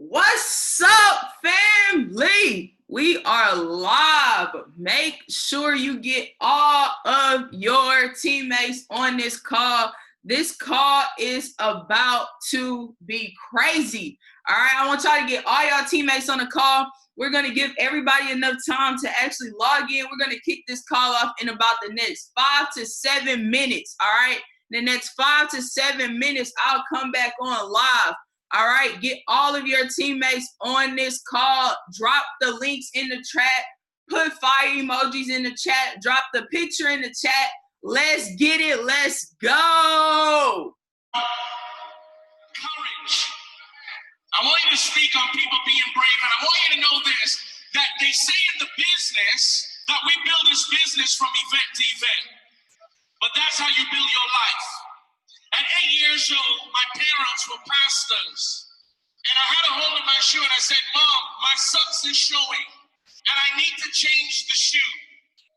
What's up, family? We are live. Make sure you get all of your teammates on this call. This call is about to be crazy. All right, I want y'all to get all y'all teammates on the call. We're going to give everybody enough time to actually log in. We're going to kick this call off in about the next 5 to 7 minutes. All right, the next 5 to 7 minutes, I'll come back on live. All right, get all of your teammates on this call. Drop the links in the chat. Put fire emojis in the chat. Drop the picture in the chat. Let's get it. Let's go. Courage. I want you to speak on people being brave, and I want you to know this, that they say in the business that we build this business from event to event, but that's how you build your life. At 8 years old, my parents were pastors, and I had a hole in my shoe, and I said, Mom, my socks is showing, and I need to change the shoe.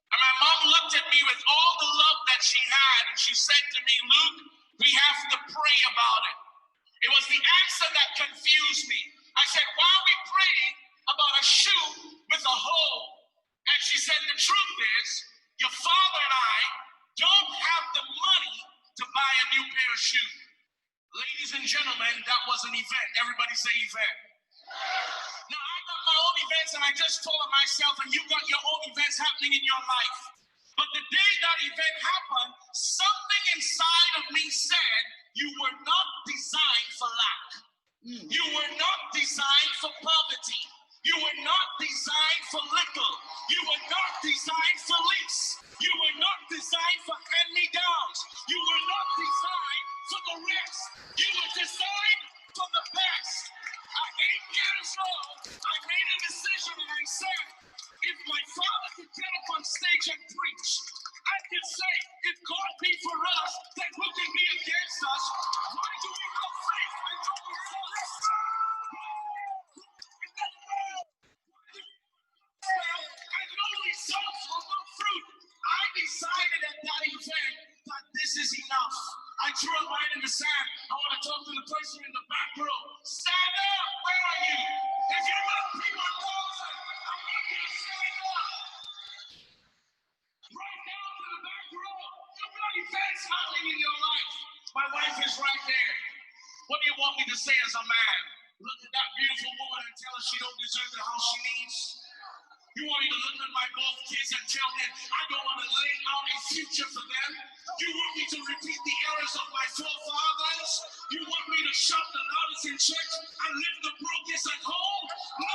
And my mom looked at me with all the love that she had, and she said to me, Luke, we have to pray about it. It was the answer that confused me. I said, why are we praying about a shoe with a hole? And she said, the truth is, your father and I don't have the money to buy a new pair of shoes. Ladies and gentlemen, that was an event. Everybody say event. Now, I got my own events, and I just told myself, and you got your own events happening in your life. But the day that event happened, something inside of me said, you were not designed for lack. You were not designed for poverty. You were not designed for little. You were not designed for lease. You were not designed for hand-me-downs. You were not designed for the rest. You were designed for the best. At 8 years old, I made a decision, and I said, if my father could get up on stage and preach, I can say, if God be for us, then who can be against us? Why do we have faith and don't we fall? And no results or no fruit. I decided at that event that this is enough. I drew a line in the sand. I want to talk to the person in the back row. Stand up. Where are you? If you're not people thousand, I want you to stand up. Right down to the back row. You've got events happening in your life. My wife is right there. What do you want me to say as a man? Look at that beautiful woman and tell her she don't deserve the house she needs. You want me to look at my both kids and tell them I don't want to lay out a future for them? You want me to repeat the errors of my forefathers? You want me to shout the loudest in church and lift the brokest at home? No!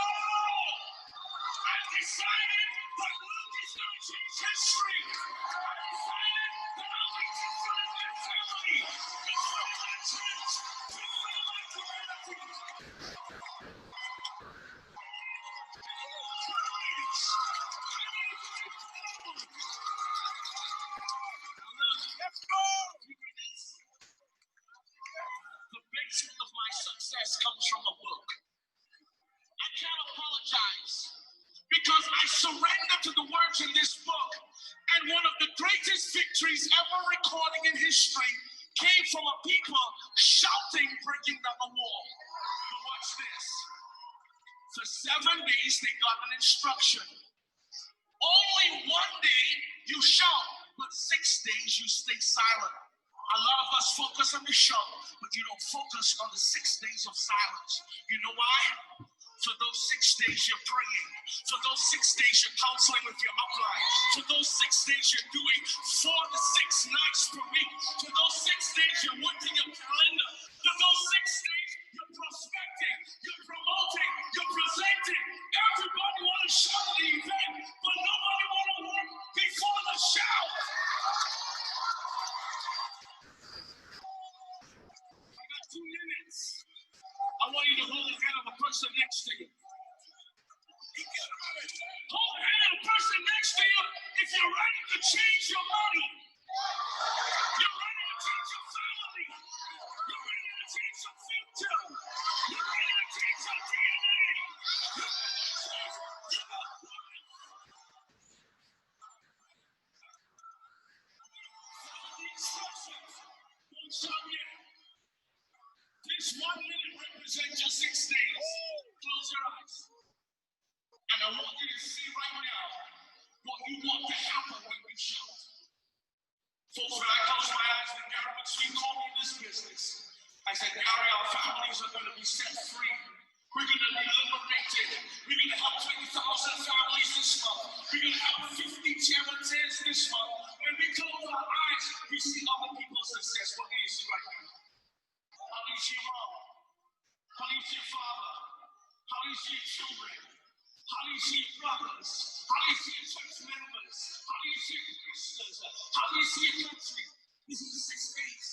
I decided that Luke is going to change history. I decided that I'll be different in my family, different in my church, different in my community. Let's go! The basement of my success comes from a book. I can't apologize because I surrendered to the words in this book, and one of the greatest victories ever recorded in history came from a people shouting, breaking down the wall. But watch this. For 7 days, they got an instruction. Only one day you shout, but 6 days you stay silent. A lot of us focus on the shout, but you don't focus on the 6 days of silence. You know why? For those 6 days you're praying. For those 6 days you're counseling with your upline. For those 6 days you're doing 4 to 6 nights per week. For those 6 days you're working your calendar. For those 6 days you're prospecting, you're promoting, you're presenting. Everybody want to shout at the event, but nobody want to work before the shout. I got 2 minutes. I want you to hold the hand of the person next to you. Hold the hand of the person next to you if you're ready to change your money. You're ready to change your family. You're ready to change your future. You're ready to change your DNA. You're ready to change your life. Follow the instructions. Don't stop yet. This 1 minute represents your 6 days. Close your eyes. And I want you to see right now what you want to happen when we shout. Folks, when I close my eyes, when Gary McSween called me in this business, I said, Gary, our families are going to be set free. We're going to be liberated. We're going to help 20,000 families this month. We're going to help 50 charities this month. When we close our eyes, we see other people's success. What do you see right now? How do you see your mom? How do you see your father? How do you see your children? How do you see your brothers? How do you see your church members? How do you see your Christians? How do you see your country? This is the 6 days.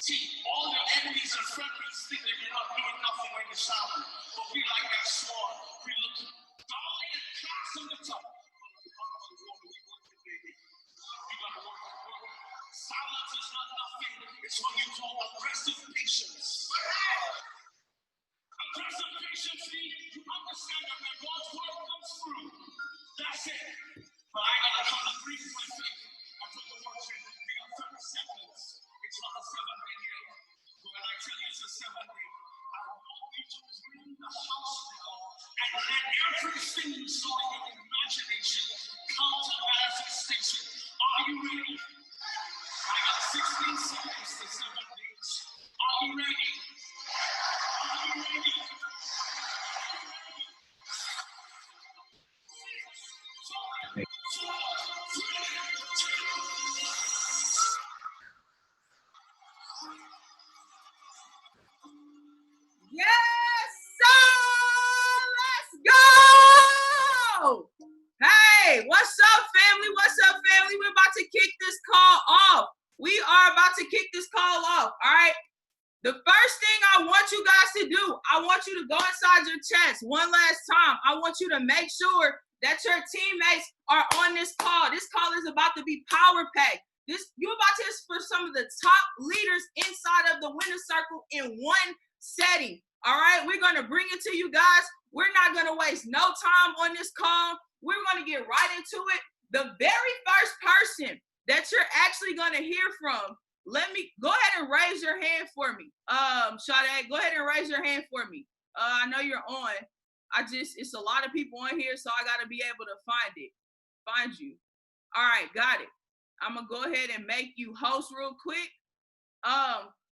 See, all your enemies and friends think that you're not doing nothing when you're silent. But we like that swan. We look down and class on the top. Silence is not nothing. It's what you call aggressive patience. Aggressive patience means you understand that when God's word comes through, that's it. But I gotta come to 3 with my faith and put the words in. We got 30 seconds. It's not a 7-day yet. But when I tell you it's a 7-day, I want you to bring the house down and let everything you saw in your imagination come to manifestation. Are you ready? I got 16 seconds to 7 days. Are you ready? Are you ready? Yes, sir! Let's go! Hey, what's up, family? What's up, family? We're about to kick this call off. We are about to kick this call off, all right? The first thing I want you guys to do, I want you to go inside your chest one last time. I want you to make sure that your teammates are on this call. This call is about to be power packed. You're about to hear for some of the top leaders inside of the winner circle in one setting. All right, we're going to bring it to you guys. We're not going to waste no time on this call. We're going to get right into it. The very first person that you're actually going to hear from, let me go ahead and raise your hand for me. Sade, go ahead and raise your hand for me. I know you're on. It's a lot of people on here, so I got to be able to find you. All right, got it. I'm going to go ahead and make you host real quick.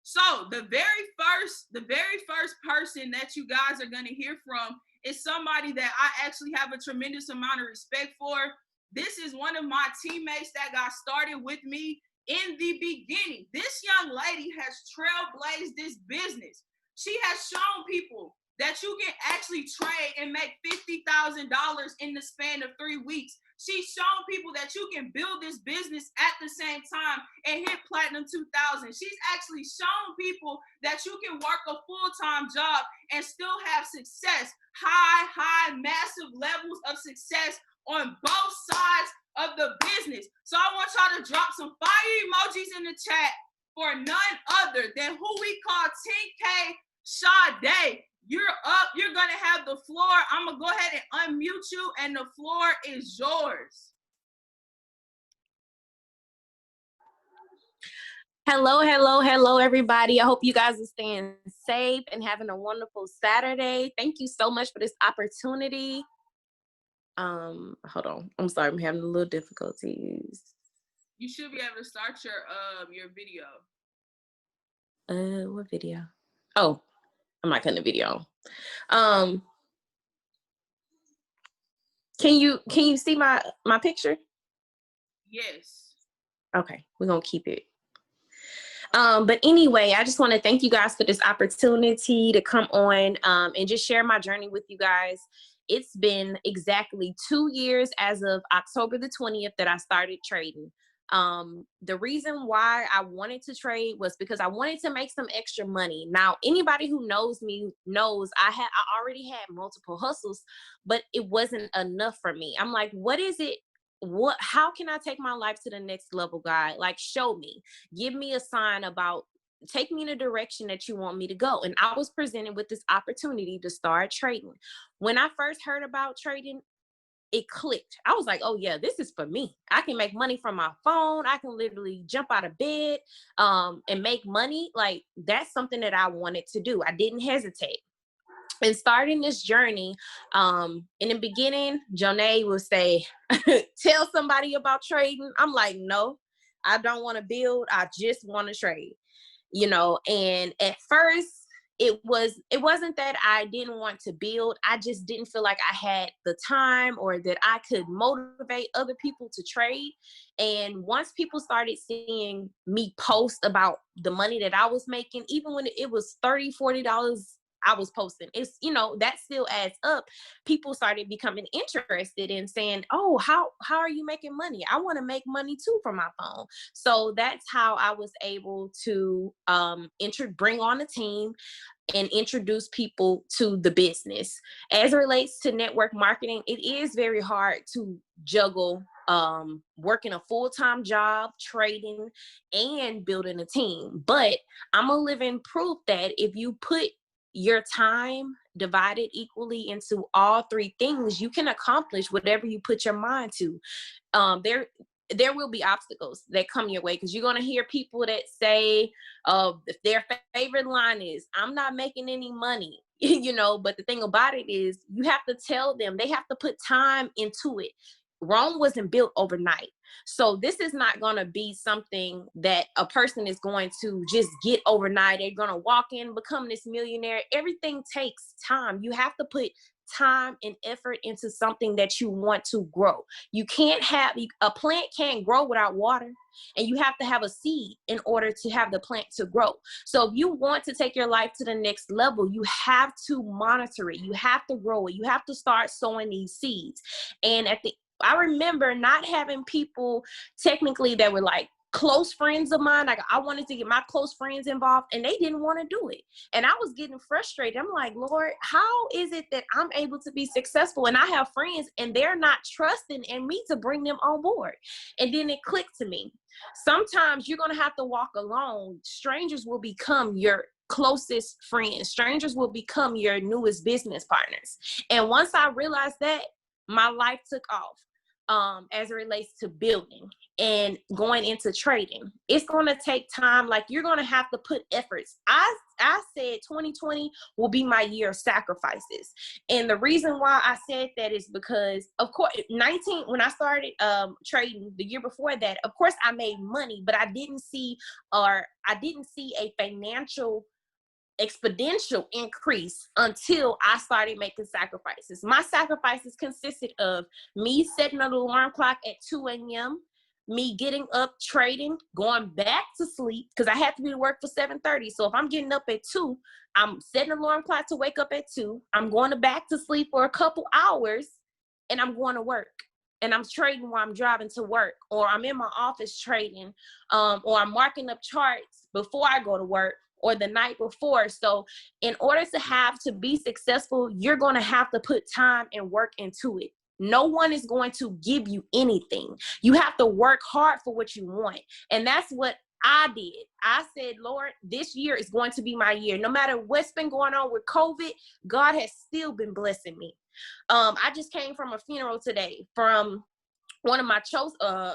So the very first person that you guys are going to hear from is somebody that I actually have a tremendous amount of respect for. This is one of my teammates that got started with me in the beginning. This young lady has trailblazed this business. She has shown people that you can actually trade and make $50,000 in the span of 3 weeks. She's shown people that you can build this business at the same time and hit Platinum 2000. She's actually shown people that you can work a full-time job and still have success, high, massive levels of success on both sides of the business. So I want y'all to drop some fire emojis in the chat for none other than who we call 10K Sade. You're up. You're going to have the floor. I'm going to go ahead and unmute you, and the floor is yours. Hello, everybody. I hope you guys are staying safe and having a wonderful Saturday. Thank you so much for this opportunity. Hold on. I'm sorry. I'm having a little difficulties. You should be able to start your video. What video? Oh, I'm not cutting the video. Can you see my picture? Yes. Okay, we're gonna keep it. But anyway, I just want to thank you guys for this opportunity to come on and just share my journey with you guys. It's been exactly 2 years as of October the 20th that I started trading. The reason why I wanted to trade was because I wanted to make some extra money. Now, anybody who knows me knows I already had multiple hustles, but it wasn't enough for me. I'm like, what is it? How can I take my life to the next level, God? Like, show me, give me a sign about, take me in a direction that you want me to go. And I was presented with this opportunity to start trading. When I first heard about trading, it clicked. I was like, oh yeah, this is for me. I can make money from my phone. I can literally jump out of bed and make money. Like, that's something that I wanted to do. I didn't hesitate. And starting this journey, in the beginning, Jonay would say, tell somebody about trading. I'm like, no, I don't want to build. I just want to trade, you know. And at first, it wasn't that I didn't want to build. I just didn't feel like I had the time or that I could motivate other people to trade. And once people started seeing me post about the money that I was making, even when it was $30, $40 I was posting, it's, you know, that still adds up. People started becoming interested in saying, oh, how are you making money? I want to make money too from my phone. So that's how I was able to bring on a team and introduce people to the business. As it relates to network marketing, it is very hard to juggle working a full-time job, trading, and building a team. But I'm a living proof that if you put your time divided equally into all 3 things, you can accomplish whatever you put your mind to. There will be obstacles that come your way, because you're going to hear people that say if their favorite line is, I'm not making any money, you know. But the thing about it is, you have to tell them they have to put time into it. Rome wasn't built overnight. So this is not going to be something that a person is going to just get overnight. They're going to walk in, become this millionaire. Everything takes time. You have to put time and effort into something that you want to grow. You can't have, a plant can't grow without water, and you have to have a seed in order to have the plant to grow. So if you want to take your life to the next level, you have to monitor it. You have to grow it. You have to start sowing these seeds. And I remember not having people technically that were like close friends of mine. Like, I wanted to get my close friends involved, and they didn't want to do it. And I was getting frustrated. I'm like, Lord, how is it that I'm able to be successful and I have friends and they're not trusting in me to bring them on board? And then it clicked to me. Sometimes you're going to have to walk alone. Strangers will become your closest friends. Strangers will become your newest business partners. And once I realized that, my life took off. As it relates to building and going into trading, it's going to take time. Like, you're going to have to put efforts. I said 2020 will be my year of sacrifices. And the reason why I said that is because, of course, when I started trading the year before that, of course I made money, but I didn't see a financial exponential increase until I started making sacrifices. My sacrifices consisted of me setting an alarm clock at 2 a.m., me getting up, trading, going back to sleep, because I had to be to work for 7:30. So if I'm getting up at 2, I'm setting an alarm clock to wake up at 2. I'm going back to sleep for a couple hours, and I'm going to work. And I'm trading while I'm driving to work, or I'm in my office trading, or I'm marking up charts before I go to work or the night before. So in order to be successful, you're going to have to put time and work into it. No one is going to give you anything. You have to work hard for what you want. And that's what I did. I said, Lord, this year is going to be my year. No matter what's been going on with COVID, God has still been blessing me. I just came from a funeral today from one of my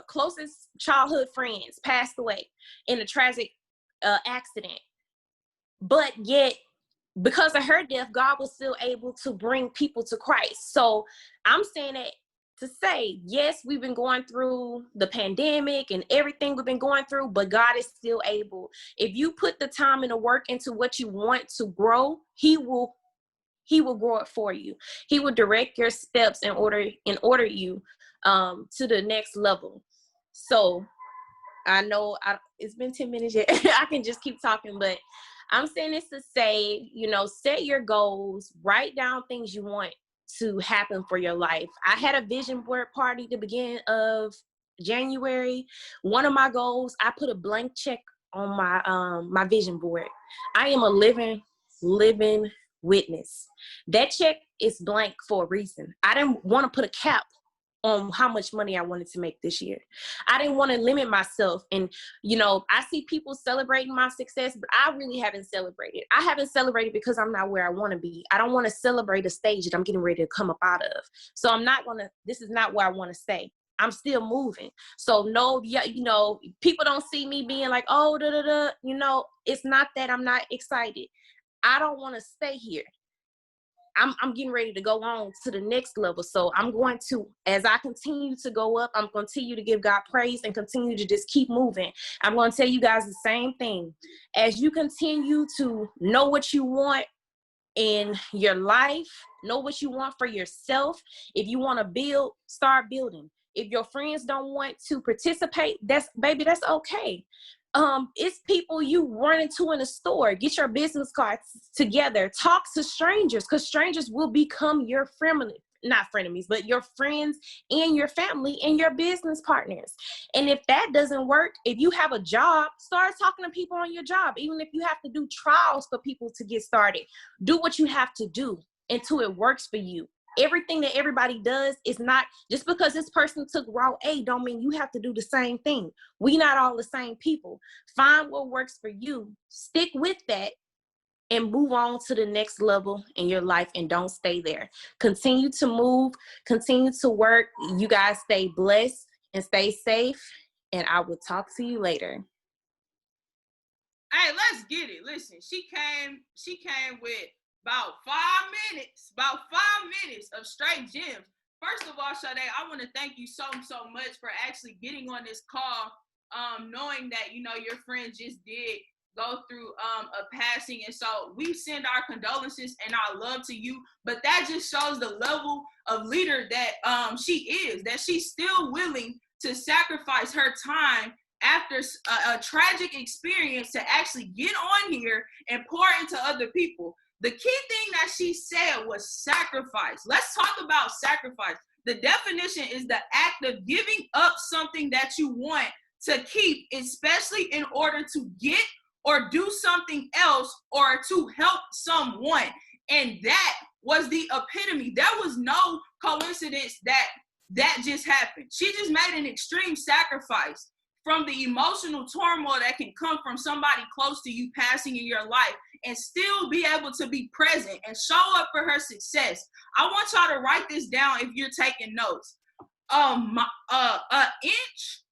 closest childhood friends passed away in a tragic accident. But yet, because of her death, God was still able to bring people to Christ. So I'm saying that to say, yes, we've been going through the pandemic and everything we've been going through, but God is still able. If you put the time and the work into what you want to grow, He will grow it for you. He will direct your steps in order you to the next level. So I know it's been 10 minutes yet. I can just keep talking, but I'm saying this to say, set your goals, write down things you want to happen for your life. I had a vision board party at the beginning of January. One of my goals, I put a blank check on my vision board. I am a living witness. That check is blank for a reason. I didn't want to put a cap on how much money I wanted to make this year. I didn't want to limit myself. And, I see people celebrating my success, but I really haven't celebrated. I haven't celebrated because I'm not where I want to be. I don't want to celebrate a stage that I'm getting ready to come up out of. So this is not where I want to stay. I'm still moving. So no, people don't see me being like, oh, it's not that I'm not excited. I don't want to stay here. I'm getting ready to go on to the next level. So I'm going to, as I continue to go up, I'm going to continue to give God praise and continue to just keep moving. I'm going to tell you guys the same thing. As you continue to know what you want in your life, know what you want for yourself. If you want to build, start building. If your friends don't want to participate, that's okay. It's people you run into in a store. Get your business cards together. Talk to strangers, because strangers will become your not frenemies, but your friends and your family and your business partners. And if that doesn't work, if you have a job, start talking to people on your job. Even if you have to do trials for people to get started, do what you have to do until it works for you. Everything that everybody does is not just because this person took route A don't mean you have to do the same thing. We not all the same people. Find what works for you. Stick with that and move on to the next level in your life, and don't stay there. Continue to move, continue to work. You guys stay blessed and stay safe, and I will talk to you later. Hey, let's get it. Listen, she came with about 5 minutes of straight gems. First of all, Sade, I want to thank you so much for actually getting on this call, knowing that, your friend just did go through a passing. And so we send our condolences and our love to you, but that just shows the level of leader that she is, that she's still willing to sacrifice her time after a tragic experience to actually get on here and pour into other people. The key thing that she said was sacrifice. Let's talk about sacrifice. The definition is the act of giving up something that you want to keep, especially in order to get or do something else or to help someone. And that was the epitome. There was no coincidence that just happened. She just made an extreme sacrifice from the emotional turmoil that can come from somebody close to you passing in your life, and still be able to be present and show up for her success. I want y'all to write this down if you're taking notes. An inch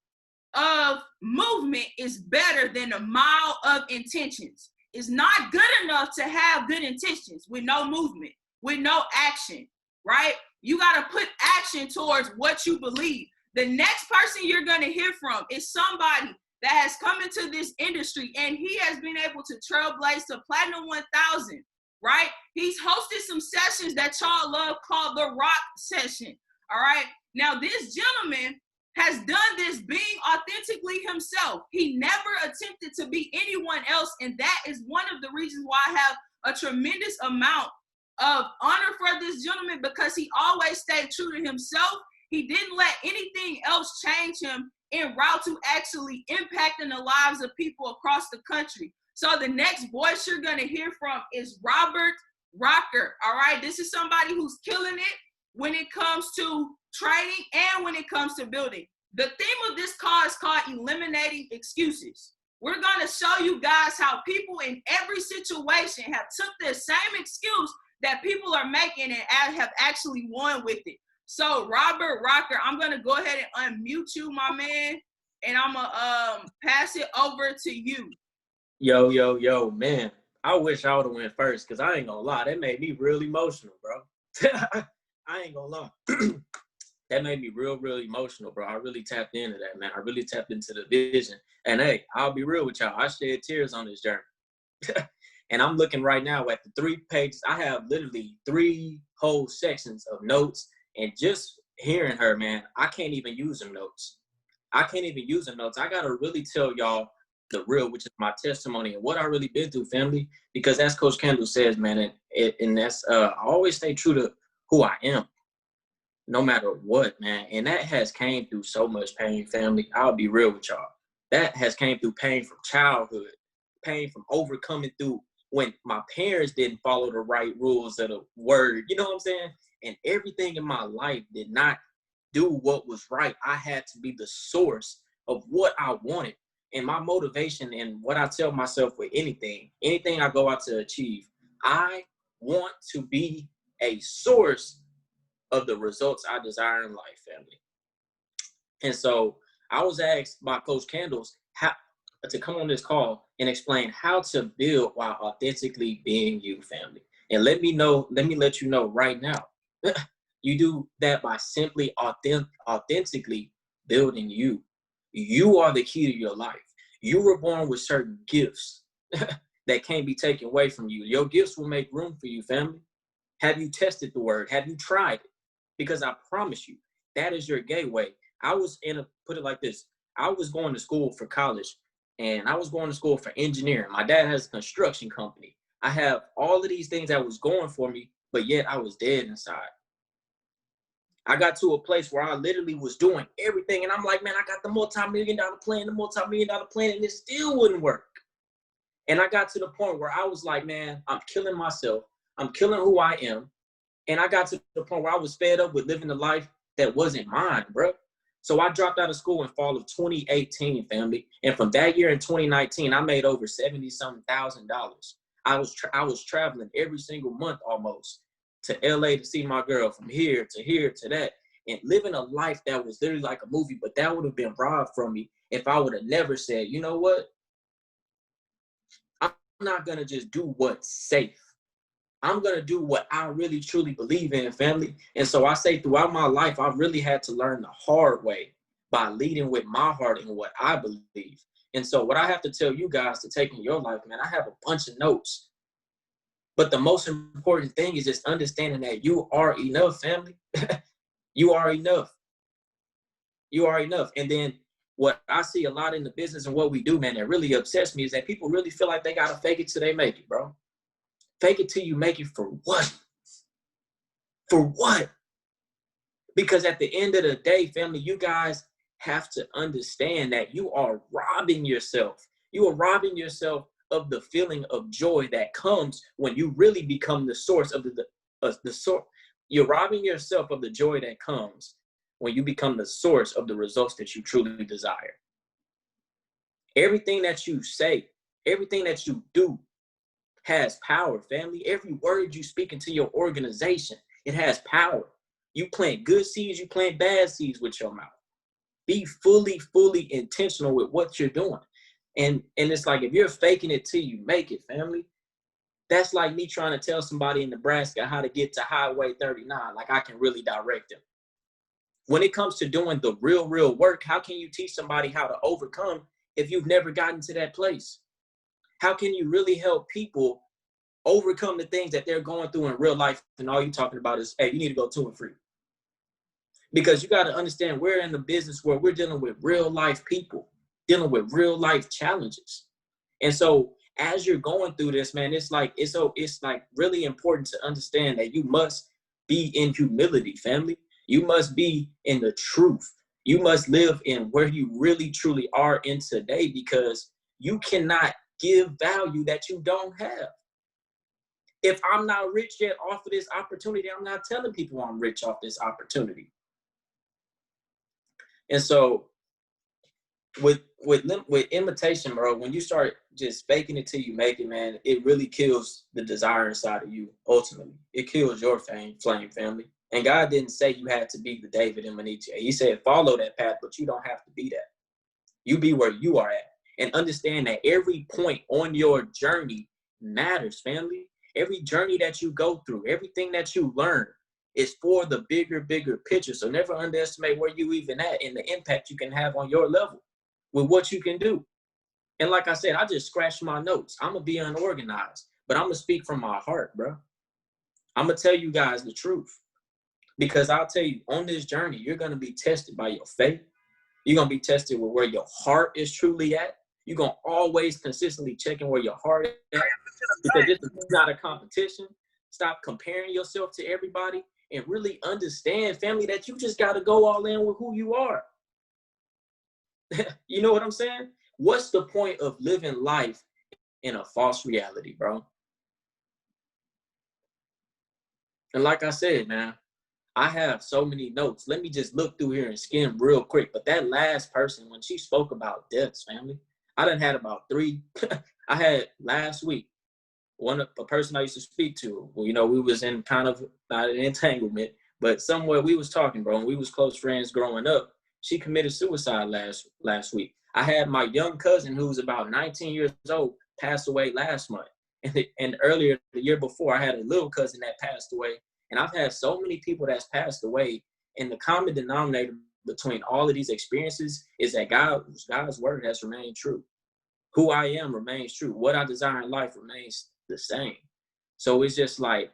of movement is better than a mile of intentions. It's not good enough to have good intentions with no movement, with no action, right? You got to put action towards what you believe. The next person you're going to hear from is somebody that has come into this industry, and he has been able to trailblaze to Platinum 1000, right? He's hosted some sessions that y'all love called the Rock Session, all right? Now, this gentleman has done this being authentically himself. He never attempted to be anyone else, and that is one of the reasons why I have a tremendous amount of honor for this gentleman, because he always stayed true to himself. He didn't let anything else change him en route to actually impacting the lives of people across the country. So the next voice you're gonna hear from is Robert Rocker, all right? This is somebody who's killing it when it comes to training and when it comes to building. The theme of this call is called Eliminating Excuses. We're gonna show you guys how people in every situation have took the same excuse that people are making and have actually won with it. So Robert Rocker, I'm gonna go ahead and unmute you, my man, and I'm gonna pass it over to you. Yo, man. I wish I would have went first, because I ain't gonna lie, that made me real emotional, bro. I ain't gonna lie. That made me real emotional, bro. I really tapped into that, man. I really tapped into the vision. And hey, I'll be real with y'all. I shed tears on this journey. And I'm looking right now at the 3 pages. I have literally 3 whole sections of notes. And just hearing her, man, I can't even use them notes. I gotta really tell y'all the real, which is my testimony and what I really been through, family. Because as Coach Kendall says, man, and that's I always stay true to who I am, no matter what, man. And that has came through so much pain, family. I'll be real with y'all. That has came through pain from childhood, pain from overcoming through when my parents didn't follow the right rules of the word. You know what I'm saying? And everything in my life did not do what was right. I had to be the source of what I wanted. And my motivation and what I tell myself with anything I go out to achieve, I want to be a source of the results I desire in life, family. And so I was asked by Coach Candles how to come on this call and explain how to build while authentically being you, family. And let me let you know right now, you do that by simply authentically building you. You are the key to your life. You were born with certain gifts that can't be taken away from you. Your gifts will make room for you, family. Have you tested the word? Have you tried it? Because I promise you, that is your gateway. Put it like this. I was going to school for college, and I was going to school for engineering. My dad has a construction company. I have all of these things that was going for me, but yet I was dead inside. I got to a place where I literally was doing everything, and I'm like, man, I got the multi-million-dollar plan, and it still wouldn't work. And I got to the point where I was like, man, I'm killing myself. I'm killing who I am. And I got to the point where I was fed up with living a life that wasn't mine, bro. So I dropped out of school in fall of 2018, family. And from that year in 2019, I made over $70-something thousand. I was traveling every single month almost to LA to see my girl, from here to that, and living a life that was literally like a movie. But that would have been robbed from me if I would have never said, you know what? I'm not going to just do what's safe. I'm going to do what I really truly believe in, family. And so I say throughout my life, I really had to learn the hard way by leading with my heart and what I believe. And so what I have to tell you guys to take in your life, man, I have a bunch of notes. But the most important thing is just understanding that you are enough, family. You are enough. You are enough. And then what I see a lot in the business and what we do, man, that really upsets me is that people really feel like they got to fake it till they make it, bro. Fake it till you make it for what? For what? Because at the end of the day, family, you guys have to understand that you are robbing yourself. You are robbing yourself of the feeling of joy that comes when you really become the source of the source. You're robbing yourself of the joy that comes when you become the source of the results that you truly desire. Everything that you say, everything that you do has power, family. Every word you speak into your organization, it has power. You plant good seeds, you plant bad seeds with your mouth. Be fully intentional with what you're doing. And it's like, if you're faking it till you make it, family, that's like me trying to tell somebody in Nebraska how to get to Highway 39, like I can really direct them. When it comes to doing the real work, how can you teach somebody how to overcome if you've never gotten to that place? How can you really help people overcome the things that they're going through in real life, and all you're talking about is, hey, you need to go 2 and 3? Because you got to understand, we're in the business where we're dealing with real life people, dealing with real life challenges. And so as you're going through this, man, it's like really important to understand that you must be in humility, family. You must be in the truth. You must live in where you really truly are in today, because you cannot give value that you don't have. If I'm not rich yet off of this opportunity, I'm not telling people I'm rich off this opportunity. And so with imitation, bro, when you start just faking it till you make it, man, it really kills the desire inside of you. Ultimately, it kills your flame, family. And God didn't say you had to be the David in Manitia. He said, follow that path, but you don't have to be that. You be where you are at, and understand that every point on your journey matters, family. Every journey that you go through, everything that you learn is for the bigger picture. So never underestimate where you even at and the impact you can have on your level with what you can do. And like I said, I just scratched my notes. I'm going to be unorganized, but I'm going to speak from my heart, bro. I'm going to tell you guys the truth, because I'll tell you, on this journey, you're going to be tested by your faith. You're going to be tested with where your heart is truly at. You're going to always consistently checking where your heart is at, because this is not a competition. Stop comparing yourself to everybody and really understand, family, that you just got to go all in with who you are. You know what I'm saying? What's the point of living life in a false reality, bro? And like I said, man, I have so many notes. Let me just look through here and skim real quick. But that last person, when she spoke about deaths, family, I done had about 3. I had last week, a person I used to speak to. Well, you know, we was in kind of not an entanglement, but somewhere we was talking, bro, and we was close friends growing up. She committed suicide last week. I had my young cousin, who's about 19 years old, pass away last month. And earlier, the year before, I had a little cousin that passed away. And I've had so many people that's passed away. And the common denominator between all of these experiences is that God's word has remained true. Who I am remains true. What I desire in life remains the same. So it's just like,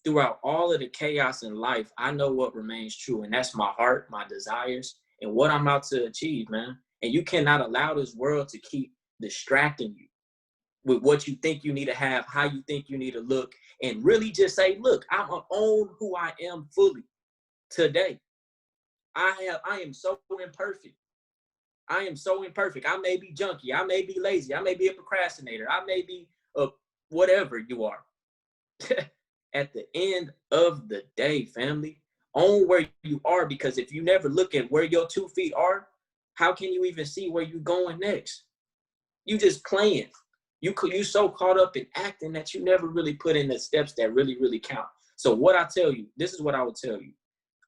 throughout all of the chaos in life, I know what remains true. And that's my heart, my desires, and what I'm out to achieve, man. And you cannot allow this world to keep distracting you with what you think you need to have, how you think you need to look, and really just say, look, I'm gonna own who I am fully today. I am so imperfect. I am so imperfect. I may be junky. I may be lazy. I may be a procrastinator. I may be a whatever you are. At the end of the day, family, own where you are, because if you never look at where your 2 feet are, how can you even see where you're going next? You just playing. You so caught up in acting that you never really put in the steps that really, really count. So what I tell you, this is what I would tell you.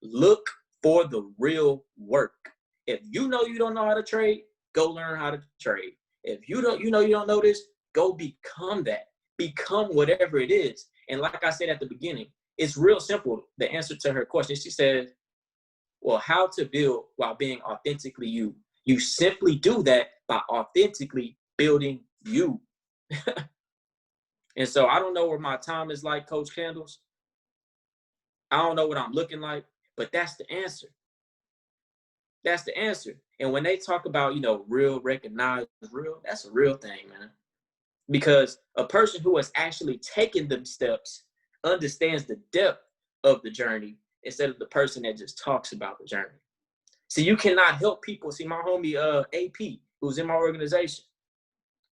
Look for the real work. If you know you don't know how to trade, go learn how to trade. If you don't know this, go become that. Become whatever it is. And like I said at the beginning, it's real simple, the answer to her question. She said, well, how to build while being authentically you. You simply do that by authentically building you. And so I don't know where my time is like, Coach Candles. I don't know what I'm looking like, but that's the answer. That's the answer. And when they talk about, real, recognized, real, that's a real thing, man. Because a person who has actually taken them steps understands the depth of the journey instead of the person that just talks about the journey. See, you cannot help people. See, my homie AP, who's in my organization,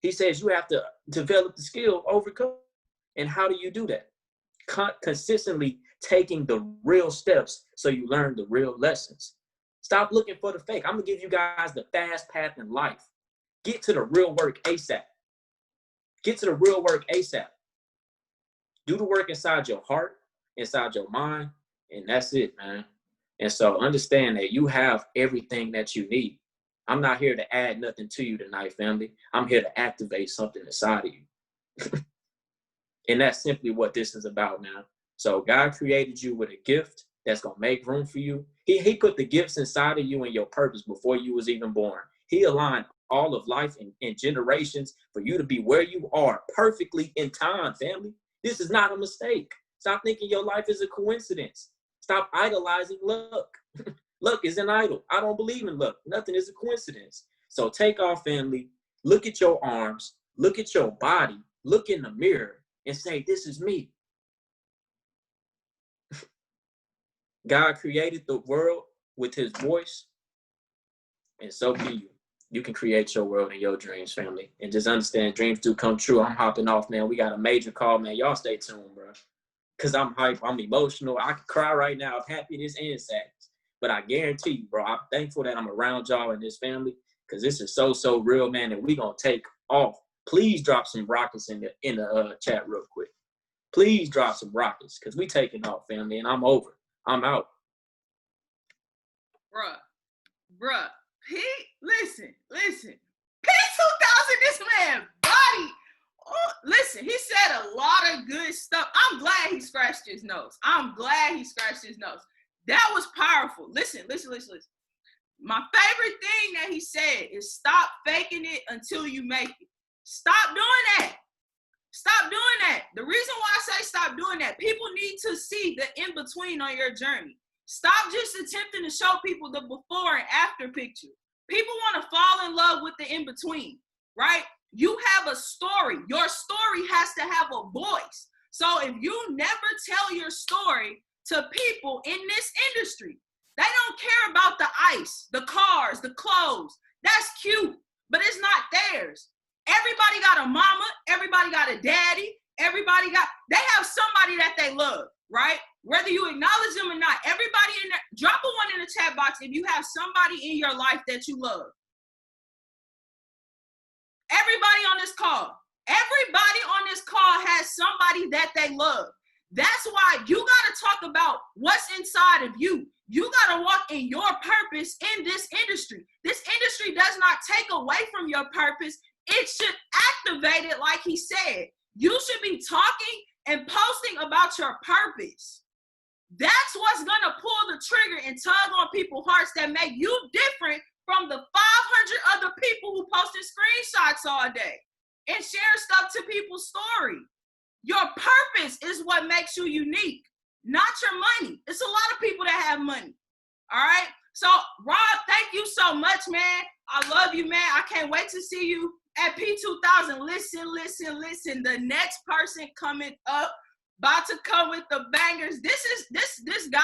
he says you have to develop the skill, overcome. And how do you do that? Consistently taking the real steps so you learn the real lessons. Stop looking for the fake. I'm going to give you guys the fast path in life. Get to the real work ASAP. Get to the real work ASAP. Do the work inside your heart, inside your mind, and that's it, man. And so understand that you have everything that you need. I'm not here to add nothing to you tonight, family. I'm here to activate something inside of you. And that's simply what this is about, man. So God created you with a gift that's going to make room for you. He put the gifts inside of you and your purpose before you was even born. He aligned all of life and generations for you to be where you are perfectly in time, family. This is not a mistake. Stop thinking your life is a coincidence. Stop idolizing luck. Luck is an idol. I don't believe in luck. Nothing is a coincidence. So take off, family. Look at your arms. Look at your body. Look in the mirror and say, this is me. God created the world with his voice, and so can you. You can create your world and your dreams, family. And just understand, dreams do come true. I'm hopping off, man. We got a major call, man. Y'all stay tuned, bro. Because I'm hype. I'm emotional. I can cry right now of happiness and sadness. But I guarantee you, bro, I'm thankful that I'm around y'all and this family, because this is so, so real, man, and we going to take off. Please drop some rockets in the chat real quick. Please drop some rockets, because we taking off, family, and I'm over. I'm out. Bruh. Listen. P2000, this man body. Oh, listen, he said a lot of good stuff. I'm glad he scratched his nose. That was powerful. Listen. My favorite thing that he said is stop faking it until you make it. Stop doing that. The reason why I say stop doing that, people need to see the in-between on your journey. Stop just attempting to show people the before and after picture. People want to fall in love with the in-between, right? You have a story. Your story has to have a voice. So if you never tell your story to people in this industry, they don't care about the ice, the cars, the clothes. That's cute, but it's not theirs. Everybody got a mama. Everybody got a daddy. They have somebody that they love, right? Whether you acknowledge them or not, everybody in there, drop a one in the chat box if you have somebody in your life that you love. Everybody on this call has somebody that they love. That's why you got to talk about what's inside of you. You got to walk in your purpose in this industry. This industry does not take away from your purpose. It should activate it, like he said. You should be talking and posting about your purpose. That's what's going to pull the trigger and tug on people's hearts that make you different from the 500 other people who posted screenshots all day and share stuff to people's story. Your purpose is what makes you unique, not your money. It's a lot of people that have money. All right. So Rob, thank you so much, man. I love you, man. I can't wait to see you at P2000. Listen. The next person coming up, about to come with the bangers. This guy,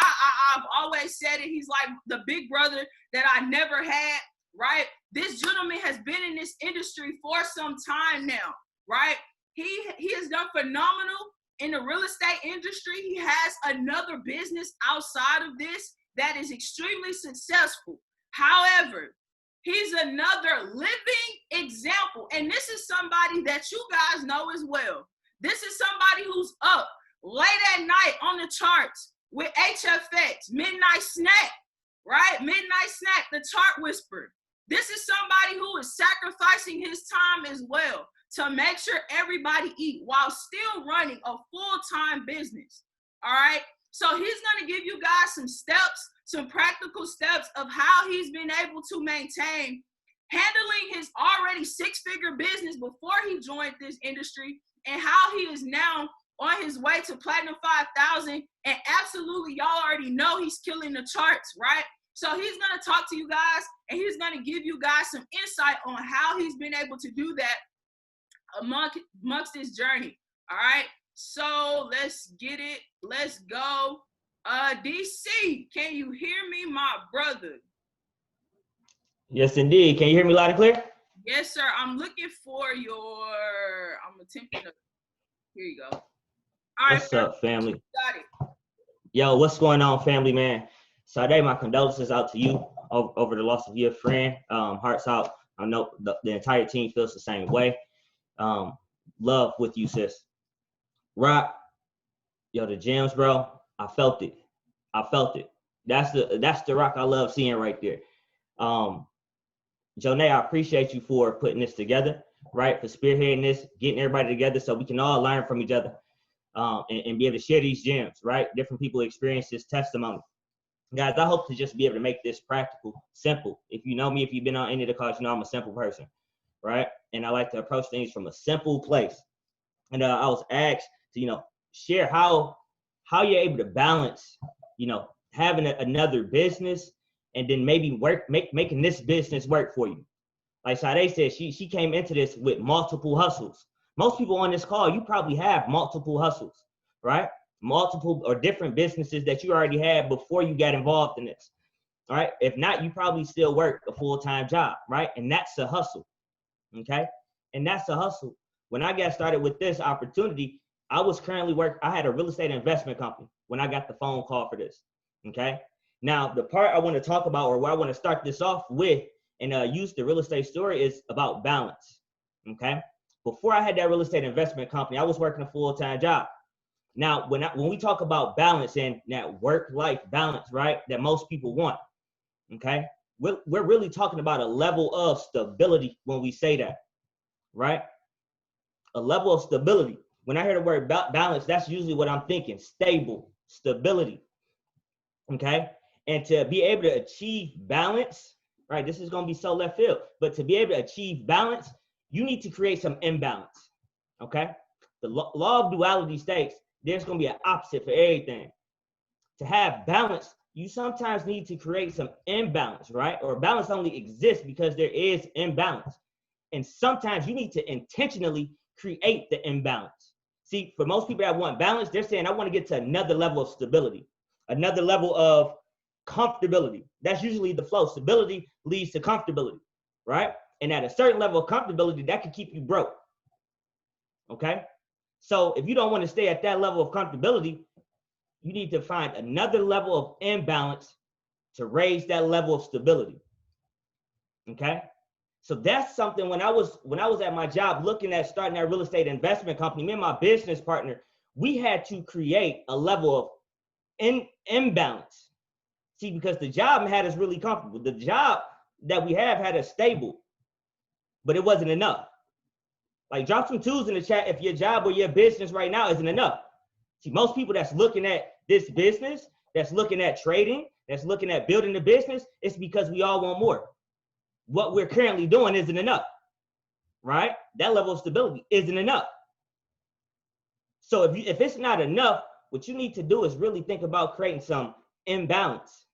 I've always said it. He's like the big brother that I never had, right? This gentleman has been in this industry for some time now, right? He has done phenomenal in the real estate industry. He has another business outside of this that is extremely successful. However, he's another living example. And this is somebody that you guys know as well. This is somebody who's up late at night on the charts with HFX, Midnight Snack, right? Midnight Snack, the chart whisperer. This is somebody who is sacrificing his time as well to make sure everybody eat while still running a full-time business, all right? So he's gonna give you guys some steps, some practical steps of how he's been able to maintain handling his already six-figure business before he joined this industry and how he is now on his way to Platinum 5,000. And absolutely, y'all already know he's killing the charts, right? So he's going to talk to you guys and he's going to give you guys some insight on how he's been able to do that amongst this journey. All right. So let's get it. Let's go. DC, can you hear me, my brother? Yes, indeed. Can you hear me loud and clear? Yes, sir. I'm looking for I'm attempting to, here you go. All right. What's up, family? Got it. Yo, what's going on, family, man? Sade, my condolences out to you over the loss of your friend. Hearts out. I know the entire team feels the same way. Love with you, sis. Rock, yo, the gems, bro. I felt it. That's the Rock I love seeing right there. Jonay, I appreciate you for putting this together, right? For spearheading this, getting everybody together so we can all learn from each other and be able to share these gems, right? Different people experience this testimony. Guys, I hope to just be able to make this practical, simple. If you know me, if you've been on any of the calls, you know I'm a simple person, right? And I like to approach things from a simple place. And I was asked to, share how you're able to balance, having another business and then maybe making this business work for you. Like Sade said, she came into this with multiple hustles. Most people on this call, you probably have multiple hustles, right? Multiple or different businesses that you already had before you got involved in this, all right? If not, you probably still work a full-time job, right? And that's a hustle, okay? And that's a hustle. When I got started with this opportunity, I was currently I had a real estate investment company when I got the phone call for this, okay? Now, the part I want to talk about, or what I want to start this off with and use the real estate story, is about balance, okay? Before I had that real estate investment company, I was working a full-time job. Now, when we talk about balance and that work-life balance, right, that most people want, okay, we're really talking about a level of stability when we say that, right? A level of stability. When I hear the word balance, that's usually what I'm thinking: stable, stability, okay? And to be able to achieve balance, right, this is going to be so left field, but to be able to achieve balance, you need to create some imbalance, okay? The law of duality states there's going to be an opposite for everything. To have balance, you sometimes need to create some imbalance, right? Or balance only exists because there is imbalance. And sometimes you need to intentionally create the imbalance. See, for most people that want balance, they're saying, I want to get to another level of stability, another level of comfortability. That's usually the flow. Stability leads to comfortability, right? And at a certain level of comfortability, that can keep you broke, okay? So if you don't want to stay at that level of comfortability, you need to find another level of imbalance to raise that level of stability. Okay? So that's something when I was at my job looking at starting that real estate investment company, me and my business partner, we had to create a level of imbalance. See, because the job had us really comfortable. The job that we have had us stable, but it wasn't enough. Like, drop some twos in the chat if your job or your business right now isn't enough. See, most people that's looking at this business, that's looking at trading, that's looking at building the business, it's because we all want more. What we're currently doing isn't enough, right? That level of stability isn't enough. So if it's not enough, what you need to do is really think about creating some imbalance,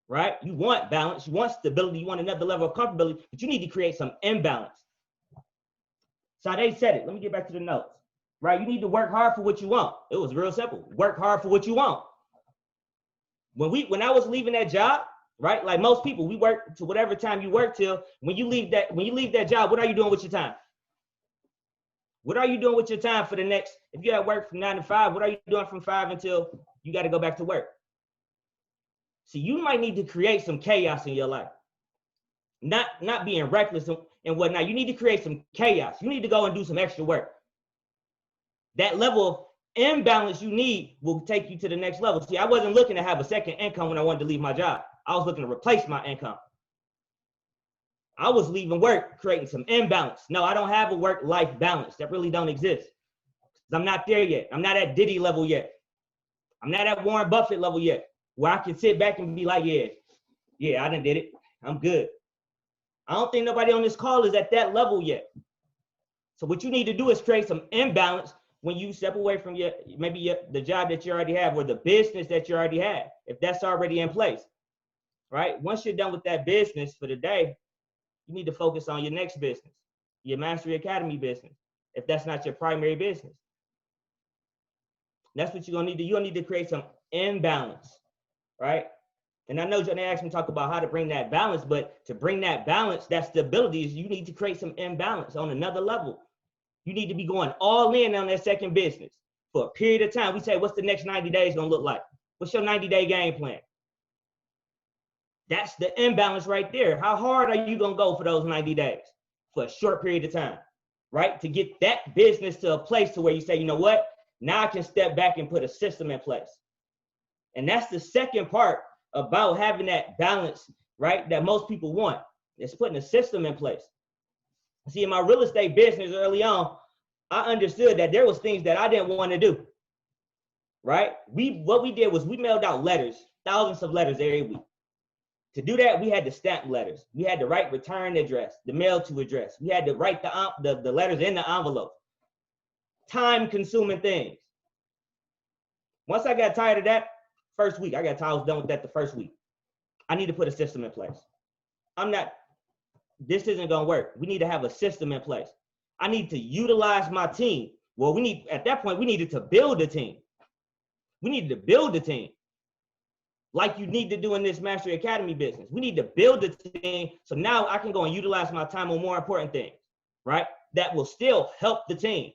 right? You want balance, you want stability, you want another level of comfortability, but you need to create some imbalance. Sade said it. Let me get back to the notes, right? You need to work hard for what you want. It was real simple. Work hard for what you want. When I was leaving that job, right? Like most people, we work to whatever time you work till. When you leave that job, what are you doing with your time? What are you doing with your time for the next, if you at work from 9 to 5, what are you doing from 5 until you got to go back to work? So you might need to create some chaos in your life. Not being reckless and whatnot. You need to create some chaos. You need to go and do some extra work. That level of imbalance you need will take you to the next level. See, I wasn't looking to have a second income when I wanted to leave my job. I was looking to replace my income. I was leaving work, creating some imbalance. No, I don't have a work-life balance. That really don't exist. I'm not there yet. I'm not at Diddy level yet. I'm not at Warren Buffett level yet, where I can sit back and be like, yeah, I done did it. I'm good. I don't think nobody on this call is at that level yet. So what you need to do is create some imbalance when you step away from the job that you already have or the business that you already have, if that's already in place, right? Once you're done with that business for the day, you need to focus on your next business, your Mastery Academy business, if that's not your primary business. That's what you're gonna need to. You're gonna need to create some imbalance, right? And I know Johnny asked me to talk about how to bring that balance, but to bring that balance, that stability, is you need to create some imbalance on another level. You need to be going all in on that second business for a period of time. We say, what's the next 90 days gonna look like? What's your 90-day game plan? That's the imbalance right there. How hard are you gonna go for those 90 days? For a short period of time, right? To get that business to a place to where you say, you know what? Now I can step back and put a system in place. And that's the second part about having that balance, right? That most people want. It's putting a system in place. See, in my real estate business early on, I understood that there was things that I didn't want to do, right? What we did was we mailed out letters thousands of letters every week. To do that, we had to stamp letters. We had to write return address, the mail to address. We had to write the letters in the envelope. Time-consuming things. Once I got tired of that, first week, I was done with that the first week. I need to put a system in place. This isn't gonna work. We need to have a system in place. I need to utilize my team. Well, at that point, we needed to build a team. We needed to build a team. Like you need to do in this Mastery Academy business. We need to build a team so now I can go and utilize my time on more important things, right? That will still help the team,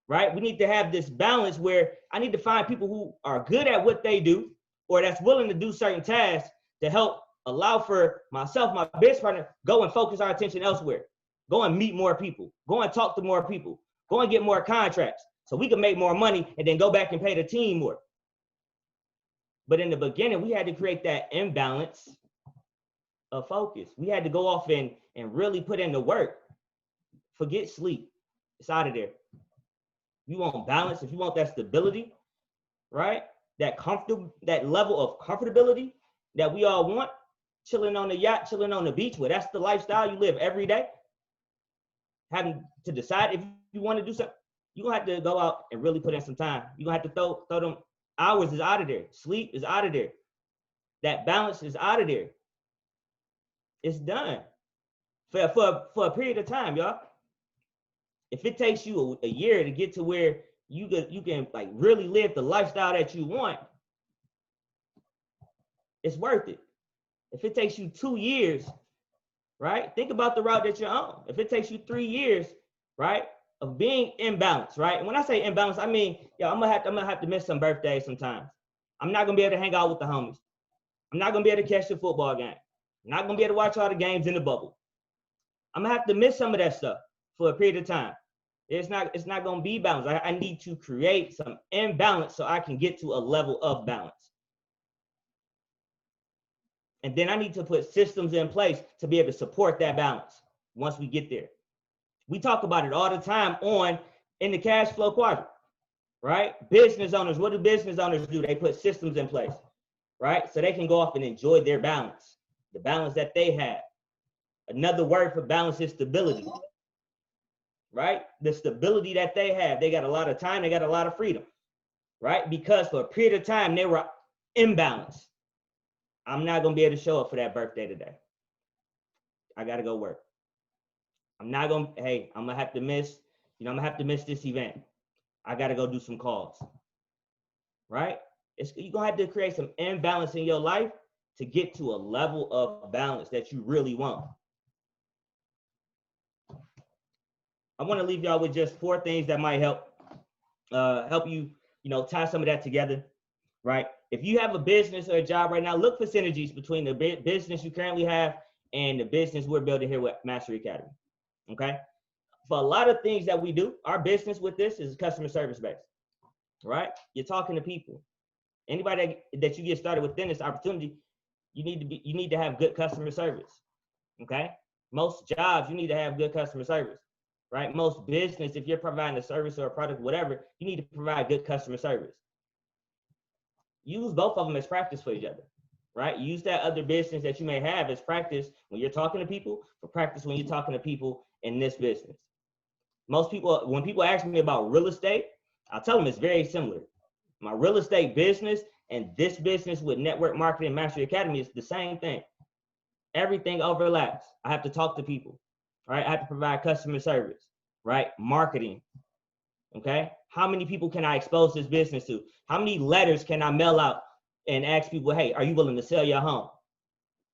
right? We need to have this balance where I need to find people who are good at what they do or that's willing to do certain tasks to help allow for myself, my business partner, go and focus our attention elsewhere. Go and meet more people. Go and talk to more people. Go and get more contracts so we can make more money and then go back and pay the team more. But in the beginning, we had to create that imbalance of focus. We had to go off and really put in the work. Forget sleep. It's out of there. You want balance, if you want that stability, right? That level of comfortability that we all want, chilling on the yacht, chilling on the beach, where that's the lifestyle you live every day. Having to decide if you want to do something, you're gonna have to go out and really put in some time. You're gonna have to throw them hours is out of there. Sleep is out of there. That balance is out of there. It's done for a period of time, y'all. If it takes you a year to get to where you can like really live the lifestyle that you want, it's worth it. If it takes you 2 years, right? Think about the route that you're on. If it takes you 3 years, right, of being imbalanced, right? And when I say imbalanced, I mean, I'm gonna have to miss some birthdays sometimes. I'm not gonna be able to hang out with the homies. I'm not gonna be able to catch the football game. I'm not gonna be able to watch all the games in the bubble. I'm gonna have to miss some of that stuff for a period of time. It's not gonna be balanced. I need to create some imbalance so I can get to a level of balance. And then I need to put systems in place to be able to support that balance once we get there. We talk about it all the time in the cash flow quadrant, right? Business owners, what do business owners do? They put systems in place, right? So they can go off and enjoy their balance, the balance that they have. Another word for balance is stability, right? The stability that they have. They got a lot of time, they got a lot of freedom, right? Because for a period of time, they were imbalanced. I'm not gonna be able to show up for that birthday today. I gotta go work. I'm gonna have to miss this event. I gotta go do some calls, right? You're gonna have to create some imbalance in your life to get to a level of balance that you really want. I wanna leave y'all with just 4 things that might help you, tie some of that together, right? If you have a business or a job right now, look for synergies between the business you currently have and the business we're building here with Mastery Academy. Okay, for a lot of things that we do, our business with this is customer service based, right? You're talking to people. Anybody that you get started within this opportunity, you need to have good customer service. Okay, most jobs you need to have good customer service, right? Most business, if you're providing a service or a product, whatever, you need to provide good customer service. Use both of them as practice for each other, right? Use that other business that you may have as practice when you're talking to people, for practice when you're talking to people in this business. Most people, when people ask me about real estate, I'll tell them it's very similar. My real estate business and this business with Network Marketing Mastery Academy is the same thing. Everything overlaps. I have to talk to people, right? I have to provide customer service, right? Marketing, okay? How many people can I expose this business to? How many letters can I mail out and ask people, hey, are you willing to sell your home,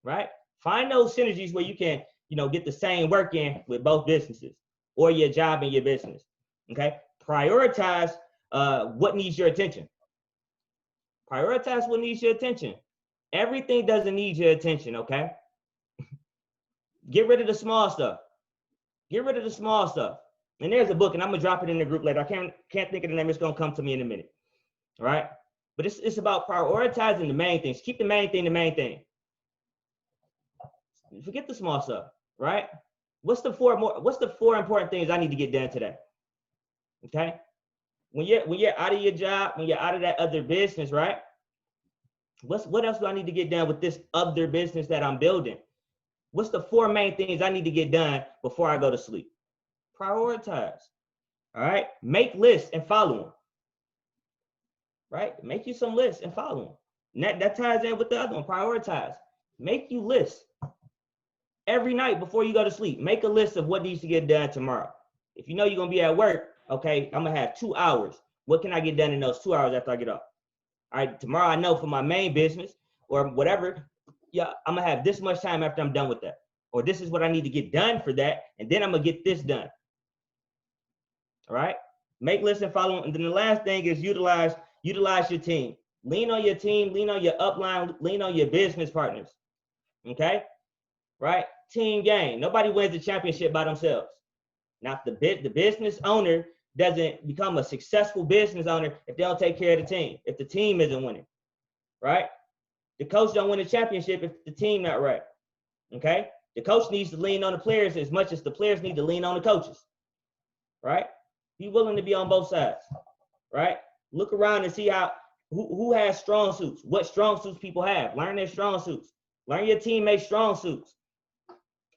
right? Find those synergies where you can, get the same work in with both businesses or your job and your business, okay? Prioritize what needs your attention. Prioritize what needs your attention. Everything doesn't need your attention, okay? Get rid of the small stuff. Get rid of the small stuff. And there's a book, and I'm gonna drop it in the group later. I can't think of the name. It's gonna come to me in a minute, all right? But it's about prioritizing the main things. Keep the main thing the main thing. Forget the small stuff, right? What's the 4 important things I need to get done today? Okay? When you're out of your job, when you're out of that other business, right? What else do I need to get done with this other business that I'm building? What's the 4 main things I need to get done before I go to sleep? Prioritize. All right. Make lists and follow them. Right. Make you some lists and follow them. That ties in with the other one. Prioritize. Make you lists every night before you go to sleep. Make a list of what needs to get done tomorrow. If you know you're gonna be at work, okay, I'm gonna have 2 hours. What can I get done in those 2 hours after I get off? All right, tomorrow I know for my main business or whatever, yeah, I'm gonna have this much time after I'm done with that. Or this is what I need to get done for that, and then I'm gonna get this done. All right? Make lists and follow. And then the last thing is utilize your team. Lean on your team, lean on your upline, lean on your business partners. Okay? Right? Team game. Nobody wins the championship by themselves. Now, if the business owner doesn't become a successful business owner if they don't take care of the team, if the team isn't winning, right? The coach don't win a championship if the team not right, okay? The coach needs to lean on the players as much as the players need to lean on the coaches, right? Be willing to be on both sides, right? Look around and see who has strong suits, what strong suits people have. Learn their strong suits. Learn your teammates' strong suits,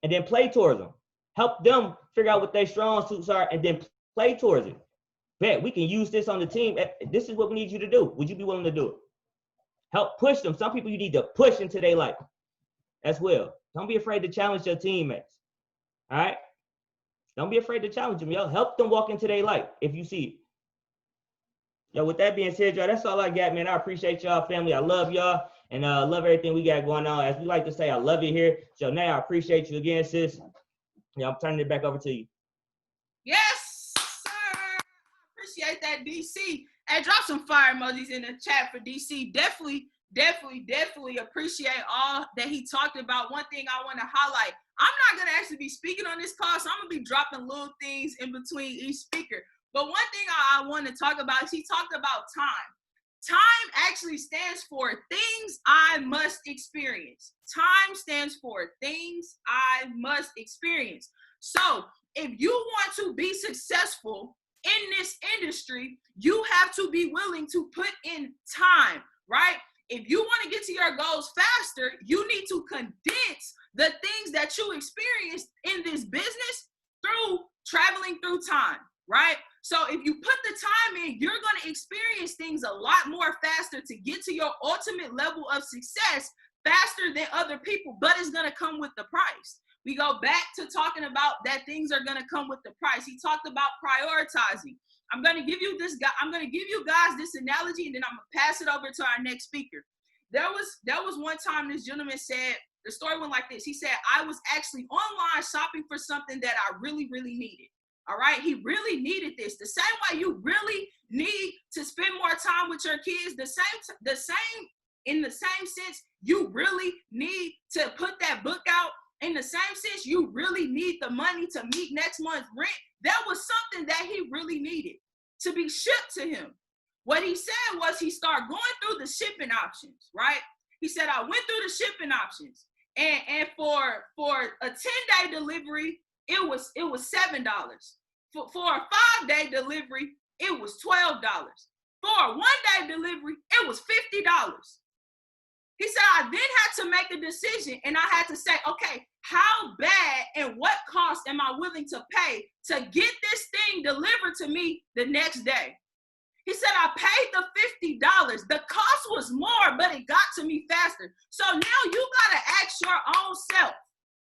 and then play towards them. Help them figure out what their strong suits are, and then play towards it. Bet we can use this on the team. This is what we need you to do. Would you be willing to do it? Help push them. Some people you need to push into their life as well. Don't be afraid to challenge your teammates. All right? Don't be afraid to challenge them, yo. Help them walk into their light if you see it. Yo, with that being said, y'all, that's all I got, man. I appreciate y'all, family. I love y'all, and love everything we got going on. As we like to say, I love you here. So now I appreciate you again, sis. Yeah, I'm turning it back over to you. Yes, sir. Appreciate that, DC. Hey, drop some fire emojis in the chat for DC. Definitely appreciate all that he talked about. One thing I want to highlight, I'm not going to actually be speaking on this call, so I'm going to be dropping little things in between each speaker. But one thing I want to talk about is he talked about time. Time actually stands for things I must experience. Time stands for things I must experience. So if you want to be successful in this industry, you have to be willing to put in time, right? If you want to get to your goals faster, you need to condense the things that you experienced in this business through traveling through time, right? So if you put the time in, you're going to experience things a lot more faster to get to your ultimate level of success faster than other people, but it's going to come with the price. We go back to talking about that things are going to come with the price. He talked about prioritizing. I'm going to give you guys this analogy, and then I'm going to pass it over to our next speaker. There was one time this gentleman said, the story went like this. He said, I was actually online shopping for something that I really, really needed. All right. He really needed this. The same way you really need to spend more time with your kids, in the same sense, you really need to put that book out. In the same sense, you really need the money to meet next month's rent. That was something that he really needed to be shipped to him. What he said was he started going through the shipping options, right? He said, I went through the shipping options. And for a 10-day delivery, it was $7. For a 5-day delivery, it was $12. For a 1-day delivery, it was $50. He said, I then had to make a decision, and I had to say, okay, how bad and what cost am I willing to pay to get this thing delivered to me the next day? He said, I paid the $50. The cost was more, but it got to me faster. So now you got to ask your own self,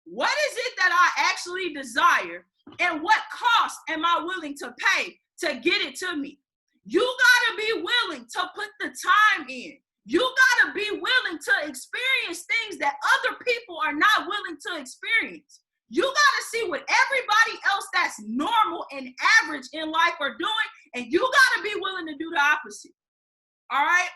what is it that I actually desire, and what cost am I willing to pay to get it to me? You got to be willing to put the time in. You got to be willing to experience things that other people are not willing to experience. You got to see what everybody else that's normal and average in life are doing, and you got to be willing to do the opposite. All right?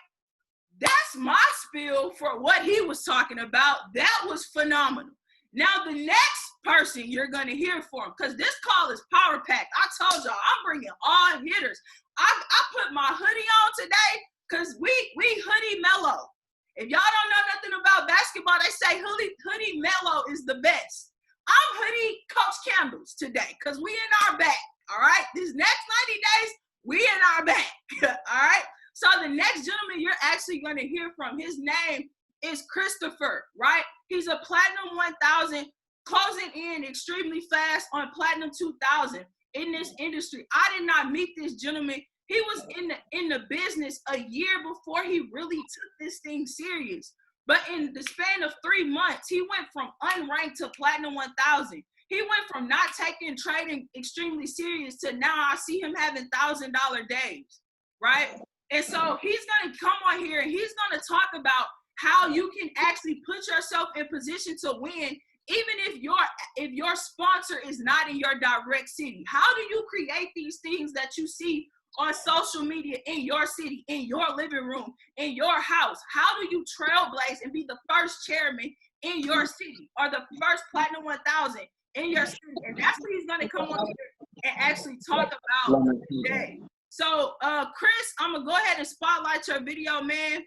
That's my spiel for what he was talking about. That was phenomenal. Now, the next person you're going to hear from, because this call is power packed. I told y'all, I'm bringing all hitters. I put my hoodie on today because we hoodie mellow. If y'all don't know nothing about basketball, they say hoodie mellow is the best. I'm hoodie Coach Campbell's today because we in our bag, all right? These next 90 days, we in our bag, all right? So the next gentleman you're actually going to hear from, his name is Christopher, right? He's a Platinum 1000, closing in extremely fast on Platinum 2000 in this industry. I did not meet this gentleman. He was in the business a year before he really took this thing serious. But in the span of 3 months, he went from unranked to Platinum 1000. He went from not taking trading extremely serious to now I see him having $1,000 days, right? And so he's going to come on here and he's going to talk about how you can actually put yourself in position to win, even if your sponsor is not in your direct city. How do you create these things that you see on social media in your city, in your living room, in your house? How do you trailblaze and be the first chairman in your city or the first Platinum 1000 in your city? And that's what he's going to come on here and actually talk about today. So, Chris, I'm going to go ahead and spotlight your video, man.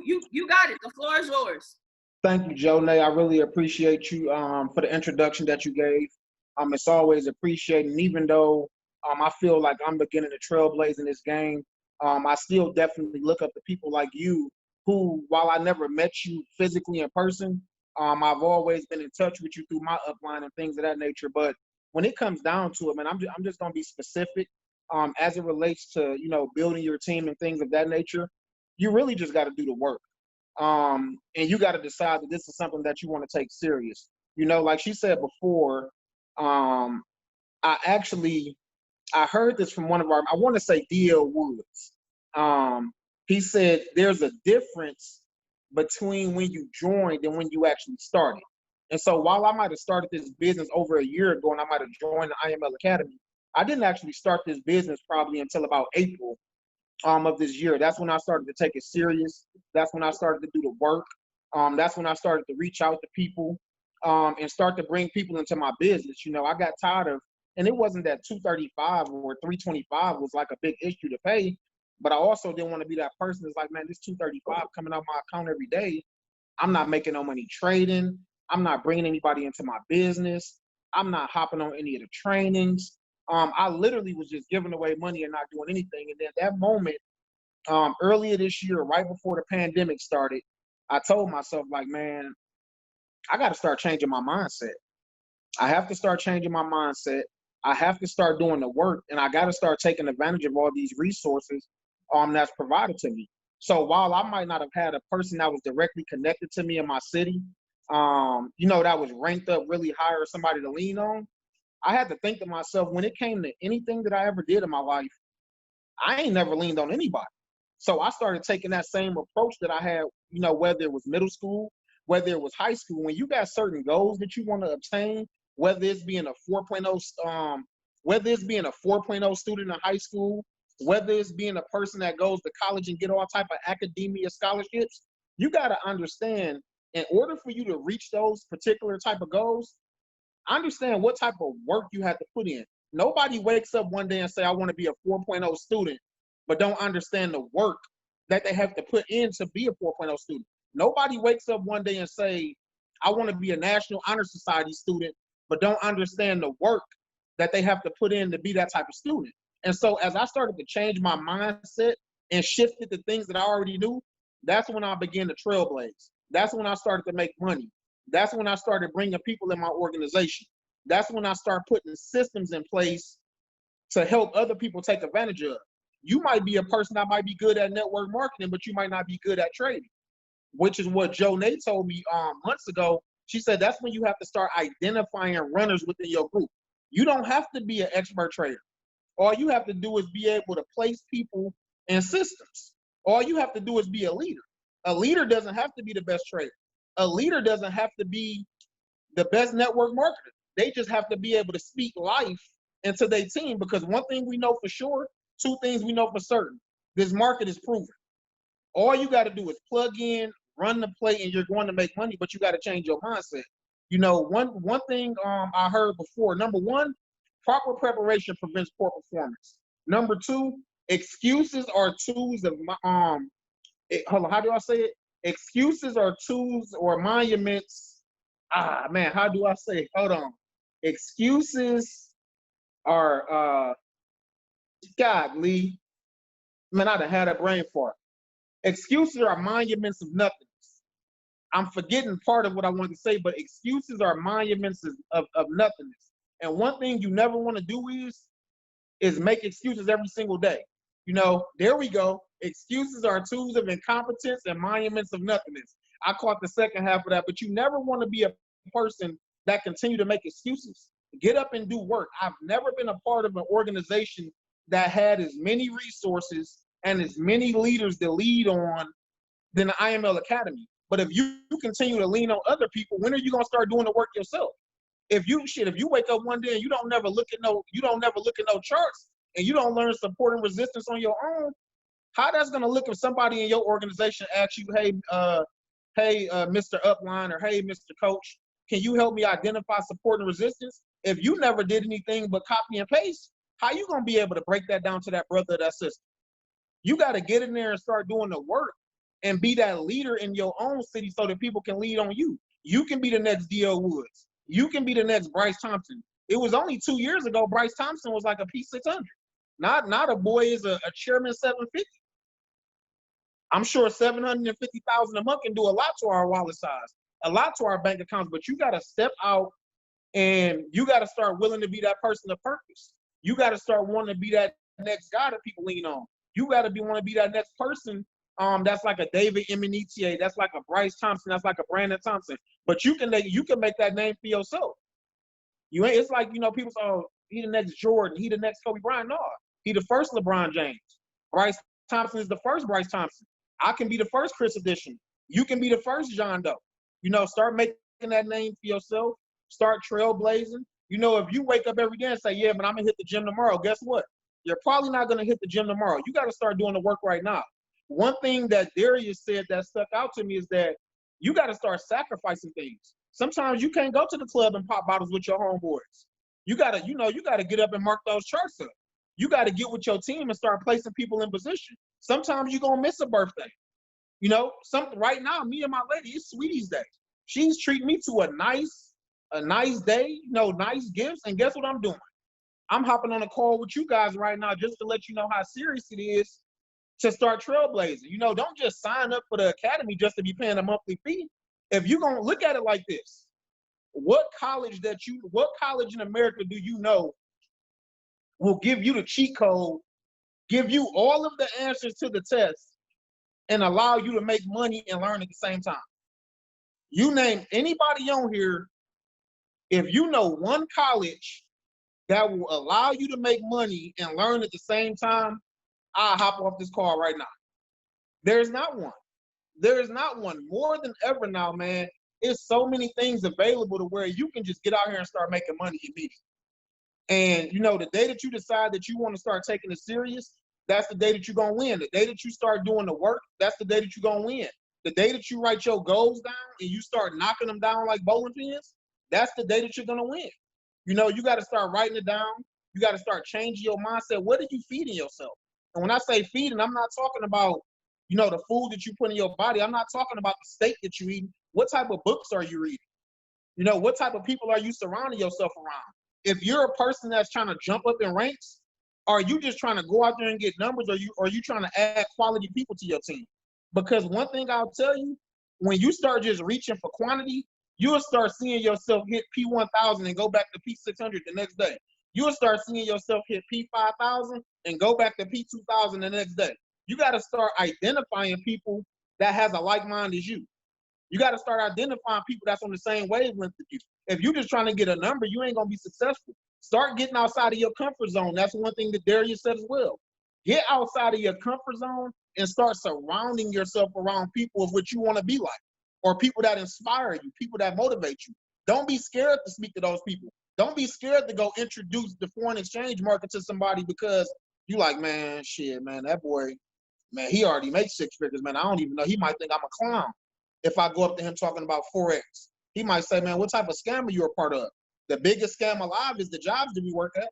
You got it. The floor is yours. Thank you, Jonay. I really appreciate you for the introduction that you gave. It's always appreciated. And even though I feel like I'm beginning to trailblaze in this game, I still definitely look up to people like you who, while I never met you physically in person, I've always been in touch with you through my upline and things of that nature. But when it comes down to it, man, I'm just going to be specific as it relates to, you know, building your team and things of that nature. You really just got to do the work. And you got to decide that this is something that you want to take serious. You know, like she said before, I heard this from one of our, I want to say D.L. Woods. He said there's a difference between when you joined and when you actually started. And so while I might have started this business over a year ago and I might have joined the IML Academy, I didn't actually start this business probably until about April of this year. That's when I started to take it serious. That's when I started to do the work. That's when I started to reach out to people and start to bring people into my business. You know, I got tired of, and it wasn't that 235 or 325 was like a big issue to pay, but I also didn't want to be that person that's like, man, this 235 coming out my account every day. I'm not making no money trading. I'm not bringing anybody into my business. I'm not hopping on any of the trainings. I literally was just giving away money and not doing anything. And then that moment, earlier this year, right before the pandemic started, I told myself, like, man, I got to start changing my mindset. I have to start changing my mindset. I have to start doing the work, and I got to start taking advantage of all these resources that's provided to me. So while I might not have had a person that was directly connected to me in my city, you know, that was ranked up really high or somebody to lean on, I had to think to myself, when it came to anything that I ever did in my life, I ain't never leaned on anybody. So I started taking that same approach that I had, you know, whether it was middle school, whether it was high school. When you got certain goals that you want to obtain, whether it's being a 4.0, whether it's being a 4.0 student in high school, whether it's being a person that goes to college and get all type of academia scholarships, you got to understand, in order for you to reach those particular type of goals, understand what type of work you have to put in. Nobody wakes up one day and say, I want to be a 4.0 student, but don't understand the work that they have to put in to be a 4.0 student. Nobody wakes up one day and say, I want to be a National Honor Society student, but don't understand the work that they have to put in to be that type of student. And so as I started to change my mindset and shifted the things that I already knew, that's when I began to trailblaze. That's when I started to make money. That's when I started bringing people in my organization. That's when I started putting systems in place to help other people take advantage of. You might be a person that might be good at network marketing, but you might not be good at trading, which is what Jonay told me months ago. She said that's when you have to start identifying runners within your group. You don't have to be an expert trader. All you have to do is be able to place people in systems. All you have to do is be a leader. A leader doesn't have to be the best trader. A leader doesn't have to be the best network marketer. They just have to be able to speak life into their team, because one thing we know for sure, two things we know for certain. This market is proven. All you got to do is plug in, run the play, and you're going to make money, but you got to change your mindset. You know, one thing I heard before, number one, proper preparation prevents poor performance. Number two, excuses are tools of, hold on, how do I say it? Excuses are tools or monuments. How do I say it? Hold on. Excuses are, godly. Man, I'd have had a brain fart. Excuses are monuments of nothingness. I'm forgetting part of what I wanted to say, but excuses are monuments of nothingness. And one thing you never want to do is make excuses every single day. You know, there we go. Excuses are tools of incompetence and monuments of nothingness. I caught the second half of that, but you never want to be a person that continue to make excuses. Get up and do work. I've never been a part of an organization that had as many resources and as many leaders to lead on than the IML Academy. But if you continue to lean on other people, when are you gonna start doing the work yourself? If you wake up one day and you don't never look at no charts and you don't learn support and resistance on your own, how that's gonna look if somebody in your organization asks you, hey, Mr. Upline, or hey, Mr. Coach, can you help me identify support and resistance? If you never did anything but copy and paste, how you gonna be able to break that down to that brother or that sister? You gotta get in there and start doing the work and be that leader in your own city so that people can lead on you. You can be the next D.L. Woods. You can be the next Bryce Thompson. It was only 2 years ago Bryce Thompson was like a P600. Not a boy is a chairman 750. I'm sure 750,000 a month can do a lot to our wallet size, a lot to our bank accounts, but you gotta step out and you gotta start willing to be that person of purpose. You gotta start wanting to be that next guy that people lean on. You gotta want to be that next person that's like a David Emenitier, that's like a Bryce Thompson, that's like a Brandon Thompson. But you can make that name for yourself. You ain't. It's like, you know, people say, oh, he the next Jordan, he the next Kobe Bryant. No, he the first LeBron James. Bryce Thompson is the first Bryce Thompson. I can be the first Chris Edition. You can be the first John Doe. You know, start making that name for yourself. Start trailblazing. You know, if you wake up every day and say, yeah, but I'm gonna hit the gym tomorrow, guess what? You're probably not gonna hit the gym tomorrow. You got to start doing the work right now. One thing that Darius said that stuck out to me is that you got to start sacrificing things. Sometimes you can't go to the club and pop bottles with your homeboys. You gotta get up and mark those charts up. You got to get with your team and start placing people in position. Sometimes you're gonna miss a birthday. You know, right now, me and my lady, it's Sweetie's Day. She's treating me to a nice day, you know, nice gifts. And guess what I'm doing? I'm hopping on a call with you guys right now just to let you know how serious it is to start trailblazing. You know, don't just sign up for the academy just to be paying a monthly fee. If you're gonna look at it like this, what college in America do you know will give you the cheat code, give you all of the answers to the test, and allow you to make money and learn at the same time? You name anybody on here, if you know one college that will allow you to make money and learn at the same time, I'll hop off this call right now. There's not one. There is not one. More than ever now, man, there's so many things available to where you can just get out here and start making money immediately. And, you know, the day that you decide that you want to start taking it serious, that's the day that you're going to win. The day that you start doing the work, that's the day that you're going to win. The day that you write your goals down and you start knocking them down like bowling pins, that's the day that you're going to win. You know, you got to start writing it down. You got to start changing your mindset. What are you feeding yourself? And when I say feeding, I'm not talking about, you know, the food that you put in your body. I'm not talking about the steak that you eat. What type of books are you reading? You know, what type of people are you surrounding yourself around? If you're a person that's trying to jump up in ranks, are you just trying to go out there and get numbers, or are you trying to add quality people to your team? Because one thing I'll tell you, when you start just reaching for quantity, you'll start seeing yourself hit P1000 and go back to P600 the next day. You'll start seeing yourself hit P5000 and go back to P2000 the next day. You got to start identifying people that has a like mind as you. You got to start identifying people that's on the same wavelength as you. If you're just trying to get a number, you ain't going to be successful. Start getting outside of your comfort zone. That's one thing that Darius said as well. Get outside of your comfort zone and start surrounding yourself around people of which you want to be like, or people that inspire you, people that motivate you. Don't be scared to speak to those people. Don't be scared to go introduce the foreign exchange market to somebody because you like, man, shit, man, that boy, man, he already makes 6 figures, man. I don't even know. He might think I'm a clown if I go up to him talking about Forex. He might say, man, what type of scam are you a part of? The biggest scam alive is the jobs that we work at.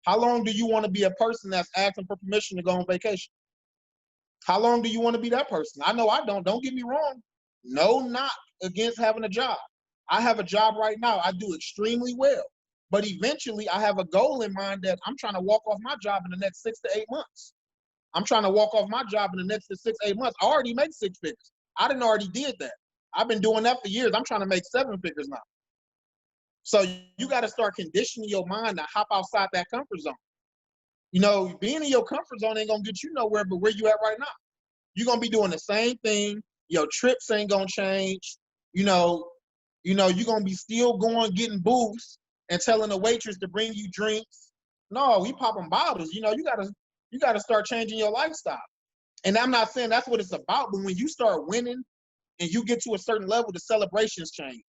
How long do you want to be a person that's asking for permission to go on vacation? How long do you want to be that person? I know I don't. Don't get me wrong. No knock against having a job. I have a job right now. I do extremely well. But eventually, I have a goal in mind that I'm trying to walk off my job in the next 6 to 8 months. I'm trying to walk off my job in the next 6-8 months. I already make 6 figures. I didn't already did that. I've been doing that for years. I'm trying to make 7 figures now. So you got to start conditioning your mind to hop outside that comfort zone. You know, being in your comfort zone ain't gonna get you nowhere but where you at right now. You're gonna be doing the same thing. Your trips ain't gonna change. You know, you're gonna be still going getting booths and telling the waitress to bring you drinks. No, we popping bottles. You know, you gotta start changing your lifestyle. And I'm not saying that's what it's about, but when you start winning and you get to a certain level, the celebrations change.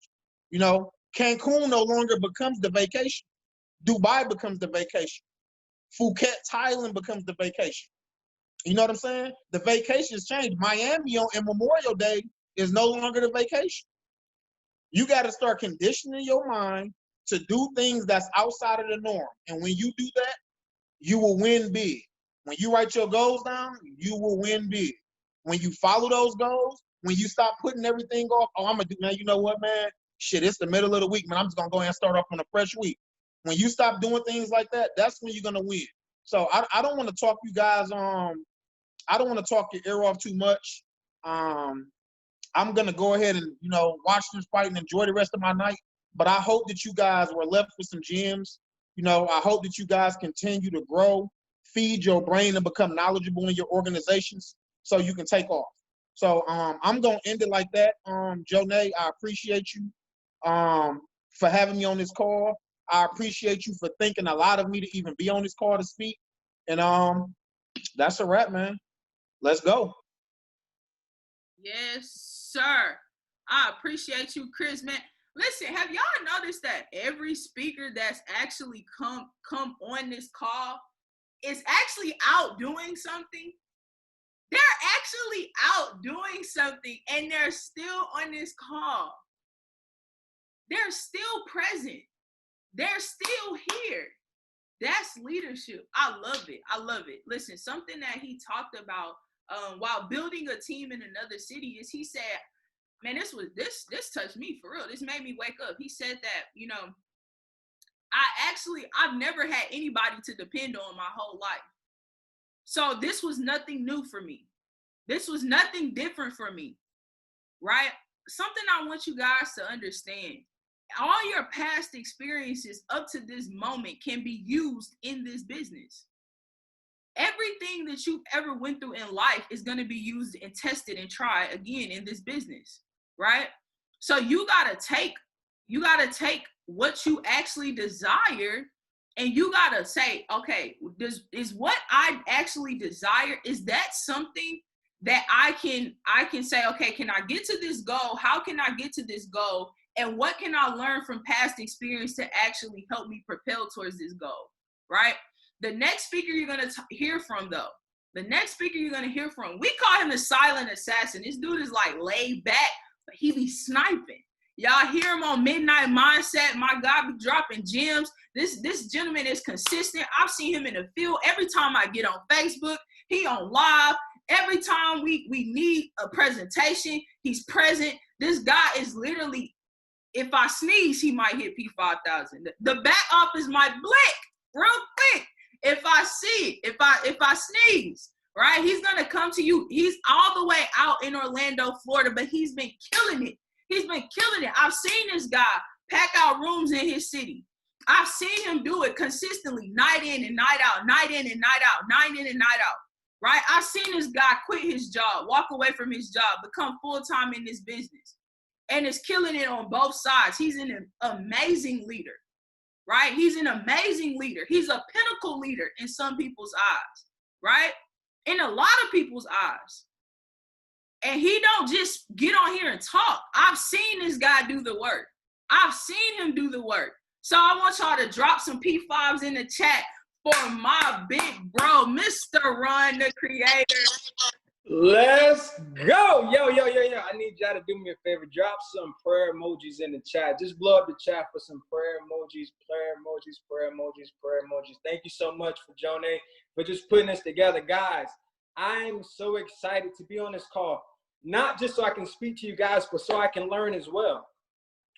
You know, Cancun no longer becomes the vacation. Dubai becomes the vacation. Phuket, Thailand becomes the vacation. You know what I'm saying? The vacations change. Miami on Memorial Day is no longer the vacation. You got to start conditioning your mind to do things that's outside of the norm. And when you do that, you will win big. When you write your goals down, you will win big. When you follow those goals, when you stop putting everything off, oh, I'm going to do, man, you know what, man? Shit, it's the middle of the week, man. I'm just going to go ahead and start off on a fresh week. When you stop doing things like that, that's when you're going to win. So I don't want to talk you guys, I don't want to talk your ear off too much. I'm going to go ahead and, you know, watch this fight and enjoy the rest of my night. But I hope that you guys were left with some gems. You know, I hope that you guys continue to grow, feed your brain, and become knowledgeable in your organizations so you can take off. So I'm going to end it like that. Jonay, I appreciate you for having me on this call. I appreciate you for thinking a lot of me to even be on this call to speak. And that's a wrap, man. Let's go. Yes, sir. I appreciate you, Chris, man. Listen, have y'all noticed that every speaker that's actually come on this call is actually out doing something? They're actually out doing something, and they're still on this call. They're still present. They're still here. That's leadership. I love it. I love it. Listen, something that he talked about while building a team in another city is he said, man, this touched me for real. This made me wake up. He said that, you know, I've never had anybody to depend on my whole life. So this was nothing new for me. This was nothing different for me, right? Something I want you guys to understand. All your past experiences up to this moment can be used in this business. Everything that you've ever went through in life is going to be used and tested and tried again in this business, right? So you got to take what you actually desire, and you got to say, okay, is what I actually desire, is that something that I can say, okay, can I get to this goal? How can I get to this goal? And what can I learn from past experience to actually help me propel towards this goal, right? The next speaker you're going to hear from, though, we call him the silent assassin. This dude is like laid back, but he be sniping. Y'all hear him on Midnight Mindset. My God, be dropping gems. This gentleman is consistent. I've seen him in the field. Every time I get on Facebook, he on live. Every time we need a presentation, he's present. This guy is literally, if I sneeze, he might hit P5000. The back office might blink real quick. If I see it, if I sneeze, right? He's gonna come to you. He's all the way out in Orlando, Florida, but he's been killing it. I've seen this guy pack out rooms in his city. I've seen him do it consistently, night in and night out, night in and night out, night in and night out, right? I've seen this guy quit his job, walk away from his job, become full-time in this business, and is killing it on both sides. He's an amazing leader. Right? He's an amazing leader. He's a pinnacle leader in some people's eyes, right? In a lot of people's eyes. And he don't just get on here and talk. I've seen this guy do the work. I've seen him do the work. So I want y'all to drop some P5s in the chat for my big bro, Mr. Ron, the creator. Let's go. Yo. I need y'all to do me a favor. Drop some prayer emojis in the chat. Just blow up the chat for some prayer emojis. Thank you so much for Jonay, for just putting this together. Guys, I'm so excited to be on this call. Not just so I can speak to you guys, but so I can learn as well.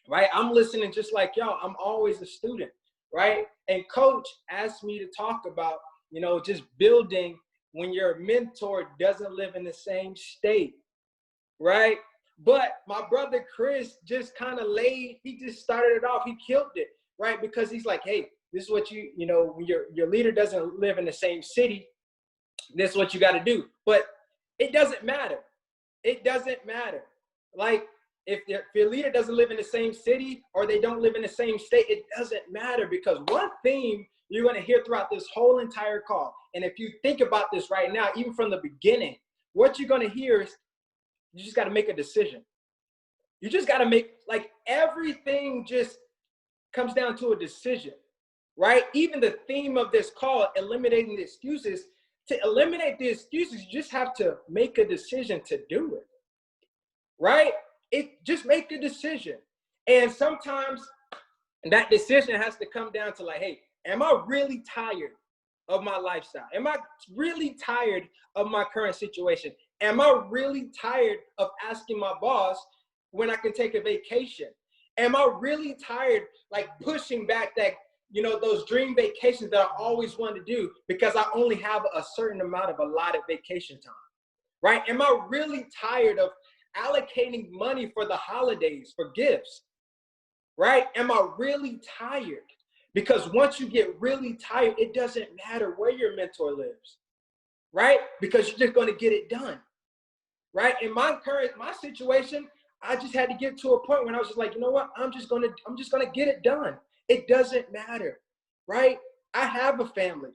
Right? I'm listening just like y'all. I'm always a student. Right? And Coach asked me to talk about, you know, just building when your mentor doesn't live in the same state, right? But my brother Chris just kind of he just started it off. He killed it, right? Because he's like, hey, this is what you know, when your leader doesn't live in the same city, this is what you got to do. But it doesn't matter. It doesn't matter. Like, if your leader doesn't live in the same city or they don't live in the same state, it doesn't matter, because one theme you're going to hear throughout this whole entire call, and if you think about this right now, even from the beginning, what you're going to hear is you just got to make a decision. You just got to make, like, everything just comes down to a decision, right? Even the theme of this call, eliminating the excuses. To eliminate the excuses, you just have to make a decision to do it, right? Just make a decision. And sometimes that decision has to come down to, like, hey, am I really tired of my lifestyle? Am I really tired of my current situation? Am I really tired of asking my boss when I can take a vacation? Am I really tired, like, pushing back that, you know, those dream vacations that I always wanted to do because I only have a certain amount of allotted vacation time, right? Am I really tired of allocating money for the holidays, for gifts, right? Am I really tired? Because once you get really tired, it doesn't matter where your mentor lives, right? Because you're just going to get it done, right? In my situation, I just had to get to a point when I was just like, you know what? I'm just going to get it done. It doesn't matter, right? I have a family.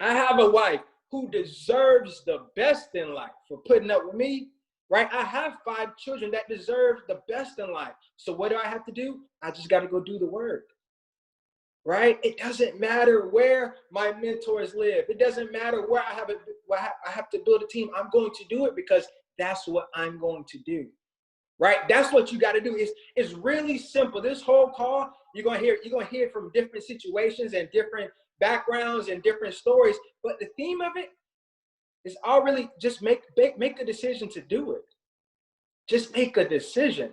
I have a wife who deserves the best in life for putting up with me, right? I have 5 children that deserve the best in life. So what do I have to do? I just got to go do the work, right? It doesn't matter where my mentors live. It doesn't matter where I have to build a team. I'm going to do it because that's what I'm going to do, right? That's what you got to do. It's really simple. This whole call, you're going to hear from different situations and different backgrounds and different stories. But the theme of it is all really just make a decision to do it. Just make a decision,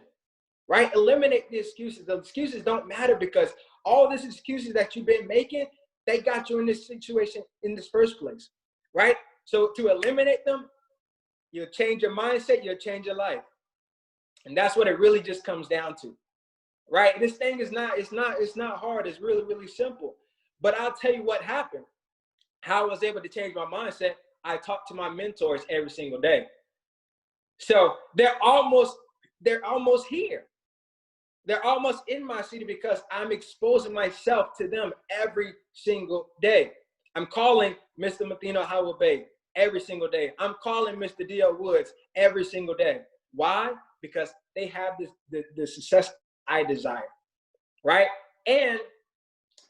right? Eliminate the excuses. The excuses don't matter, because all these excuses that you've been making, they got you in this situation in this first place, right? So to eliminate them, you'll change your mindset, you'll change your life. And that's what it really just comes down to, right? This thing is not hard. It's really, really simple. But I'll tell you what happened. How I was able to change my mindset. I talk to my mentors every single day. So they're almost here. They're almost in my city because I'm exposing myself to them every single day. I'm calling Mr. Mathino Howard Bay every single day. I'm calling Mr. D.L. Woods every single day. Why? Because they have the success I desire, right? And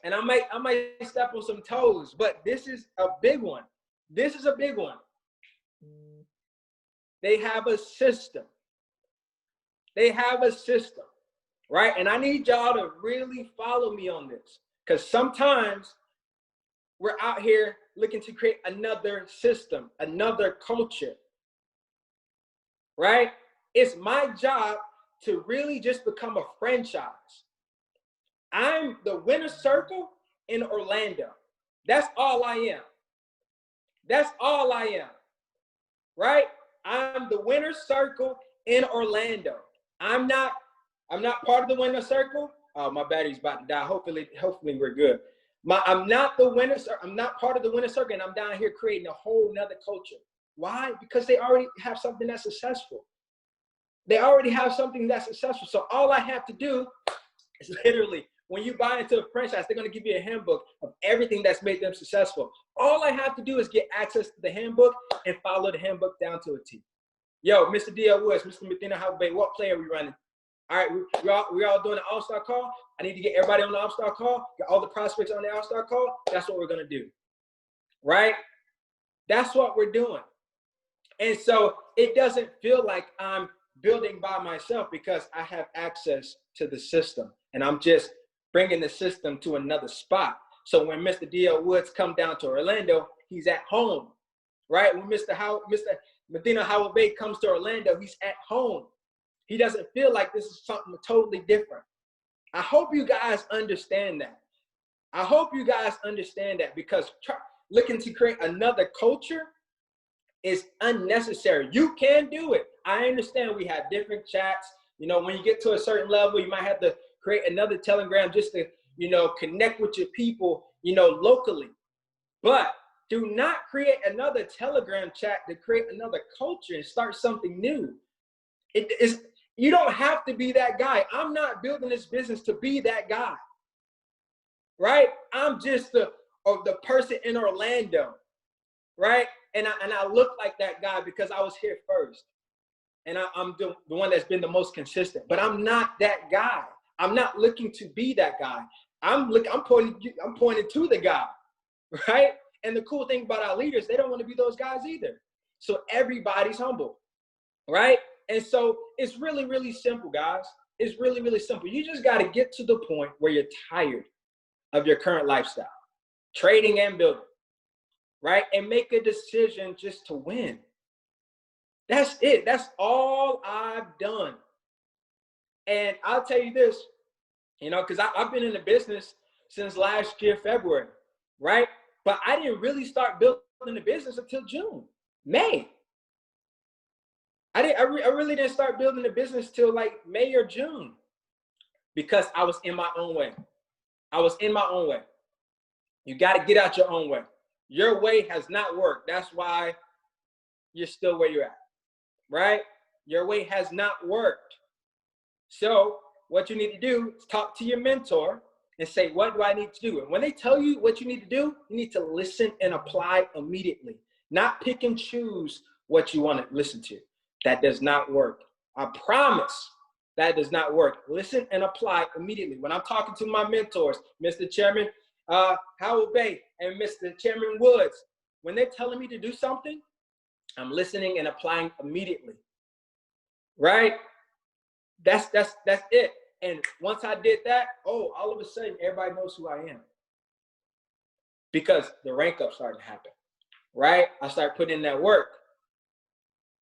I might step on some toes, but this is a big one. This is a big one. They have a system. They have a system, right? And I need y'all to really follow me on this, because sometimes we're out here looking to create another system, another culture, right? It's my job to really just become a franchise. I'm the winner's circle in Orlando. That's all I am. That's all I am, right? I'm the winner's circle in Orlando. I'm not part of the winner's circle. Oh, my battery's about to die. Hopefully we're good. I'm not part of the winner's circle, and I'm down here creating a whole nother culture. Why? Because they already have something that's successful. They already have something that's successful. So all I have to do is literally, when you buy into a franchise, they're going to give you a handbook of everything that's made them successful. All I have to do is get access to the handbook and follow the handbook down to a T. Yo, Mr. D.L. Woods, Mr. Mathino Howard Bay, what play are we running? All right, we're all doing an all-star call. I need to get everybody on the all-star call, get all the prospects on the all-star call. That's what we're going to do, right? That's what we're doing. And so it doesn't feel like I'm building by myself, because I have access to the system, and I'm just bringing the system to another spot. So when Mr. D.L. Woods come down to Orlando, he's at home, right? When Mr. Mathino Howard Bay comes to Orlando, he's at home. He doesn't feel like this is something totally different. I hope you guys understand that. I hope you guys understand that, because looking to create another culture, is unnecessary. You can do it. I understand we have different chats. You know, when you get to a certain level, you might have to create another Telegram just to, you know, connect with your people, you know, locally. But do not create another Telegram chat to create another culture and start something new. You don't have to be that guy. I'm not building this business to be that guy, right? I'm just the person in Orlando, right? And I look like that guy because I was here first. And I'm the one that's been the most consistent. But I'm not that guy. I'm not looking to be that guy. I'm pointing to the guy, right? And the cool thing about our leaders, they don't want to be those guys either. So everybody's humble, right? And so it's really, really simple, guys. It's really, really simple. You just got to get to the point where you're tired of your current lifestyle, trading and building, right? And make a decision just to win. That's it. That's all I've done. And I'll tell you this, you know, because I've been in the business since last year, February, right? But I didn't really start building the business until June, May. I really didn't start building the business till like May or June because I was in my own way. I was in my own way. You got to get out your own way. Your way has not worked. That's why you're still where you're at, right? Your way has not worked. So what you need to do is talk to your mentor and say, what do I need to do? And when they tell you what you need to do, you need to listen and apply immediately. Not pick and choose what you want to listen to. That does not work. I promise that does not work. Listen and apply immediately. When I'm talking to my mentors, Mr. Chairman Howard Bay and Mr. Chairman Woods, when they're telling me to do something, I'm listening and applying immediately, right? That's it. And once I did that, all of a sudden, everybody knows who I am. Because the rank up started to happen, right? I started putting in that work.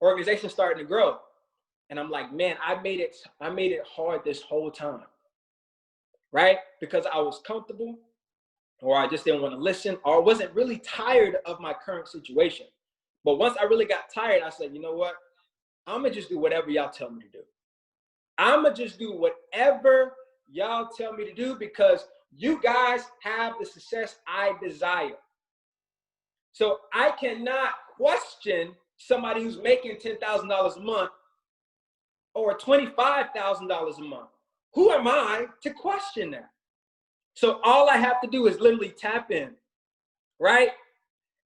Organization starting to grow. And I'm like, man, I made it hard this whole time, right? Because I was comfortable, or I just didn't want to listen, or I wasn't really tired of my current situation. But once I really got tired, I said, you know what? I'm going to just do whatever y'all tell me to do. I'm going to just do whatever y'all tell me to do because you guys have the success I desire. So I cannot question somebody who's making $10,000 a month or $25,000 a month. Who am I to question that? So all I have to do is literally tap in, right?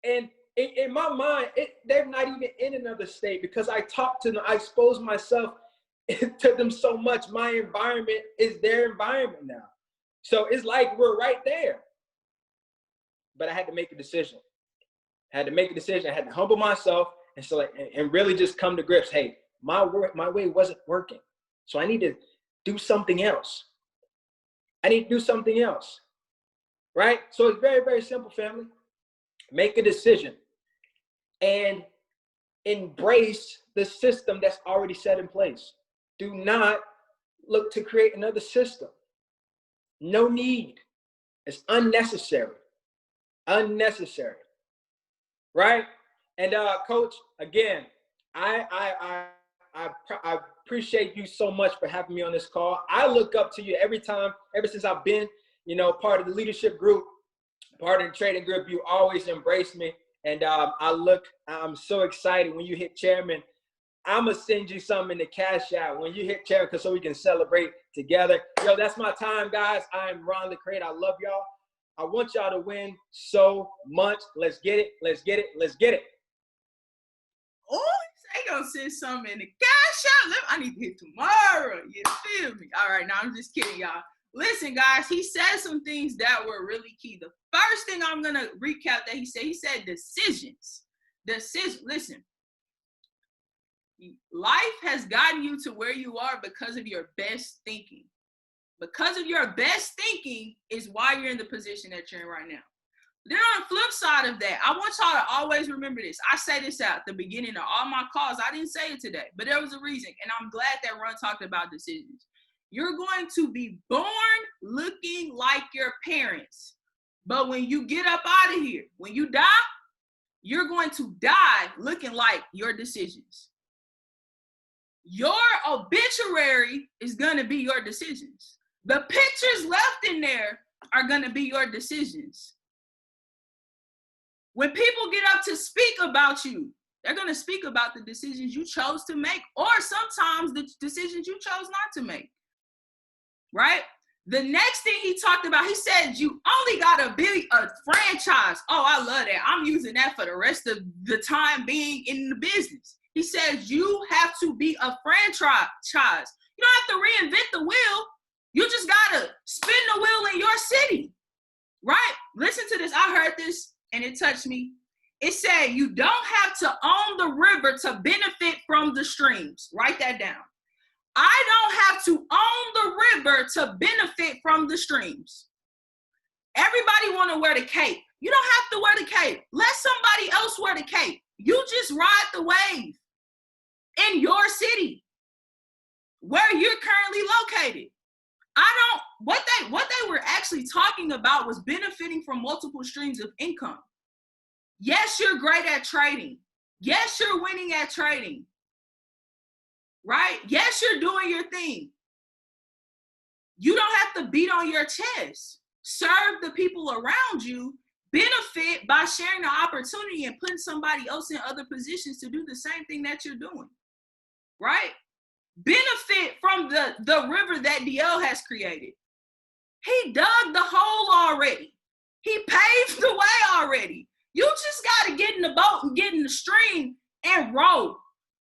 And in my mind, they're not even in another state because I talk to them, I expose myself to them so much. My environment is their environment now. So it's like we're right there. But I had to make a decision. I had to humble myself and really just come to grips. Hey, my way wasn't working. So I need to do something else. Right? So it's very, very simple, family. Make a decision and embrace the system that's already set in place. Do not look to create another system. No need. It's unnecessary. Right? And Coach, again, I appreciate you so much for having me on this call. I look up to you every since I've been, part of the leadership group, part of the trading group. You always embrace me. And I'm so excited when you hit chairman. I'm going to send you something in the cash out when you hit chairman so we can celebrate together. Yo, that's my time, guys. I'm Ron the Creator. I love y'all. I want y'all to win so much. Let's get it. Oh, they gonna send something in the cash out. I need to hit tomorrow. You feel me? All right, now I'm just kidding, y'all. Listen, guys, he said some things that were really key. The first thing I'm gonna recap that he said decisions. Listen, life has gotten you to where you are because of your best thinking. Because of your best thinking is why you're in the position that you're in right now. Then on the flip side of that, I want y'all to always remember this. I say this at the beginning of all my calls. I didn't say it today, but there was a reason. And I'm glad that Ron talked about decisions. You're going to be born looking like your parents. But when you get up out of here, when you die, you're going to die looking like your decisions. Your obituary is going to be your decisions. The pictures left in there are going to be your decisions. When people get up to speak about you, they're going to speak about the decisions you chose to make, or sometimes the decisions you chose not to make, right? The next thing he talked about, he said, you only got to be a franchise. Oh, I love that. I'm using that for the rest of the time being in the business. He says you have to be a franchise. You don't have to reinvent the wheel. You just got to spin the wheel in your city, right? Listen to this. I heard this and it touched me. It said you don't have to own the river to benefit from the streams. Write that down. I don't have to own the river to benefit from the streams. Everybody want to wear the cape. You don't have to wear the cape. Let somebody else wear the cape. You just ride the wave in your city where you're currently located. What they were actually talking about was benefiting from multiple streams of income. Yes, you're great at trading. Yes, you're winning at trading. Right? Yes, you're doing your thing. You don't have to beat on your chest. Serve the people around you. Benefit by sharing the opportunity and putting somebody else in other positions to do the same thing that you're doing. Right? Benefit from the river that DL has created. He dug the hole already. He paved the way already. You just got to get in the boat and get in the stream and row.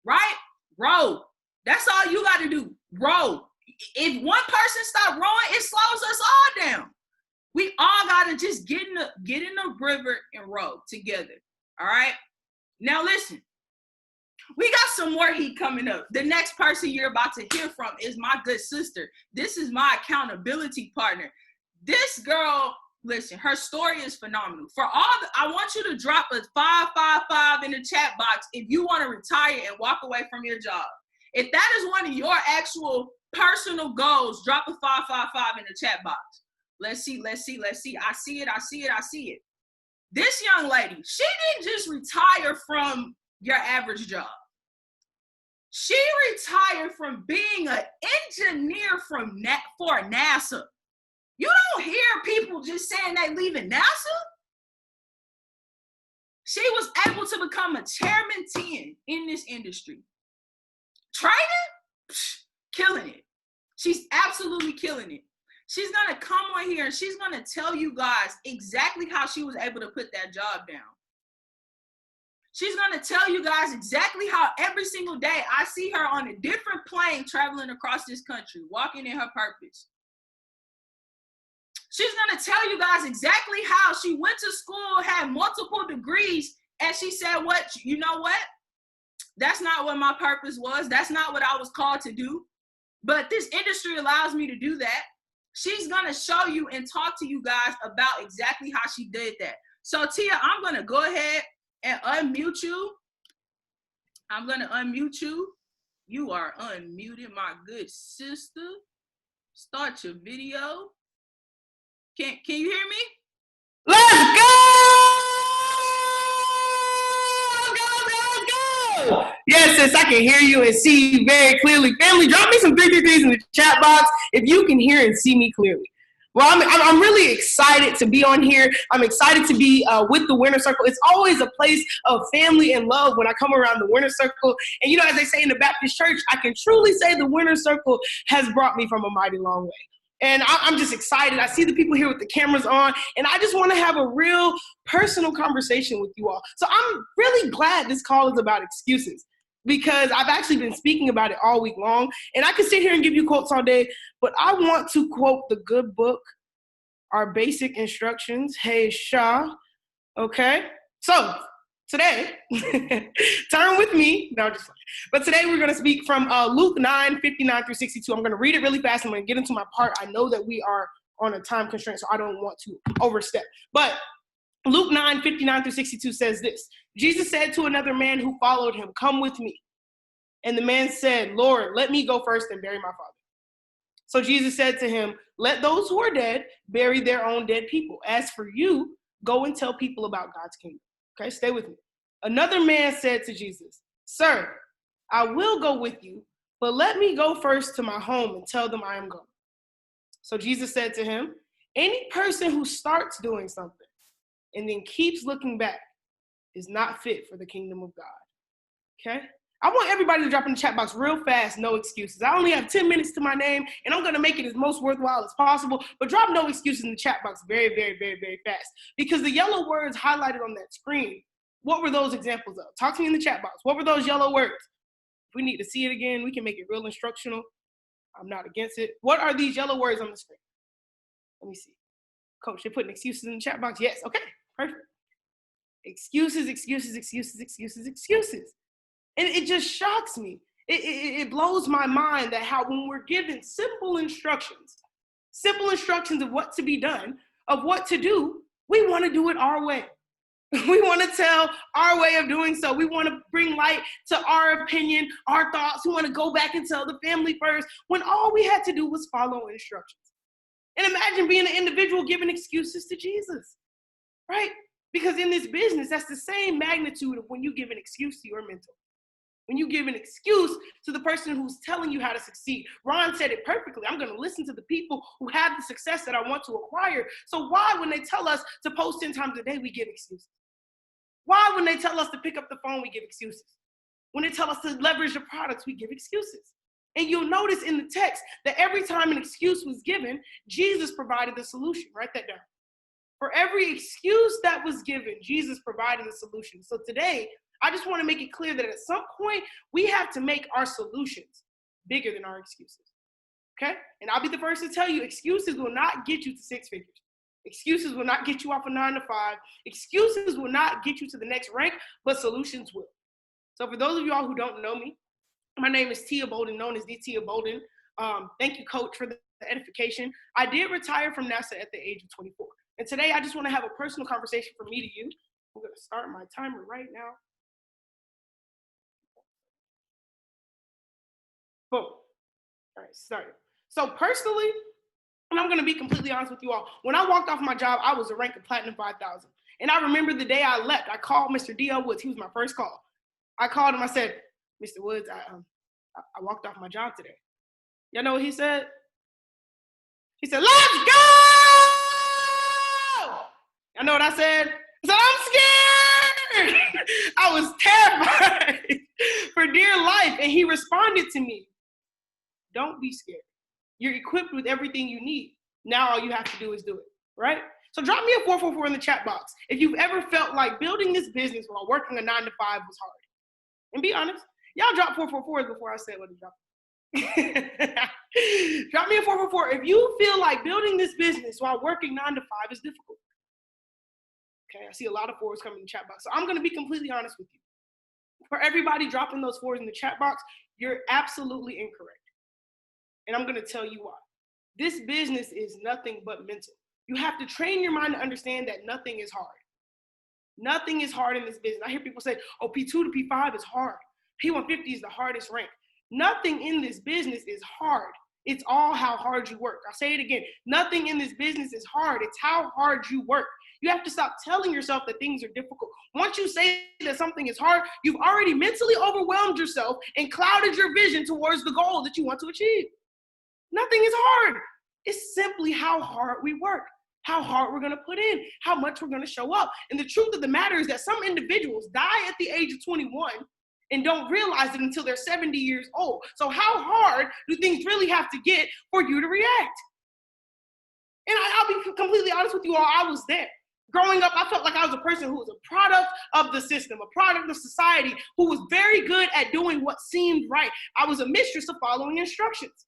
Right? Row. That's all you got to do. Row. If one person stops rowing, it slows us all down. We all got to just get in the river and row together. All right? Now listen. We got some more heat coming up. The next person you're about to hear from is my good sister. This is my accountability partner. This girl, listen, her story is phenomenal. I want you to drop a 555 in the chat box if you want to retire and walk away from your job. If that is one of your actual personal goals, drop a 555 in the chat box. Let's see. I see it. This young lady, she didn't just retire from your average job. She retired from being an engineer for NASA. You don't hear people just saying they leaving NASA. She was able to become a chairman 10 in this industry. Trading? Killing it. She's absolutely killing it. She's going to come on here and she's going to tell you guys exactly how she was able to put that job down. She's going to tell you guys exactly how every single day I see her on a different plane traveling across this country, walking in her purpose. She's going to tell you guys exactly how she went to school, had multiple degrees, and she said, you know what? That's not what my purpose was. That's not what I was called to do. But this industry allows me to do that. She's going to show you and talk to you guys about exactly how she did that. So Tia, I'm going to go ahead and unmute you. I'm going to unmute you. You are unmuted, my good sister. Start your video. Can you hear me? Let's go! Let's go! Yes, sis, I can hear you and see you very clearly. Family, drop me some 333s in the chat box if you can hear and see me clearly. Well, I'm really excited to be on here. I'm excited to be with the Winner Circle. It's always a place of family and love when I come around the Winner Circle. And, you know, as they say in the Baptist church, I can truly say the Winner Circle has brought me from a mighty long way. And I'm just excited. I see the people here with the cameras on, and I just want to have a real personal conversation with you all. So I'm really glad this call is about excuses, because I've actually been speaking about it all week long. And I could sit here and give you quotes all day, but I want to quote the good book, Our Basic Instructions, Hey Shah. Okay? So today, turn with me. No, just but today we're going to speak from Luke 9:59 through 62. I'm going to read it really fast. I'm going to get into my part. I know that we are on a time constraint, so I don't want to overstep. But Luke 9:59 through 62 says this. Jesus said to another man who followed him, "Come with me." And the man said, "Lord, let me go first and bury my father." So Jesus said to him, "Let those who are dead bury their own dead people. As for you, go and tell people about God's kingdom." Okay, stay with me. Another man said to Jesus, "Sir, I will go with you, but let me go first to my home and tell them I am going." So Jesus said to him, "Any person who starts doing something and then keeps looking back is not fit for the kingdom of God." Okay? I want everybody to drop in the chat box real fast, no excuses. I only have 10 minutes to my name, and I'm going to make it as most worthwhile as possible, but drop no excuses in the chat box very, very, very, very fast. Because the yellow words highlighted on that screen, what were those examples of? Talk to me in the chat box. What were those yellow words? If we need to see it again, we can make it real instructional. I'm not against it. What are these yellow words on the screen? Let me see. Coach, you're putting excuses in the chat box? Yes, okay, perfect. Excuses, excuses, excuses, excuses, excuses. And it just shocks me. It blows my mind that how when we're given simple instructions of what to be done, of what to do, we want to do it our way. We want to tell our way of doing so. We want to bring light to our opinion, our thoughts. We want to go back and tell the family first when all we had to do was follow instructions. And imagine being an individual giving excuses to Jesus, right? Because in this business, that's the same magnitude of when you give an excuse to your mentor. When you give an excuse to the person who's telling you how to succeed. Ron said it perfectly. I'm going to listen to the people who have the success that I want to acquire. So why, when they tell us to post 10 times a day, we give excuses? Why, when they tell us to pick up the phone, we give excuses? When they tell us to leverage the products, we give excuses. And you'll notice in the text that every time an excuse was given, Jesus provided the solution. Write that down. For every excuse that was given, Jesus provided a solution. So today, I just want to make it clear that at some point, we have to make our solutions bigger than our excuses, okay? And I'll be the first to tell you, excuses will not get you to 6 figures. Excuses will not get you off of 9 to 5. Excuses will not get you to the next rank, but solutions will. So for those of y'all who don't know me, my name is Tia Bolden, known as the Tia Bolden. Thank you, Coach, for the edification. I did retire from NASA at the age of 24. And today, I just want to have a personal conversation from me to you. I'm going to start my timer right now. Boom. All right, started. So personally, and I'm going to be completely honest with you all, when I walked off my job, I was a rank of Platinum 5000. And I remember the day I left, I called Mr. D.L. Woods. He was my first call. I called him. I said, "Mr. Woods, I walked off my job today." Y'all know what he said? He said, "Let's go!" I know what I said? I said, "I'm scared." I was terrified for dear life. And he responded to me, "Don't be scared. You're equipped with everything you need. Now all you have to do is do it," right? So drop me a 444 in the chat box if you've ever felt like building this business while working a 9 to 5 was hard. And be honest, y'all drop 444s before I said what to drop. Drop me a 444 if you feel like building this business while working 9 to 5 is difficult. Okay, I see a lot of 4s coming in the chat box. So I'm going to be completely honest with you. For everybody dropping those 4s in the chat box, you're absolutely incorrect. And I'm going to tell you why. This business is nothing but mental. You have to train your mind to understand that nothing is hard. Nothing is hard in this business. I hear people say, "Oh, P2 to P5 is hard. P150 is the hardest rank." Nothing in this business is hard. It's all how hard you work. I'll say it again. Nothing in this business is hard. It's how hard you work. You have to stop telling yourself that things are difficult. Once you say that something is hard, you've already mentally overwhelmed yourself and clouded your vision towards the goal that you want to achieve. Nothing is hard. It's simply how hard we work, how hard we're going to put in, how much we're going to show up. And the truth of the matter is that some individuals die at the age of 21 and don't realize it until they're 70 years old. So how hard do things really have to get for you to react? And I'll be completely honest with you all, I was there. Growing up, I felt like I was a person who was a product of the system, a product of society, who was very good at doing what seemed right. I was a mistress of following instructions,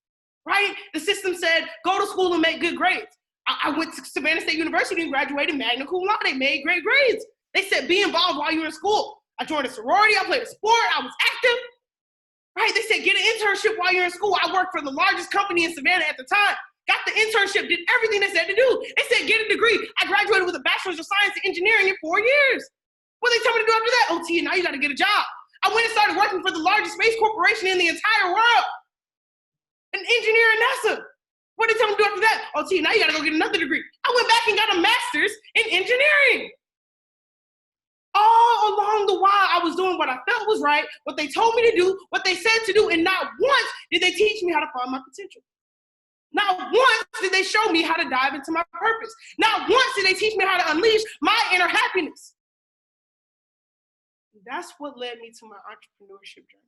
right? The system said, go to school and make good grades. I went to Savannah State University and graduated magna cum laude, made great grades. They said, be involved while you're in school. I joined a sorority, I played a sport, I was active, right? They said, get an internship while you're in school. I worked for the largest company in Savannah at the time. Got the internship, did everything they said to do. They said, get a degree. I graduated with a bachelor's of science in engineering in 4 years. What did they tell me to do after that? OT, now you got to get a job. I went and started working for the largest space corporation in the entire world. An engineer at NASA. What did they tell me to do after that? OT, now you got to go get another degree. I went back and got a master's in engineering. all along the while I was doing what I felt was right, what they told me to do, what they said to do, and not once did they teach me how to find my potential. Not once did they show me how to dive into my purpose. Not once did they teach me how to unleash my inner happiness. That's what led me to my entrepreneurship journey.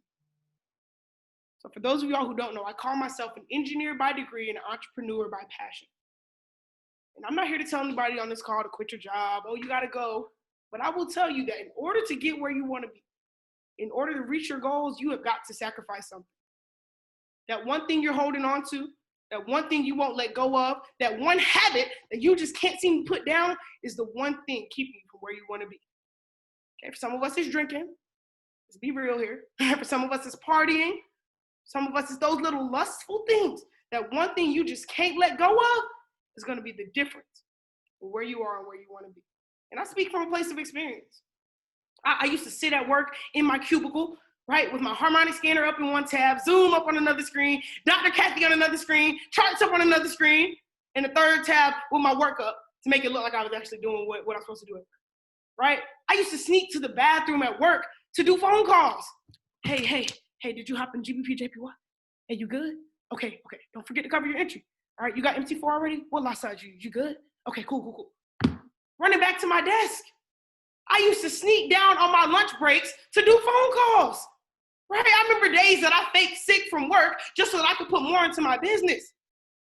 So for those of y'all who don't know, I call myself an engineer by degree and an entrepreneur by passion. And I'm not here to tell anybody on this call to quit your job, oh, you gotta go. But I will tell you that in order to get where you wanna be, in order to reach your goals, you have got to sacrifice something. That one thing you're holding on to, that one thing you won't let go of, that one habit that you just can't seem to put down is the one thing keeping you from where you wanna be. Okay, for some of us it's drinking, let's be real here. For some of us it's partying, some of us it's those little lustful things. That one thing you just can't let go of is gonna be the difference in where you are and where you wanna be. And I speak from a place of experience. I used to sit at work in my cubicle, right, with my harmonic scanner up in one tab, Zoom up on another screen, Dr. Kathy on another screen, charts up on another screen, and a third tab with my work up to make it look like I was actually doing what I'm supposed to do at work, right? I used to sneak to the bathroom at work to do phone calls. Hey, did you hop in GBP JPY? Hey, you good? Okay, don't forget to cover your entry. All right, you got MT4 already? What lot size you good? Okay, cool. Running back to my desk. I used to sneak down on my lunch breaks to do phone calls, right? I remember days that I faked sick from work just so that I could put more into my business,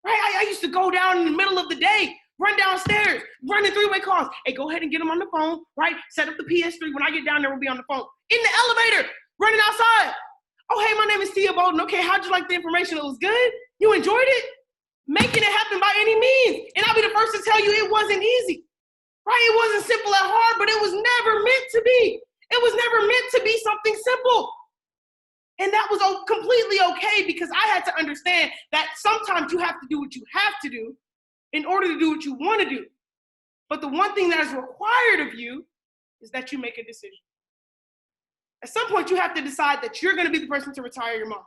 right? I used to go down in the middle of the day, run downstairs, running three-way calls. Hey, go ahead and get them on the phone, right? Set up the PS3. When I get down there, we'll be on the phone. In the elevator, running outside. Oh, hey, my name is Tia Bolden. Okay, how'd you like the information? It was good? You enjoyed it? Making it happen by any means. And I'll be the first to tell you it wasn't easy. Right? It wasn't simple and hard, but it was never meant to be. It was never meant to be something simple. And that was completely okay because I had to understand that sometimes you have to do what you have to do in order to do what you want to do. But the one thing that is required of you is that you make a decision. At some point, you have to decide that you're going to be the person to retire your mom.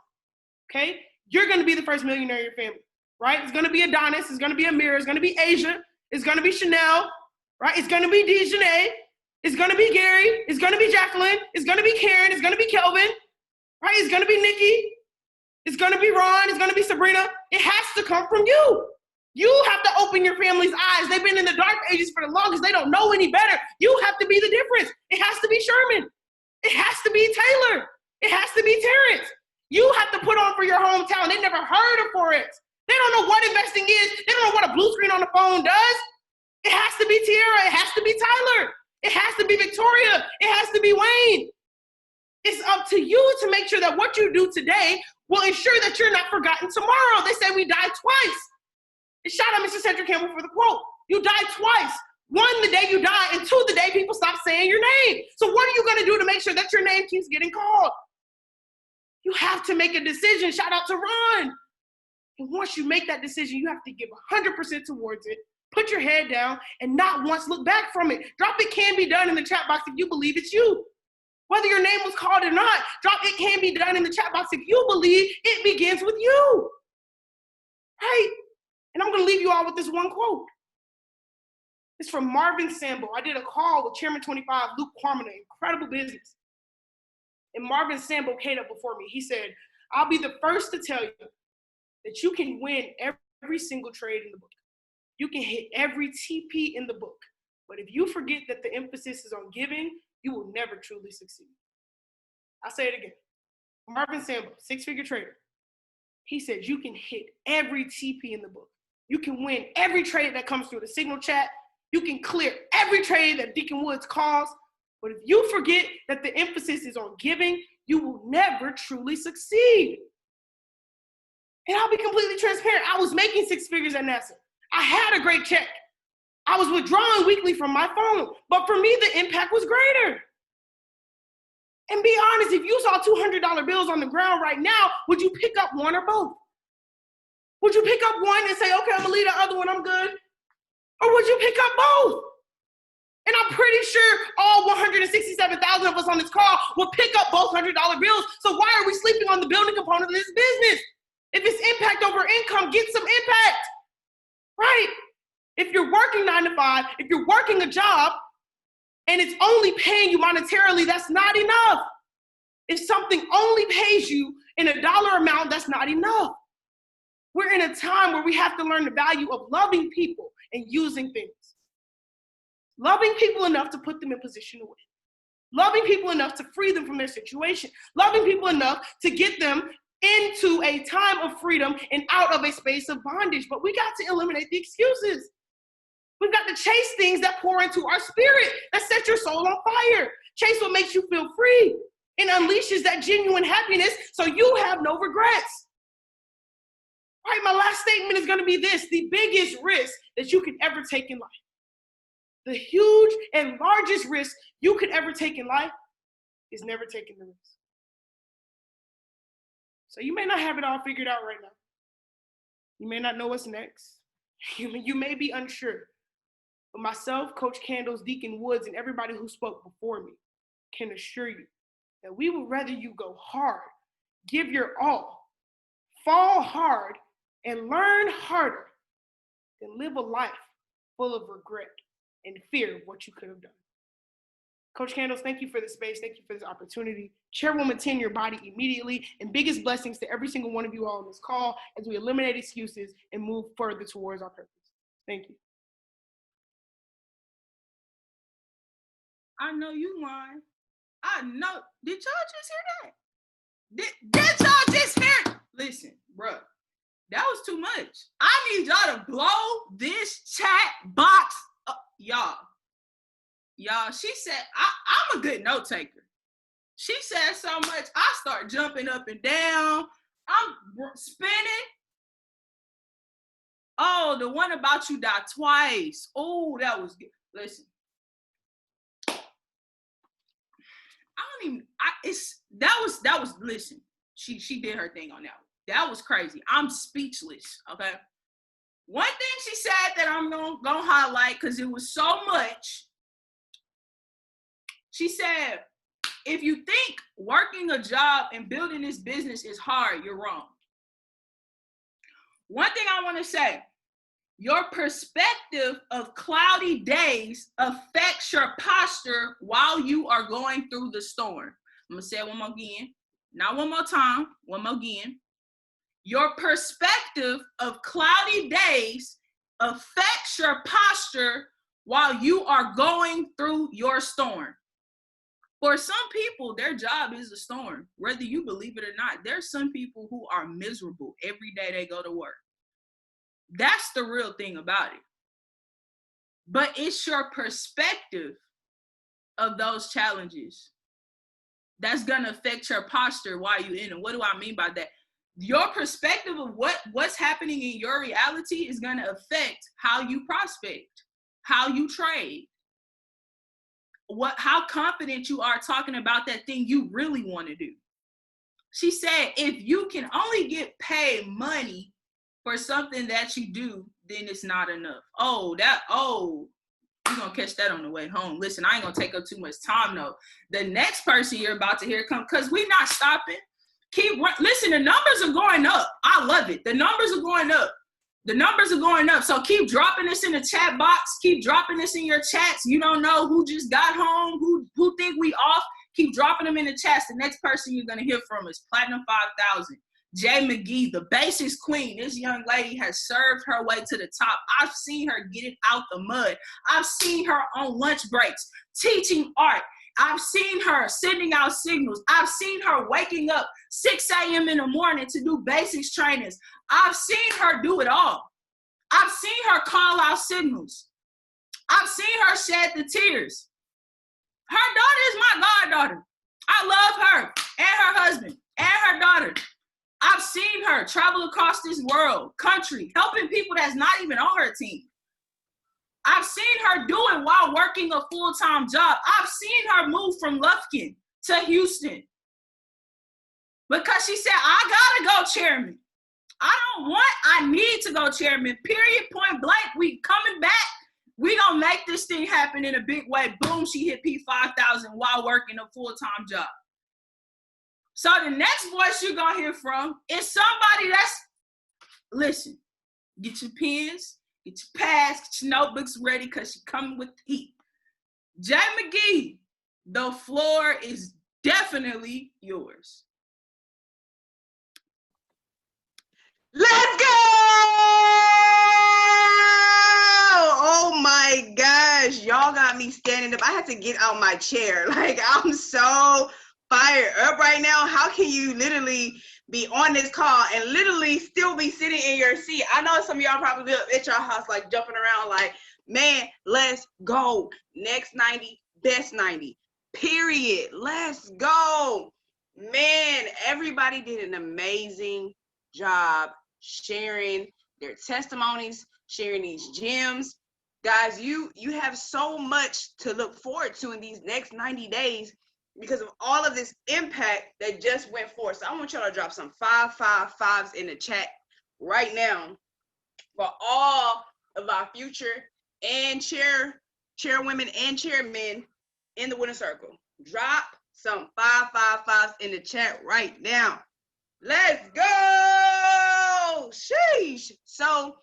Okay? You're going to be the first millionaire in your family. Right? It's going to be Adonis. It's going to be Amira. It's going to be Asia. It's going to be Chanel. Right? It's going to be Dejanay. It's going to be Gary. It's going to be Jacqueline. It's going to be Karen. It's going to be Kelvin. Right? It's going to be Nikki. It's going to be Ron. It's going to be Sabrina. It has to come from you. You have to open your family's eyes. They've been in the dark ages for the longest. They don't know any better. You have to be the difference. It has to be Sherman. It has to be Taylor. It has to be Terrence. You have to put on for your hometown. They never heard of Forex. They don't know what investing is. They don't know what a blue screen on the phone does. It has to be Tiara. It has to be Tyler. It has to be Victoria. It has to be Wayne. It's up to you to make sure that what you do today will ensure that you're not forgotten tomorrow. They say we die twice. And shout out Mr. Cedric Campbell for the quote. You die twice. One, the day you die, and two, the day people stop saying your name. So what are you going to do to make sure that your name keeps getting called? You have to make a decision. Shout out to Ron. And once you make that decision, you have to give 100% towards it. Put your head down and not once look back from it. Drop it can be done in the chat box if you believe it's you. Whether your name was called or not, drop it can be done in the chat box if you believe it begins with you. Right? And I'm going to leave you all with this one quote. It's from Marvin Sambo. I did a call with Chairman 25, Luke Quamina, incredible business. And Marvin Sambo came up before me. He said, I'll be the first to tell you that you can win every single trade in the book. You can hit every TP in the book. But if you forget that the emphasis is on giving, you will never truly succeed. I'll say it again. Marvin Sambo, six-figure trader. He said you can hit every TP in the book. You can win every trade that comes through the Signal chat. You can clear every trade that Deacon Woods calls. But if you forget that the emphasis is on giving, you will never truly succeed. And I'll be completely transparent. I was making six figures at NASA. I had a great check. I was withdrawing weekly from my phone. But for me, the impact was greater. And be honest, if you saw $200 bills on the ground right now, would you pick up one or both? Would you pick up one and say, okay, I'm gonna leave the other one, I'm good? Or would you pick up both? And I'm pretty sure all 167,000 of us on this call will pick up both $100 bills. So why are we sleeping on the building component of this business? If it's impact over income, get some impact, right? If you're working 9 to 5, if you're working a job, and it's only paying you monetarily, that's not enough. If something only pays you in a dollar amount, that's not enough. We're in a time where we have to learn the value of loving people and using things. Loving people enough to put them in position to win. Loving people enough to free them from their situation. Loving people enough to get them into a time of freedom and out of a space of bondage. But we got to eliminate the excuses. We've got to chase things that pour into our spirit, that set your soul on fire. Chase what makes you feel free and unleashes that genuine happiness so you have no regrets. All right, my last statement is going to be this: the biggest risk that you could ever take in life, the huge and largest risk you could ever take in life is never taking the risk. So you may not have it all figured out right now. You may not know what's next. You may be unsure. But myself, Coach Candles, Deacon Woods, and everybody who spoke before me can assure you that we would rather you go hard, give your all, fall hard, and learn harder than live a life full of regret and fear of what you could have done. Coach Candles, thank you for the space. Thank you for this opportunity. Chairwoman, tend your body immediately. And biggest blessings to every single one of you all on this call as we eliminate excuses and move further towards our purpose. Thank you. I know you lying. I know. Did y'all just hear that? Did y'all just hear it? Listen, bruh, that was too much. I need y'all to blow this chat box up. Y'all, she said, I'm a good note taker. She said so much, I start jumping up and down. I'm spinning. Oh, the one about you died twice. Oh, that was good. Listen. That was listen, she did her thing on that one. That was crazy. I'm speechless, okay? One thing she said that I'm gonna highlight because it was so much. She said, if you think working a job and building this business is hard, you're wrong. One thing I want to say, your perspective of cloudy days affects your posture while you are going through the storm. I'm going to say it one more again. Not one more time. One more again. Your perspective of cloudy days affects your posture while you are going through your storm. For some people, their job is a storm. Whether you believe it or not, there's some people who are miserable every day they go to work. That's the real thing about it. But it's your perspective of those challenges that's going to affect your posture while you're in it. What do I mean by that? Your perspective of what's happening in your reality is going to affect how you prospect, how you trade, how confident you are talking about that thing you really want to do. She said, if you can only get paid money for something that you do, then it's not enough. You're going to catch that on the way home. Listen, I ain't going to take up too much time, though. The next person you're about to hear come, because we're not stopping. Listen, the numbers are going up. I love it. The numbers are going up. The numbers are going up. So keep dropping this in the chat box. Keep dropping this in your chats. You don't know who just got home, who think we off. Keep dropping them in the chats. The next person you're going to hear from is Platinum 5000. Jay McGee, the basics queen. This young lady has served her way to the top. I've seen her get it out the mud. I've seen her on lunch breaks, teaching art. I've seen her sending out signals. I've seen her waking up 6 a.m. in the morning to do basics trainings. I've seen her do it all. I've seen her call out signals. I've seen her shed the tears. Her daughter is my goddaughter. I love her and her husband and her daughter. I've seen her travel across this world, country, helping people that's not even on her team. I've seen her do it while working a full-time job. I've seen her move from Lufkin to Houston because she said, I gotta go chairman. I need to go chairman, period, point blank. We coming back. We gonna make this thing happen in a big way. Boom, she hit P5000 while working a full-time job. So the next voice you're gonna hear from is somebody listen, get your pens, get your pads, get your notebooks ready because she's coming with the heat. Jay McGee, the floor is definitely yours. Let's go! Oh my gosh, y'all got me standing up. I had to get out my chair. Like, I'm so fired up right now. How can you literally be on this call and literally still be sitting in your seat? I know some of y'all probably up at your house, like jumping around, like, man, let's go. Next 90, best 90. Period. Let's go. Man, everybody did an amazing job sharing their testimonies, sharing these gems. Guys, you have so much to look forward to in these next 90 days because of all of this impact that just went forth. So I want y'all to drop some 555s in the chat right now for all of our future and chairwomen and chairmen in the winner circle. Drop some 555s in the chat right now. Let's go! Sheesh. So,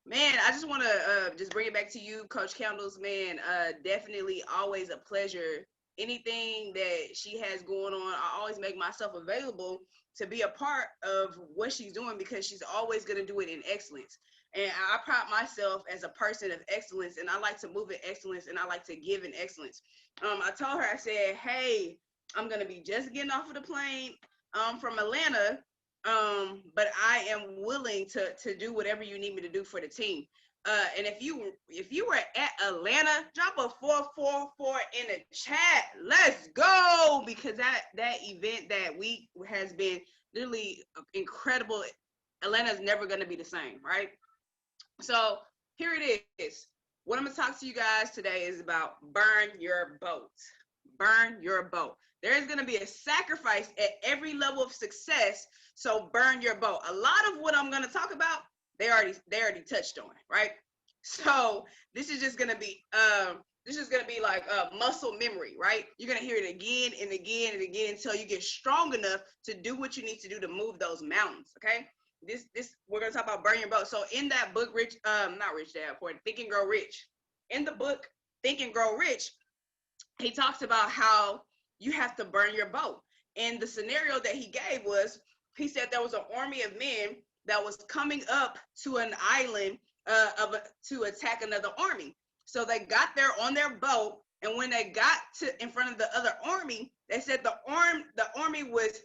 man, I just want to just bring it back to you, Coach Candles. Man, definitely always a pleasure. Anything that she has going on, I always make myself available to be a part of what she's doing because she's always going to do it in excellence. And I pride myself as a person of excellence, and I like to move in excellence, and I like to give in excellence. I told her, I said, hey, I'm going to be just getting off of the plane from Atlanta, but I am willing to do whatever you need me to do for the team. And if you were at Atlanta, drop a 444 in the chat. Let's go, because that event that week has been literally incredible. Atlanta's never going to be the same, right? So here it is. What I'm going to talk to you guys today is about burn your boat. Burn your boat. There is going to be a sacrifice at every level of success. So burn your boat. A lot of what I'm going to talk about, they already touched on, right? So this is just going to be like muscle memory, right? You're going to hear it again and again and again until you get strong enough to do what you need to do to move those mountains. Okay. This we're going to talk about burn your boat. So in that book, not Rich Dad Poor, Think and Grow Rich. In the book, Think and Grow Rich, he talks about how you have to burn your boat. And the scenario that he gave was, he said there was an army of men that was coming up to an island to attack another army. So they got there on their boat, and when they got in front of the other army, they said the army was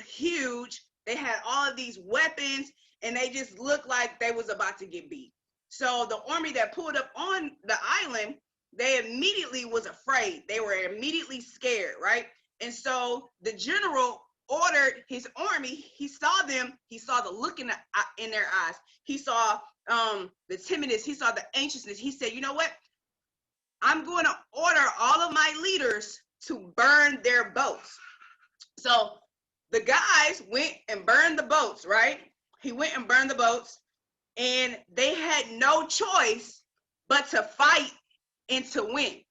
huge. They had all of these weapons, and they just looked like they was about to get beat. So the army that pulled up on the island, they immediately was afraid. They were immediately scared, right? And so the general ordered his army. He saw them. He saw the look in their eyes. He saw the timidness. He saw the anxiousness. He said, you know what? I'm going to order all of my leaders to burn their boats. So the guys went and burned the boats, right? He went and burned the boats, and they had no choice but to fight and to win.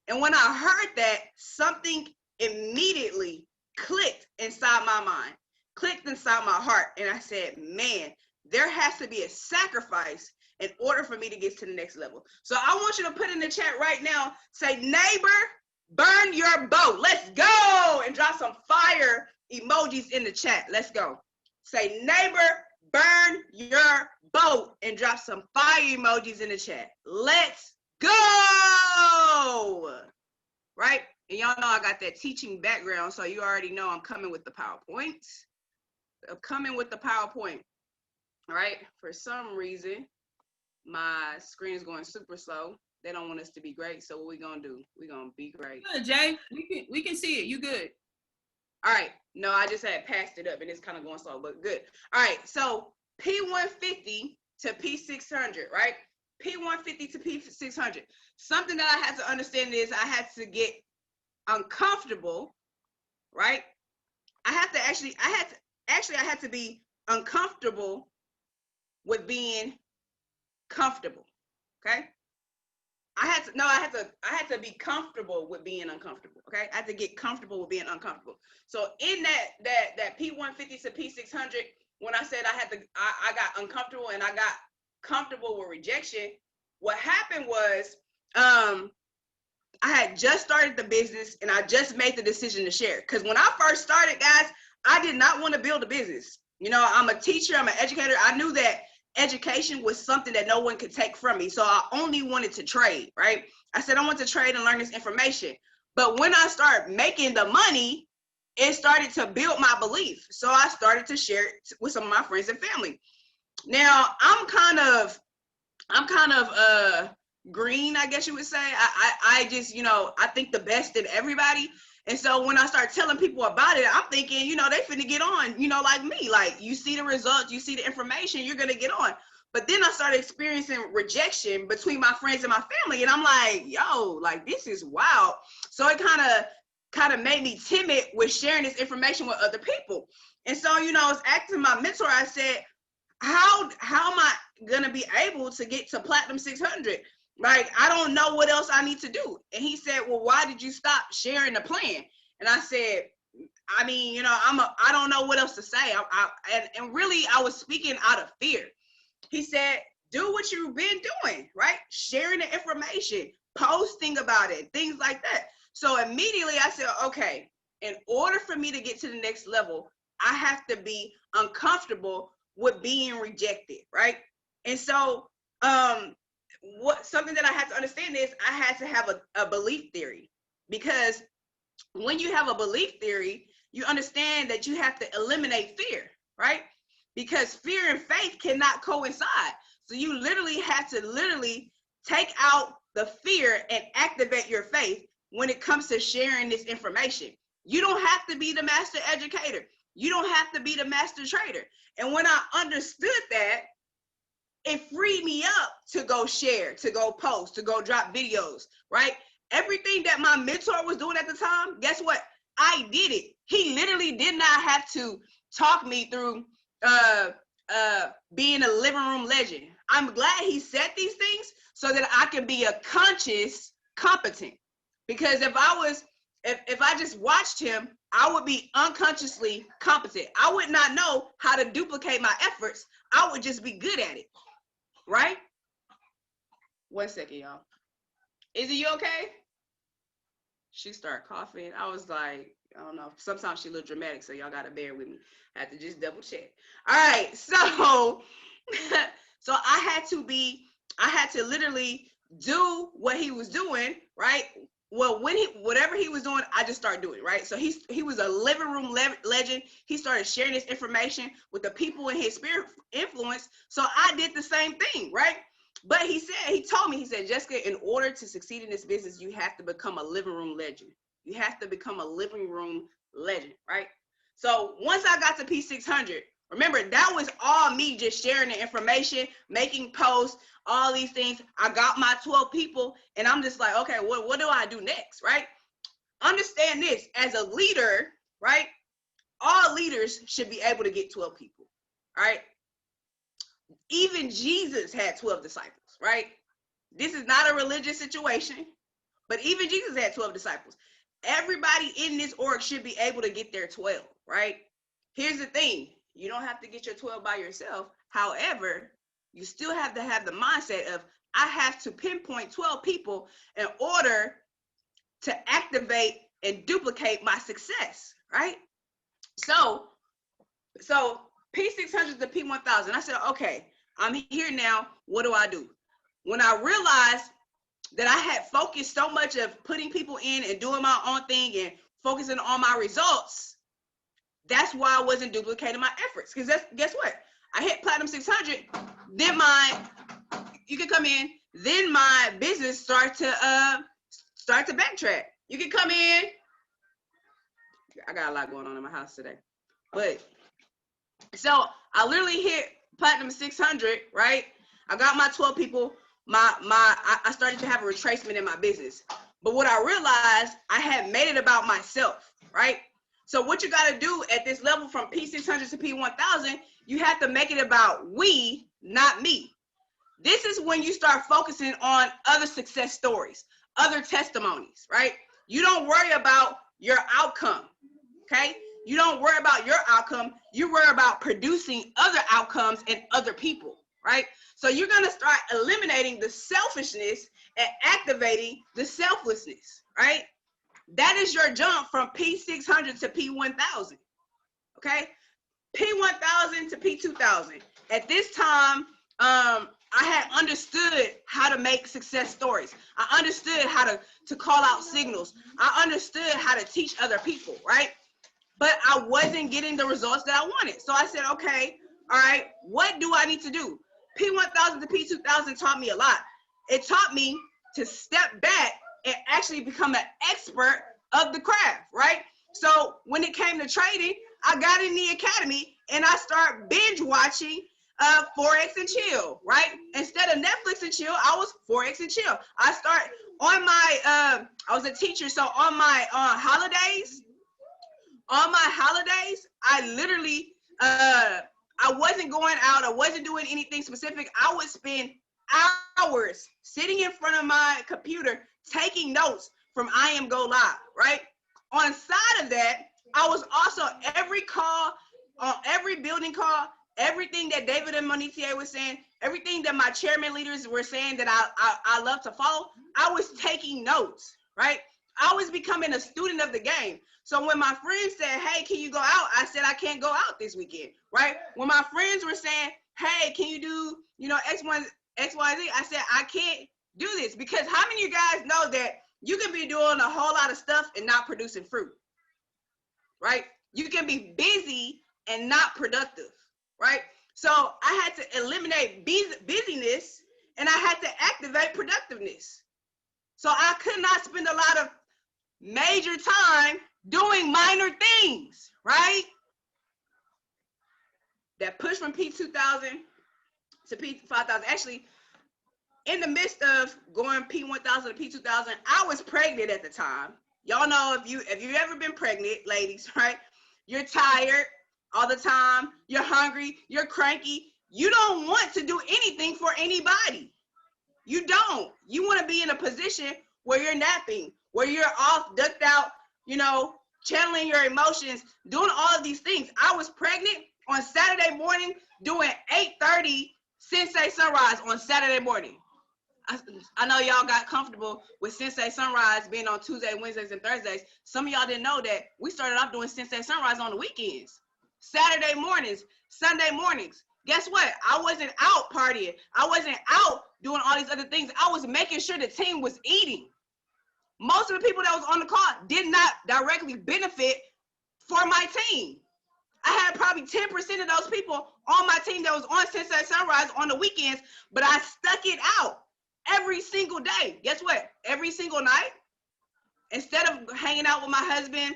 And when I heard that, something immediately clicked inside my mind, clicked inside my heart. And I said, man, there has to be a sacrifice in order for me to get to the next level. So I want you to put in the chat right now, say, neighbor, burn your boat. Let's go. And drop some fire emojis in the chat. Let's go. Say, neighbor, burn your boat, and drop some fire emojis in the chat. Let's go. Right? And y'all know I got that teaching background, so you already know I'm coming with the PowerPoint. I'm coming with the PowerPoint. All right? For some reason, my screen is going super slow. They don't want us to be great, so what we gonna do? We gonna be great. Good, Jay. We can see it. You good? All right. No, I just had passed it up, and it's kind of going slow, but good. All right. So P150 to P600, right? P150 to P600. Something that I had to understand is I had to get uncomfortable, right? I had to be uncomfortable with being comfortable. Okay? I had to be comfortable with being uncomfortable. Okay? I had to get comfortable with being uncomfortable. So in that P150 to P600, when I said I got uncomfortable and I got comfortable with rejection, what happened was I had just started the business and I just made the decision to share. Because when I first started, guys, I did not want to build a business. You know, I'm a teacher, I'm an educator. I knew that education was something that no one could take from me. So I only wanted to trade, right? I said, I want to trade and learn this information. But when I started making the money, it started to build my belief. So I started to share it with some of my friends and family. Now I'm kind of green, I guess you would say. I just, you know, I think the best in everybody. And so when I start telling people about it, I'm thinking, you know, they finna get on, you know, like me. Like, you see the results, you see the information, you're gonna get on. But then I started experiencing rejection between my friends and my family. And I'm like, yo, like, this is wild. So it kind of made me timid with sharing this information with other people. And so, you know, I was asking my mentor, I said, how am I gonna be able to get to Platinum 600? Like, I don't know what else I need to do. And he said, well, why did you stop sharing the plan? And I said, I mean, you know, I don't know what else to say. And really, I was speaking out of fear. He said, do what you've been doing, right? Sharing the information, posting about it, things like that. So immediately I said, okay, in order for me to get to the next level, I have to be uncomfortable with being rejected, right? And so something that I had to understand is I had to have a belief theory, because when you have a belief theory, you understand that you have to eliminate fear, right? Because fear and faith cannot coincide. So you literally have to take out the fear and activate your faith when it comes to sharing this information. You don't have to be the master educator. You don't have to be the master trader. And when I understood that, it freed me up to go share, to go post, to go drop videos, right? Everything that my mentor was doing at the time, guess what? I did it. He literally did not have to talk me through being a living room legend. I'm glad he said these things so that I can be a conscious competent. Because if I just watched him, I would be unconsciously competent. I would not know how to duplicate my efforts. I would just be good at it, right? 1 second, y'all. Izzy, you okay? She started coughing. I was like, I don't know. Sometimes she's a little dramatic, so y'all gotta bear with me. I had to just double check. All right, so so I had to literally do what he was doing, right? Well, whatever he was doing, I just started doing, right? So he was a living room legend. He started sharing this information with the people in his sphere of influence. So I did the same thing, right? But he told me, Jessica, in order to succeed in this business, you have to become a living room legend. You have to become a living room legend, right? So once I got to P600, remember, that was all me just sharing the information, making posts, all these things. I got my 12 people, and I'm just like, okay, what do I do next, right? Understand this, as a leader, right? All leaders should be able to get 12 people, right? Even Jesus had 12 disciples, right? This is not a religious situation, but even Jesus had 12 disciples. Everybody in this org should be able to get their 12, right? Here's the thing. You don't have to get your 12 by yourself. However, you still have to have the mindset of, I have to pinpoint 12 people in order to activate and duplicate my success, right? So P600 to P1000, I said, okay, I'm here now. What do I do? When I realized that I had focused so much of putting people in and doing my own thing and focusing on my results, that's why I wasn't duplicating my efforts. Because guess what? I hit Platinum 600, then you can come in, then my business start to backtrack. You can come in. I got a lot going on in my house today. But so I literally hit Platinum 600, right? I got my 12 people. I started to have a retracement in my business. But what I realized, I had made it about myself, right? So what you got to do at this level from P600 to P1000, you have to make it about we, not me. This is when you start focusing on other success stories, other testimonies, right? You don't worry about your outcome, okay? You don't worry about your outcome. You worry about producing other outcomes in other people, right? So you're gonna start eliminating the selfishness and activating the selflessness, right? That is your jump from P600 to P1000, okay? P1000 to P2000. At this time, I had understood how to make success stories. I understood how to call out signals. I understood how to teach other people, right? But I wasn't getting the results that I wanted. So I said, okay, all right, what do I need to do? P1000 to P2000 taught me a lot. It taught me to step back and actually become an expert of the craft, right? So when it came to trading, I got in the academy and I started binge watching Forex and Chill, right? Instead of Netflix and Chill, I was Forex and Chill. I started on my, I was a teacher, so on my holidays, I literally, I wasn't going out, I wasn't doing anything specific. I would spend hours sitting in front of my computer taking notes from I Am Go Live, right? On the side of that, I was also every call, every building call, everything that David and Monetier was saying, everything that my chairman leaders were saying that I love to follow, I was taking notes, right? I was becoming a student of the game. So when my friends said, hey, can you go out? I said, I can't go out this weekend, right? When my friends were saying, hey, can you do, you know, XYZ? I said, I can't do this, because how many of you guys know that you can be doing a whole lot of stuff and not producing fruit, right? You can be busy and not productive, right? So I had to eliminate busyness and I had to activate productiveness. So I could not spend a lot of major time doing minor things, right? That push from P2000 to P5000. Actually, in the midst of going P1000 to P2000, I was pregnant at the time. Y'all know if you ever been pregnant, ladies, right? You're tired all the time. You're hungry. You're cranky. You don't want to do anything for anybody. You don't. You want to be in a position where you're napping, where you're off, ducked out, you know, channeling your emotions, doing all of these things. I was pregnant on Saturday morning doing 8:30 Sensei Sunrise on Saturday morning. I know y'all got comfortable with Sensei Sunrise being on Tuesday, Wednesdays, and Thursdays. Some of y'all didn't know that we started off doing Sensei Sunrise on the weekends, Saturday mornings, Sunday mornings. Guess what? I wasn't out partying. I wasn't out doing all these other things. I was making sure the team was eating. Most of the people that was on the call did not directly benefit for my team. I had probably 10% of those people on my team that was on Sensei Sunrise on the weekends, but I stuck it out every single day. Guess what? Every single night, instead of hanging out with my husband,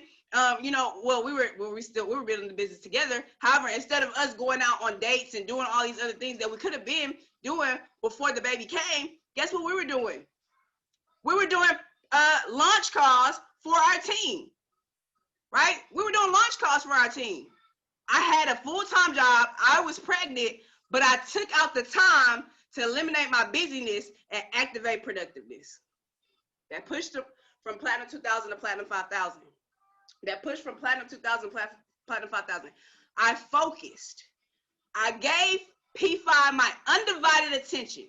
you know, well, we were building the business together. However, instead of us going out on dates and doing all these other things that we could have been doing before the baby came, guess what we were doing? We were doing launch calls for our team, right? We were doing launch calls for our team. I had a full-time job. I was pregnant, but I took out the time to eliminate my busyness and activate productiveness. That pushed from Platinum 2000 to Platinum 5000. That pushed from Platinum 2000 to Platinum 5000. I focused. I gave P5 my undivided attention.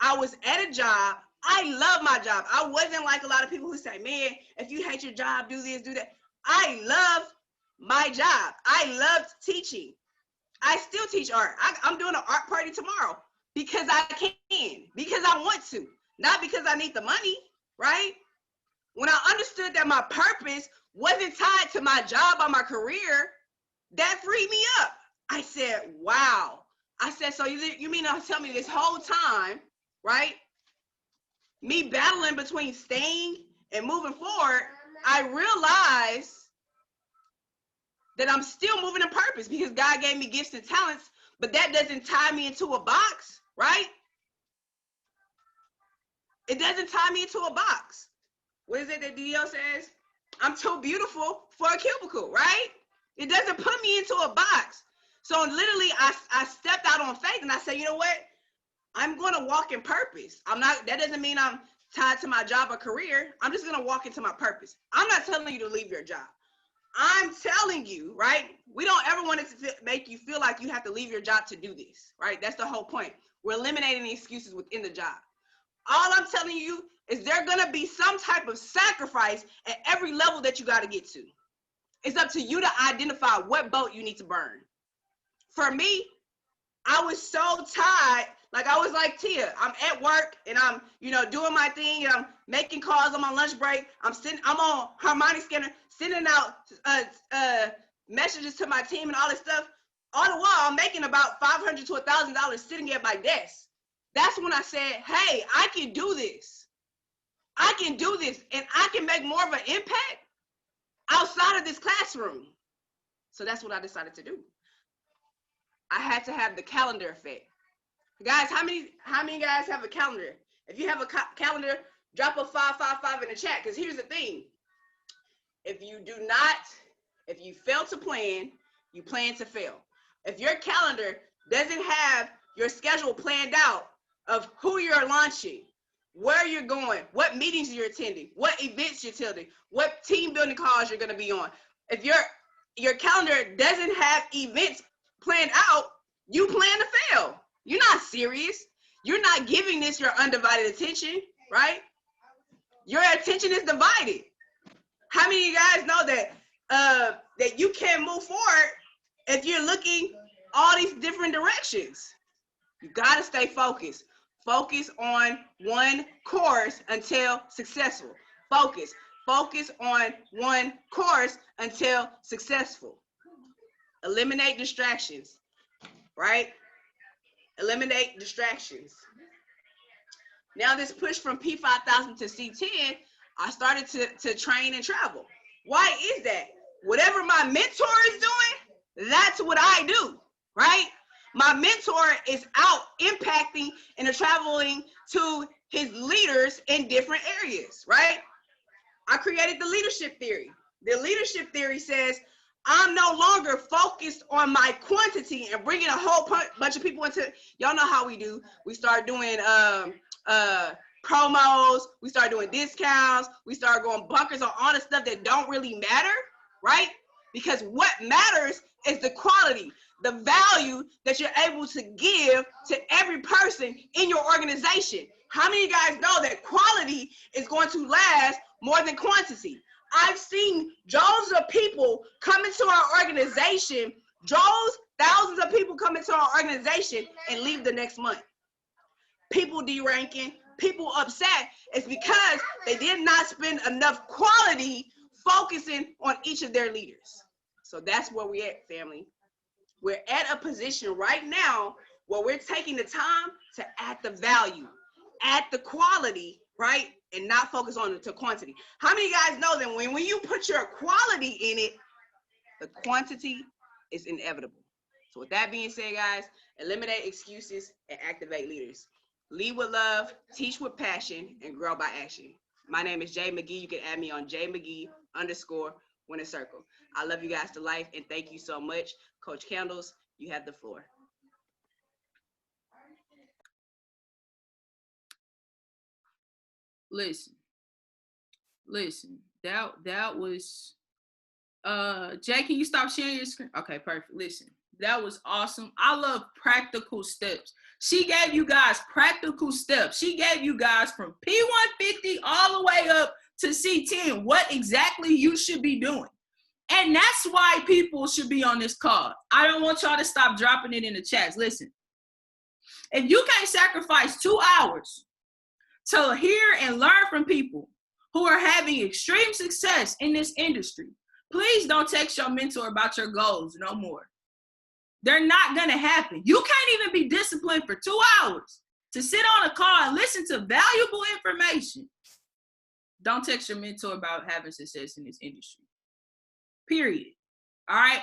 I was at a job. I love my job. I wasn't like a lot of people who say, man, if you hate your job, do this, do that. I love my job. I loved teaching. I still teach art. I'm doing an art party tomorrow because I can, because I want to, not because I need the money, right? When I understood that my purpose wasn't tied to my job or my career, that freed me up. I said, wow. I said, so you mean to tell me this whole time, right? Me battling between staying and moving forward, I realized that I'm still moving in purpose because God gave me gifts and talents, but that doesn't tie me into a box, right? It doesn't tie me into a box. What is it that DDO says? I'm too beautiful for a cubicle, right? It doesn't put me into a box. So literally I stepped out on faith and I said, you know what? I'm going to walk in purpose. That doesn't mean I'm tied to my job or career. I'm just going to walk into my purpose. I'm not telling you to leave your job. I'm telling you, right? We don't ever want it to make you feel like you have to leave your job to do this, right? That's the whole point. We're eliminating the excuses within the job. All I'm telling you is there's gonna be some type of sacrifice at every level that you gotta get to. It's up to you to identify what boat you need to burn. For me, I was so tired. Like I was like, Tia, I'm at work and I'm, doing my thing and I'm making calls on my lunch break. I'm on Harmony Scanner, sending out messages to my team and all this stuff. All the while, I'm making about $500 to $1,000 sitting at my desk. That's when I said, hey, I can do this. I can do this and I can make more of an impact outside of this classroom. So that's what I decided to do. I had to have the calendar effect. Guys, how many guys have a calendar? If you have a calendar, drop a 555 in the chat, because here's the thing. If you fail to plan, you plan to fail. If your calendar doesn't have your schedule planned out of who you're launching, where you're going, what meetings you're attending, what events you're attending, what team building calls you're going to be on, if your calendar doesn't have events planned out, you plan to fail. You're not serious. You're not giving this your undivided attention, right? Your attention is divided. How many of you guys know that you can't move forward if you're looking all these different directions? You gotta stay focused. Focus on one course until successful. Focus on one course until successful. Eliminate distractions, right? Eliminate distractions. Now this push from P5000 to C10, I started to train and travel. Why is that? Whatever my mentor is doing, that's what I do, right? My mentor is out impacting and traveling to his leaders in different areas, right? I created the leadership theory. The leadership theory says, I'm no longer focused on my quantity and bringing a whole bunch of people into, y'all know how we do. We start doing promos, we start doing discounts, we start going bunkers on all the stuff that don't really matter, right? Because what matters is the quality, the value that you're able to give to every person in your organization. How many of you guys know that quality is going to last more than quantity? I've seen droves of people come into our organization, thousands of people come into our organization and leave the next month. People deranking, people upset. It's because they did not spend enough quality focusing on each of their leaders. So that's where we're at, family. We're at a position right now where we're taking the time to add the value, add the quality, right? And not focus on the quantity. How many of you guys know that when you put your quality in it, the quantity is inevitable? So with that being said, guys, eliminate excuses and activate leaders. Lead with love, teach with passion, and grow by action. My name is Jay McGee. You can add me on JMcGee_Winner Circle. I love you guys to life, and thank you so much. Coach Candles, you have the floor. Listen, that was, Jay, can you stop sharing your screen? Okay, perfect. Listen, that was awesome. I love practical steps. She gave you guys practical steps. She gave you guys from P150 all the way up to C10, what exactly you should be doing. And that's why people should be on this call. I don't want y'all to stop dropping it in the chats. Listen, if you can't sacrifice 2 hours to hear and learn from people who are having extreme success in this industry, please don't text your mentor about your goals no more. They're not going to happen. You can't even be disciplined for 2 hours to sit on a call and listen to valuable information. Don't text your mentor about having success in this industry. Period. All right.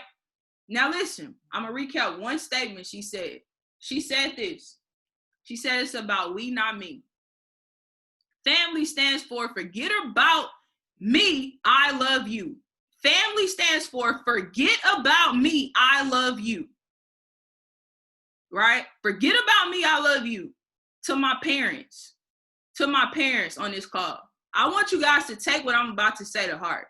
Now listen, I'm going to recap one statement she said. She said this. She said it's about we, not me. Family stands for forget about me, I love you. Family stands for forget about me, I love you. Right? Forget about me, I love you. To my parents on this call. I want you guys to take what I'm about to say to heart.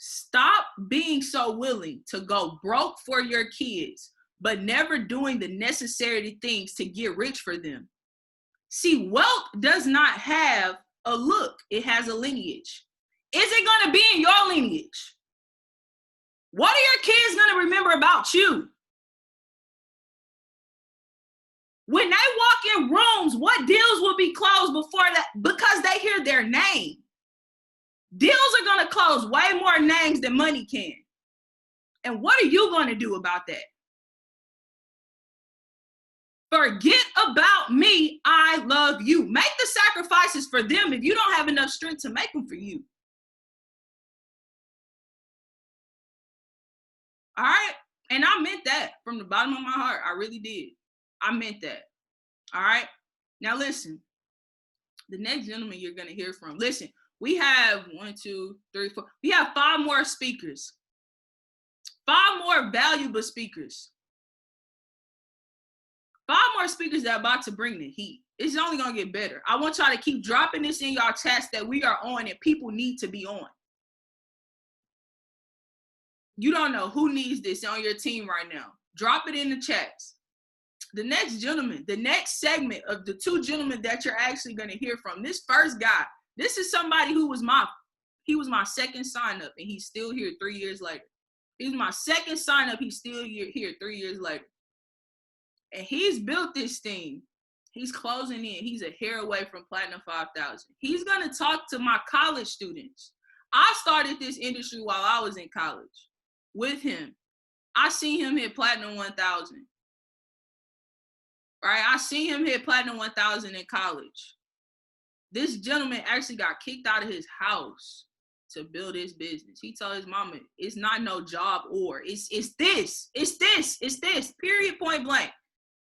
Stop being so willing to go broke for your kids, but never doing the necessary things to get rich for them. See, wealth does not have a look. It has a lineage. Is it going to be in your lineage? What are your kids going to remember about you? When they walk in rooms, what deals will be closed before that? Because they hear their name. Deals are going to close way more names than money can. And what are you going to do about that? Forget about me. I love you. Make the sacrifices for them if you don't have enough strength to make them for you. All right? And I meant that from the bottom of my heart. I really did. I meant that. All right? Now listen. The next gentleman you're going to hear from. Listen, we have 1, 2, 3, 4. We have 5 more speakers. 5 more valuable speakers. 5 more speakers that are about to bring the heat. It's only going to get better. I want y'all to keep dropping this in y'all chats that we are on and people need to be on. You don't know who needs this on your team right now. Drop it in the chats. The next gentleman, the next segment of the 2 gentlemen that you're actually going to hear from, this first guy, this is somebody who was my second sign up and he's still here 3 years later. He's my second sign up. He's still here 3 years later. And he's built this thing. He's closing in. He's a hair away from Platinum 5000. He's going to talk to my college students. I started this industry while I was in college with him. I seen him hit Platinum 1000. Right? I seen him hit Platinum 1000 in college. This gentleman actually got kicked out of his house to build his business. He told his mama, it's not no job or it's this, period, point blank.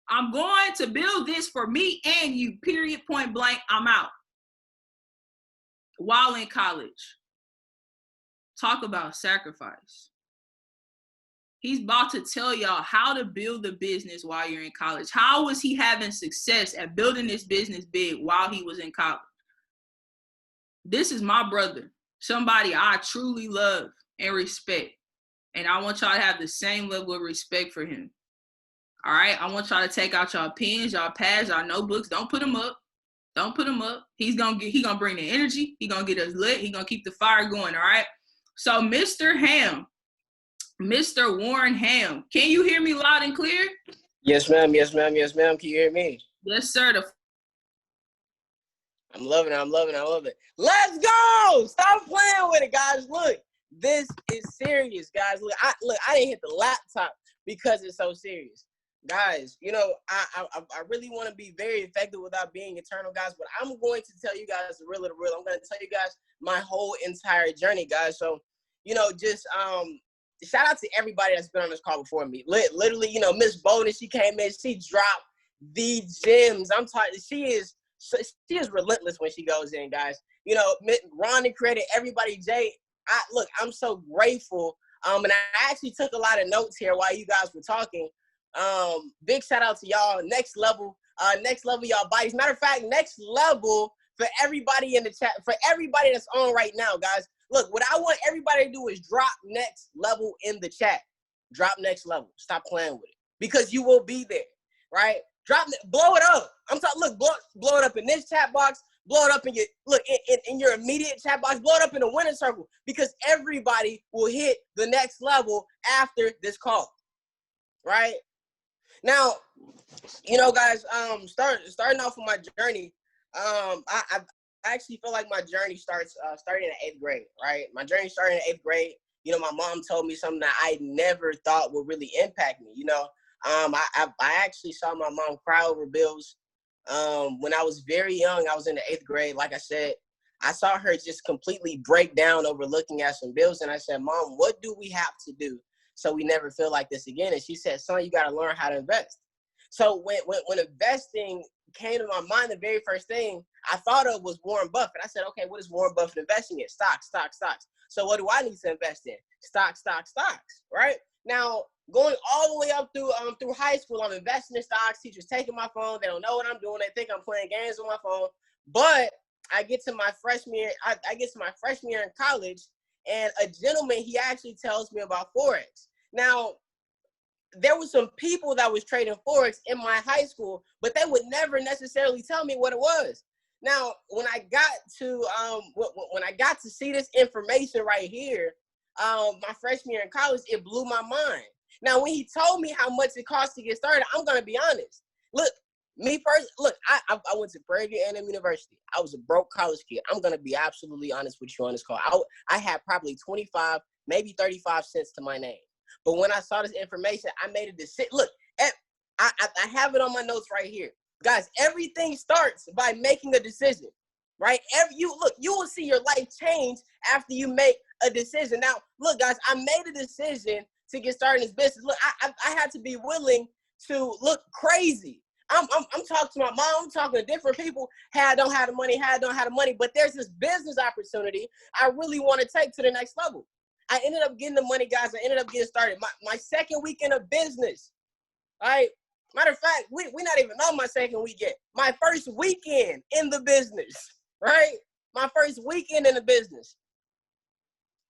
I'm going to build this for me and you, period, point blank. I'm out. While in college. Talk about sacrifice. He's about to tell y'all how to build the business while you're in college. How was he having success at building this business big while he was in college? This is my brother, somebody I truly love and respect. And I want y'all to have the same level of respect for him. All right? I want y'all to take out y'all pens, y'all pads, y'all notebooks. Don't put them up. Don't put them up. He gonna bring the energy. He gonna get us lit. He gonna keep the fire going, all right? So Mr. Ham, Mr. Warren Ham, can you hear me loud and clear? Yes, ma'am. Yes, ma'am. Yes, ma'am. Can you hear me? Yes, sir. I'm loving it. I'm loving it. I love it. Let's go. Stop playing with it, guys. Look, this is serious, guys. Look, I didn't hit the laptop because it's so serious. Guys, you know, I really want to be very effective without being eternal, guys, but I'm going to tell you guys the real of the real. I'm going to tell you guys my whole entire journey, guys. So, you know, just shout out to everybody that's been on this call before me. Literally, you know, Miss Bowden, she came in, she dropped the gems. I'm talking, she is relentless when she goes in, guys. You know, Ronnie credit, everybody, Jay. I'm so grateful. And I actually took a lot of notes here while you guys were talking. Big shout out to y'all. Next level, y'all bodies. Matter of fact, next level for everybody in the chat, for everybody that's on right now, guys. Look, what I want everybody to do is drop next level in the chat. Drop next level. Stop playing with it because you will be there, right? Blow it up. I'm talking. Look, blow it up in this chat box. Blow it up in your immediate chat box. Blow it up in the winning circle because everybody will hit the next level after this call, right? Now, you know, guys, starting off with my journey, I actually feel like my journey starting in 8th grade, right? My journey started in 8th grade. You know, my mom told me something that I never thought would really impact me. You know, I actually saw my mom cry over bills. When I was very young, I was in the 8th grade. Like I said, I saw her just completely break down over looking at some bills. And I said, Mom, what do we have to do so we never feel like this again? And she said, son, you got to learn how to invest. So when investing came to my mind, the very first thing I thought of was Warren Buffett. I said, okay, what is Warren Buffett investing in? Stocks. So what do I need to invest in? Stocks, right? Now, going all the way up through high school, I'm investing in stocks. Teachers taking my phone. They don't know what I'm doing. They think I'm playing games on my phone. But I get to my freshman year. I get to my freshman year in college, And a gentleman, he actually tells me about Forex. Now, there were some people that was trading Forex in my high school, but they would never necessarily tell me what it was. Now, when I got to see this information right here, my freshman year in college, it blew my mind. Now, when he told me how much it costs to get started, I'm gonna be honest. Look, I went to Prairie View A&M University. I was a broke college kid. I'm gonna be absolutely honest with you on this call. I had probably 25, maybe 35 cents to my name. But when I saw this information, I made a decision. Look, I have it on my notes right here. Guys, everything starts by making a decision, right? You will see your life change after you make a decision. Now, look, guys, I made a decision to get started in this business. Look, I had to be willing to look crazy. I'm talking to my mom, I'm talking to different people. Hey, I don't have the money, but there's this business opportunity I really want to take to the next level. I ended up getting the money, guys. I ended up getting started. My second weekend of business, right? Matter of fact, we not even on my second weekend. My first weekend in the business, right? My first weekend in the business.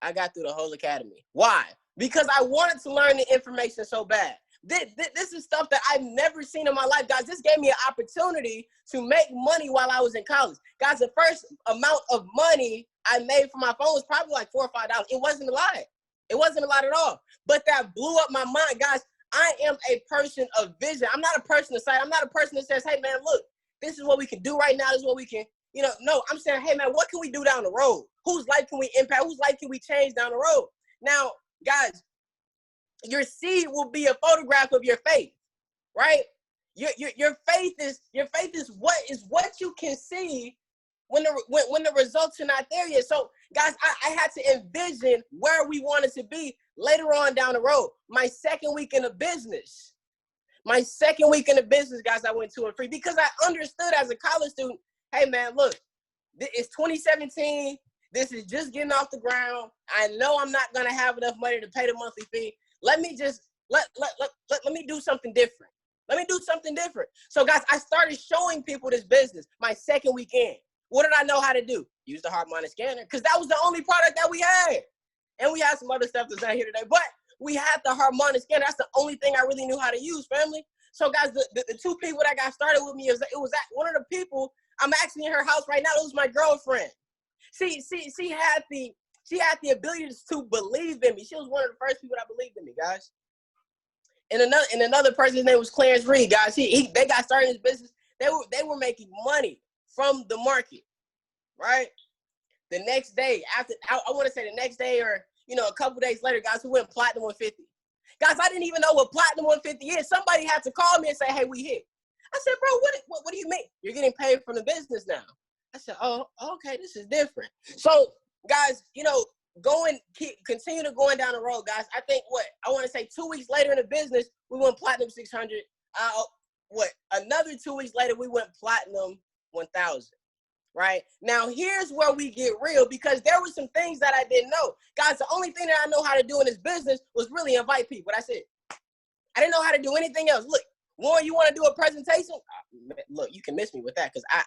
I got through the whole academy. Why? Because I wanted to learn the information so bad. This is stuff that I've never seen in my life, guys. This gave me an opportunity to make money while I was in college. Guys, the first amount of money I made from my phone was probably like $4 or $5. It wasn't a lot. It wasn't a lot at all. But that blew up my mind, guys. I am a person of vision. I'm not a person of sight. I'm not a person that says, hey, man, look, this is what we can do right now. This is what we can, no, I'm saying, hey, man, what can we do down the road? Whose life can we impact? Whose life can we change down the road? Now, guys, your seed will be a photograph of your faith, right? Your faith is what you can see when the results are not there yet. So, guys, I had to envision where we wanted to be later on down the road. My second week in the business, guys, I went 2 and 3 because I understood as a college student, hey, man, look, it's 2017. This is just getting off the ground. I know I'm not going to have enough money to pay the monthly fee. Let me just, let me do something different. Let me do something different. So, guys, I started showing people this business my second weekend. What did I know how to do? Use the Harmonic scanner, because that was the only product that we had. And we had some other stuff that's not here today, but we had the Harmonic scanner. That's the only thing I really knew how to use, family. So, guys, the 2 people that got started with me, it was one of the people, I'm actually in her house right now. It was my girlfriend. She had the ability to believe in me. She was one of the first people that believed in me, guys. And another person's name was Clarence Reed, guys. They got started in this business. They were making money from the market, right? The next day, I want to say the next day or a couple days later, guys, we went platinum 150. Guys, I didn't even know what platinum 150 is. Somebody had to call me and say, hey, we hit. I said, bro, what do you mean? You're getting paid from the business now. I said, oh, okay, this is different. So, guys, continue to going down the road, guys. I think I want to say 2 weeks later in the business, we went platinum 600. Another 2 weeks later, we went platinum 1000. Right now, here's where we get real, because there were some things that I didn't know, guys. The only thing that I know how to do in this business was really invite people. That's it. I didn't know how to do anything else. Look, Warren, you want to do a presentation? Look, you can miss me with that because I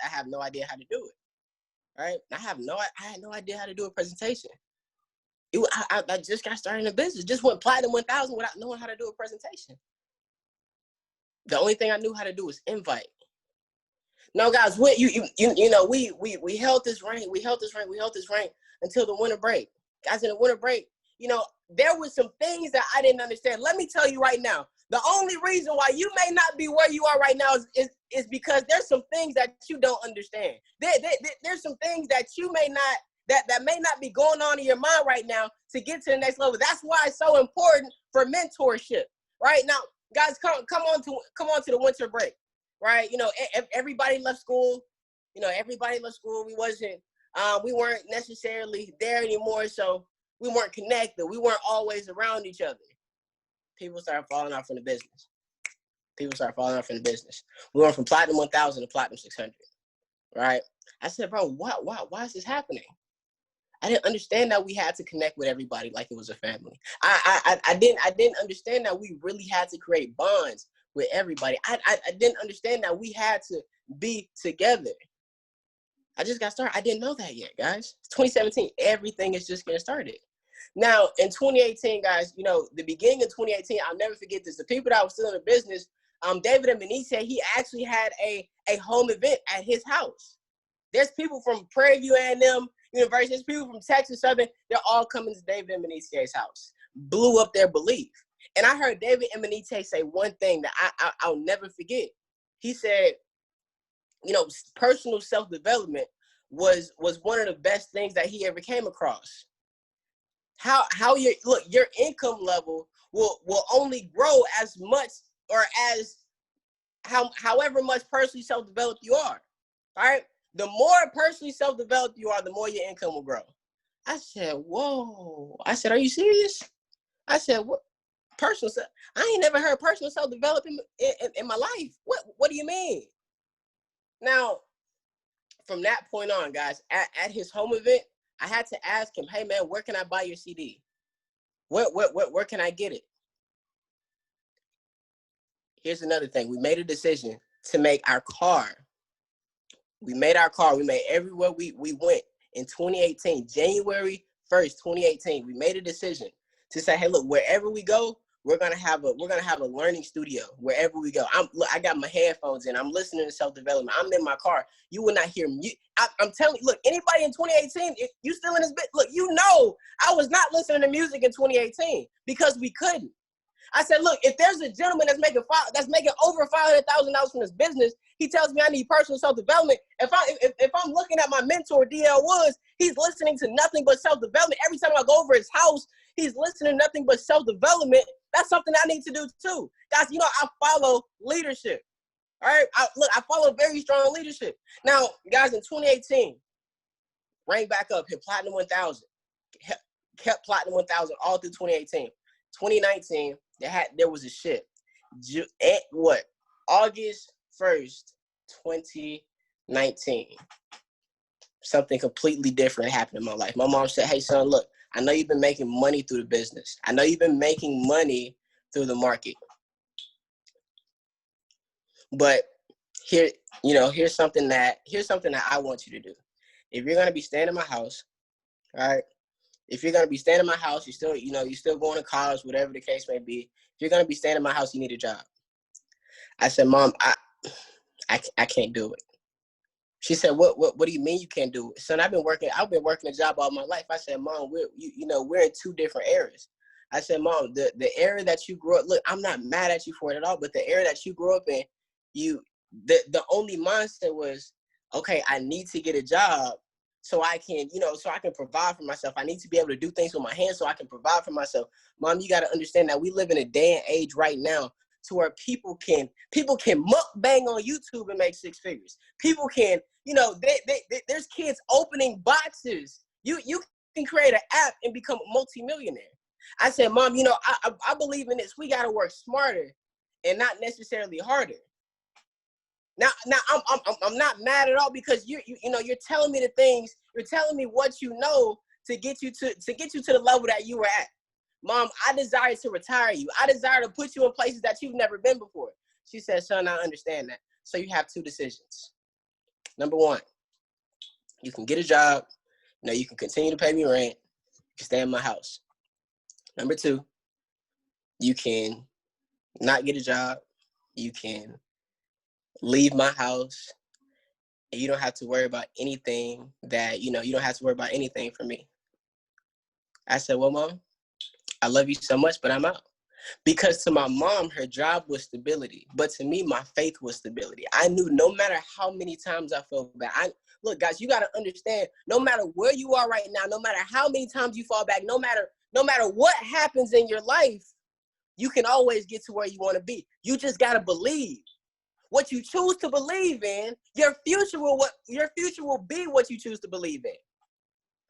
have no idea how to do it. Right? I had no idea how to do a presentation. I just got started in the business. Just went platinum 1000 without knowing how to do a presentation. The only thing I knew how to do was invite. No, guys, we held this rank. We held this rank until the winter break. Guys, in the winter break, there were some things that I didn't understand. Let me tell you right now, the only reason why you may not be where you are right now is because there's some things that you don't understand. There's some things that you may not, that may not be going on in your mind right now to get to the next level. That's why it's so important for mentorship. Right now, guys, come on to the winter break. Right, everybody left school. Everybody left school. We weren't necessarily there anymore, so we weren't connected. We weren't always around each other. People started falling off from the business. We went from platinum 1000 to platinum 600. Right? I said, bro, why is this happening? I didn't understand that we had to connect with everybody like it was a family. I didn't understand that we really had to create bonds with everybody. I didn't understand that we had to be together. I just got started. I didn't know that yet, guys. It's 2017. Everything is just getting started. Now, in 2018, guys, you know, the beginning of 2018, I'll never forget this. The people that were still in the business, David and Benitez, he actually had a home event at his house. There's people from Prairie View A&M University, there's people from Texas Southern, they're all coming to David and Benitez's house. Blew up their belief. And I heard David and Benitez say one thing that I'll never forget. He said, you know, personal self-development was one of the best things that he ever came across. How your income level will only grow as much or as however much personally self-developed you are. All right. The more personally self-developed you are, the more your income will grow. I said, whoa. I said, are you serious? I said, what? I ain't never heard personal self-development in my life. What do you mean? Now, from that point on, guys, at his home event, I had to ask him, hey man, where can I buy your CD? Where can I get it? Here's another thing. We made a decision to make our car. We made everywhere we went in 2018, January 1st, 2018. We made a decision to say, hey, look, wherever we go, we're gonna have a learning studio wherever we go. I got my headphones in. I'm listening to self-development. I'm in my car. You will not hear me. I'm telling you, look, anybody in 2018, if you still in this bit, look, you know I was not listening to music in 2018 because we couldn't. I said, look, if there's a gentleman that's making over $500,000 from this business, he tells me I need personal self-development. If I'm looking at my mentor, D.L. Woods, he's listening to nothing but self-development. Every time I go over his house, he's listening to nothing but self-development. That's something I need to do too. Guys, you know, I follow leadership. All right? I follow very strong leadership. Now, guys, in 2018, ranked back up, hit Platinum 1000. Kept Platinum 1000 all through 2018. 2019, there was a shift. August 1st, 2019. Something completely different happened in my life. My mom said, hey, son, look, I know you've been making money through the business. I know you've been making money through the market. But here's something that I want you to do. If you're going to be staying in my house, all right? If you're going to be staying in my house, you're still going to college, whatever the case may be. If you're going to be staying in my house, you need a job. I said, Mom, I can't do it. She said, what do you mean you can't do it? Son, I've been working a job all my life. I said, Mom, we're in two different areas. I said, Mom, the area that you grew up, look, I'm not mad at you for it at all, but the area that you grew up in, the only mindset was, okay, I need to get a job so I can provide for myself. I need to be able to do things with my hands so I can provide for myself. Mom, you got to understand that we live in a day and age right now to where people can mukbang on YouTube and make six figures. People can, there's kids opening boxes. You can create an app and become a multimillionaire. I said, Mom, I believe in this. We got to work smarter and not necessarily harder. Now I'm not mad at all because you're telling me the things, you're telling me what you know to get you to the level that you were at. Mom, I desire to retire you. I desire to put you in places that you've never been before. She said, son, I understand that. So you have two decisions. Number one, you can get a job. You can continue to pay me rent. You can stay in my house. Number two, you can not get a job. You can leave my house and you don't have to worry about anything you don't have to worry about anything for me. I said, well, Mom, I love you so much, but I'm out. Because to my mom, her job was stability. But to me, my faith was stability. I knew no matter how many times I felt bad. Look, guys, you got to understand, no matter where you are right now, no matter how many times you fall back, no matter what happens in your life, you can always get to where you want to be. You just got to believe. What you choose to believe in, your future will be what you choose to believe in.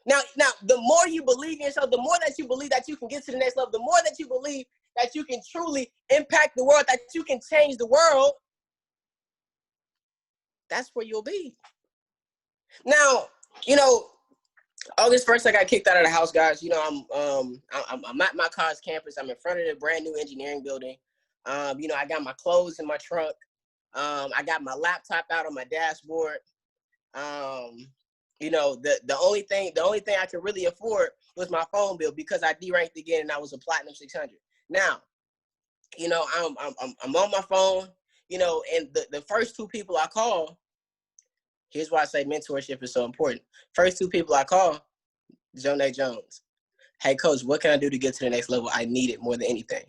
Now, the more you believe in yourself, the more that you believe that you can get to the next level, the more that you believe that you can truly impact the world, that you can change the world, that's where you'll be. Now, August 1st, I got kicked out of the house, guys. I'm at my college campus. I'm in front of the brand new engineering building. I got my clothes in my trunk. I got my laptop out on my dashboard. You know, the only thing I could really afford was my phone bill because I deranked again and I was a platinum 600. Now, you know, I'm on my phone, you know, and the first two people I call, here's why I say mentorship is so important. First two people I call, Jonay Jones. Hey, coach, what can I do to get to the next level? I need it more than anything.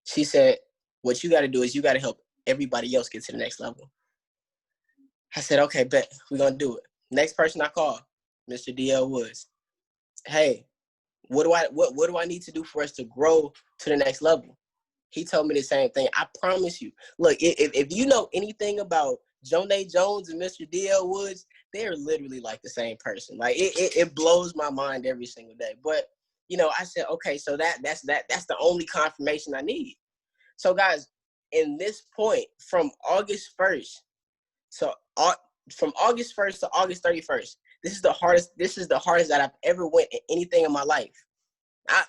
She said, what you got to do is you got to help everybody else get to the next level. I said, okay, bet, we're going to do it. Next person I call, Mr. D.L. Woods. Hey, what do I need to do for us to grow to the next level? He told me the same thing. I promise you. Look, if you know anything about Jonay Jones and Mr. D.L. Woods, they're literally like the same person. Like it blows my mind every single day. But you know, I said, okay, so that's the only confirmation I need. So guys, in this point, from August 1st to August 31st, this is the hardest that I've ever went in anything in my life. I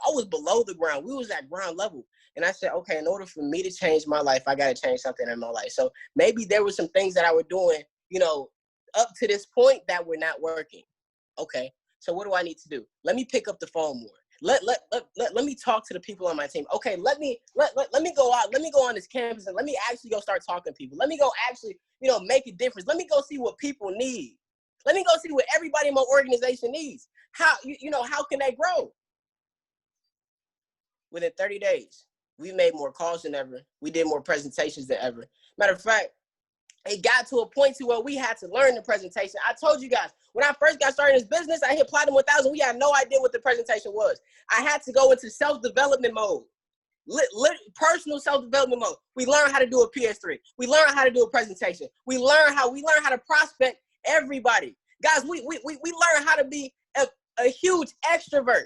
was below the ground. We was at ground level. And I said, okay, in order for me to change my life, I got to change something in my life. So maybe there were some things that I were doing, you know, up to this point that were not working. Okay, so what do I need to do? Let me pick up the phone more. Let me talk to the people on my team. Okay, let me go out. Let me go on this campus and let me actually go start talking to people. Let me go actually, you know, make a difference. Let me go see what people need. Let me go see what everybody in my organization needs. How, you know, how can they grow? Within 30 days, we made more calls than ever. We did more presentations than ever. Matter of fact, it got to a point to where we had to learn the presentation. I told you guys, when I first got started in this business, I hit Platinum 1000. We had no idea what the presentation was. I had to go into self-development mode, personal self-development mode. We learned how to do a PS3. We learned how to do a presentation. We learned how to prospect everybody. Guys, we learned how to be a huge extrovert.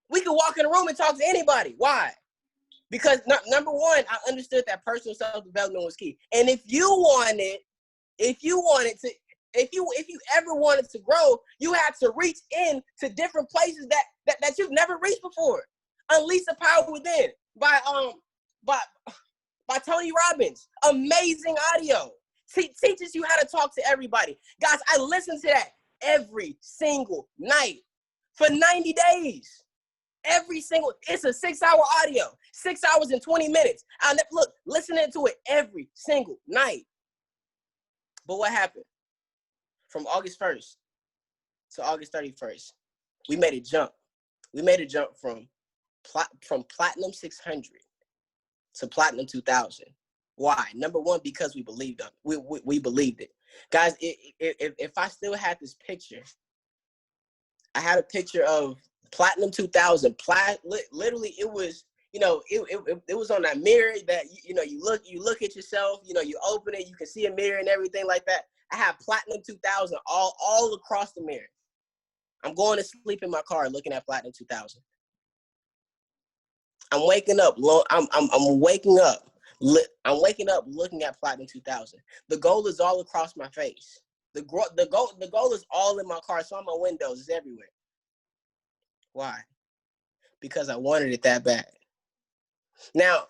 We could walk in a room and talk to anybody. Why? Because number one, I understood that personal self-development was key. And if you ever wanted to grow, you had to reach in to different places that you've never reached before. Unleash the Power Within by Tony Robbins. Amazing audio. Teaches you how to talk to everybody. Guys, I listened to that every single night for 90 days. It's a 6-hour audio, 6 hours and 20 minutes. Listening to it every single night. But what happened? From August 1st to August 31st, we made a jump. We made a jump from Platinum 600 to Platinum 2000. Why? Number one, because we believed it. We believed it. Guys, if I still had this picture, I had a picture of Platinum 2000. Literally, it was, you know, it was on that mirror that, you know, you look at yourself, you know, you open it, you can see a mirror and everything like that. I have Platinum 2000 all across the mirror. I'm going to sleep in my car looking at Platinum 2000. I'm waking up. I'm waking up. I'm waking up looking at Platinum 2000. The goal is all across my face. The goal is all in my car. It's on my windows. It's everywhere. Why? Because I wanted it that bad. Now,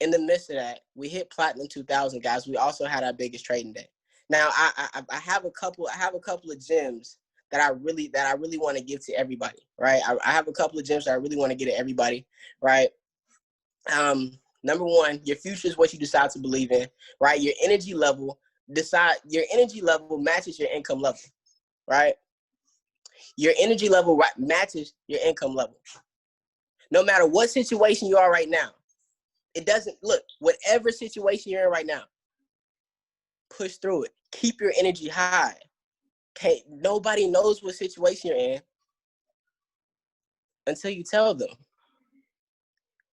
in the midst of that, we hit Platinum 2000, guys. We also had our biggest trading day. Now, I have a couple of gems that I really want to give to everybody, right? I have a couple of gems that I really want to give to everybody, right? Number one, your future is what you decide to believe in, right? Your energy level matches your income level, right? Your energy level matches your income level. No matter what situation you are right now, whatever situation you're in right now, push through it. Keep your energy high. Nobody knows what situation you're in until you tell them.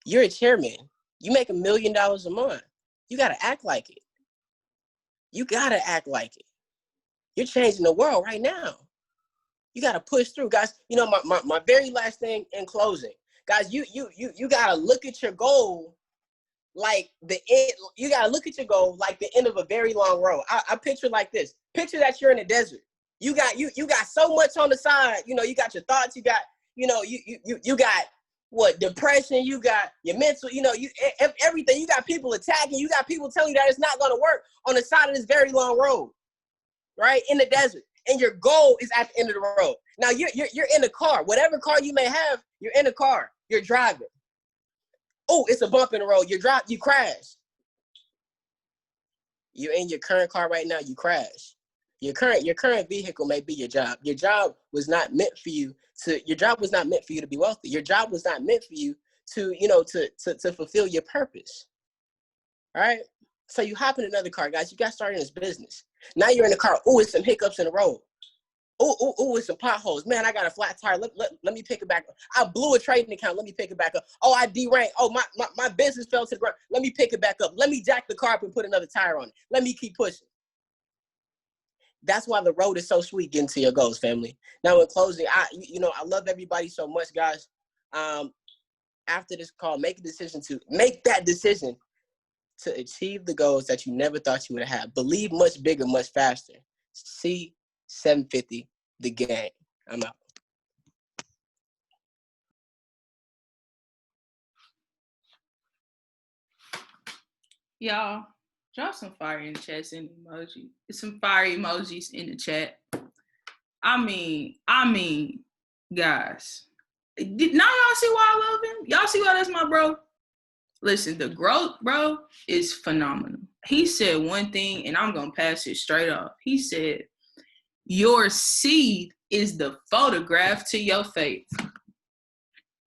You're a chairman. You make $1 million a month. You got to act like it. You got to act like it. You're changing the world right now. You got to push through, guys. You know, my very last thing in closing, guys, you got to look at your goal like the end. You got to look at your goal like the end of a very long road. I picture like this. Picture that you're in a desert. You got so much on the side. You know, you got your thoughts. You got, you know, you got what, depression. You got your mental. You know, everything. You got people attacking. You got people telling you that it's not going to work on the side of this very long road. right, in the desert, and your goal is at the end of the road. Now you're in a car. Whatever car you may have, you're in a car. You're driving. Oh, it's a bump in the road. You crash. You're in your current car right now. You crash. Your current vehicle may be your job. Your job was not meant for you to. Your job was not meant for you to be wealthy. Your job was not meant for you to, to fulfill your purpose. All right. So you hop in another car, guys. You got started in this business. Now you're in the car. Oh, it's some hiccups in the road. Oh, it's some potholes. Man, I got a flat tire. Let me pick it back up. I blew a trading account. Let me pick it back up. Oh, I deranked. Oh, my business fell to the ground. Let me pick it back up. Let me jack the car up and put another tire on it. Let me keep pushing. That's why the road is so sweet getting to your goals, family. Now, in closing, I love everybody so much, guys. After this call, make that decision to achieve the goals that you never thought you would have. Believe much bigger, much faster. See 750, the game. I'm out. Y'all, drop some fire in the chat and emoji. Some fire emojis in the chat. I mean, guys. Now y'all see why I love him? Y'all see why that's my bro? Listen, the growth, bro, is phenomenal. He said one thing, and I'm going to pass it straight off. He said, your seed is the photograph to your faith.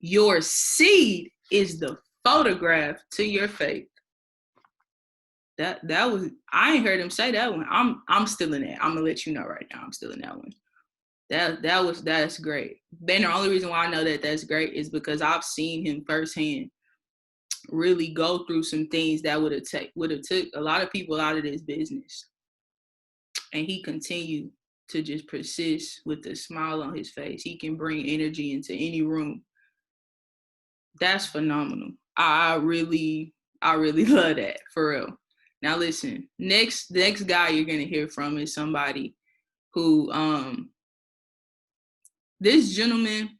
Your seed is the photograph to your faith. That was, I ain't heard him say that one. I'm still in that. I'm gonna let you know right now. I'm still in that one. That's great. Then the only reason why I know that that's great is because I've seen him firsthand really go through some things that would have took a lot of people out of this business. And he continued to just persist with a smile on his face. He can bring energy into any room. That's phenomenal. I really love that, for real. Now listen, next guy you're gonna hear from is somebody who this gentleman,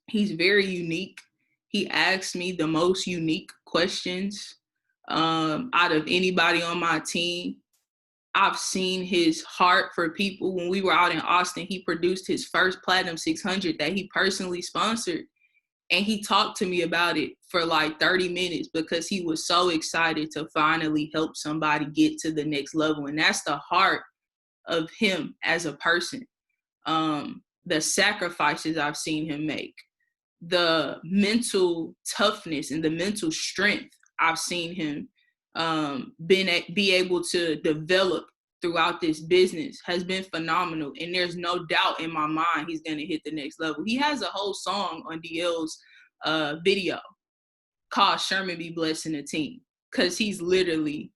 he's very unique. He asks me the most unique questions out of anybody on my team. I've seen his heart for people. When we were out in Austin, he produced his first Platinum 600 that he personally sponsored. And he talked to me about it for like 30 minutes because he was so excited to finally help somebody get to the next level. And that's the heart of him as a person. The sacrifices I've seen him make, the mental toughness and the mental strength I've seen him be able to develop throughout this business has been phenomenal. And there's no doubt in my mind he's going to hit the next level. He has a whole song on DL's video called Sherman Be Blessing the Team, because he's literally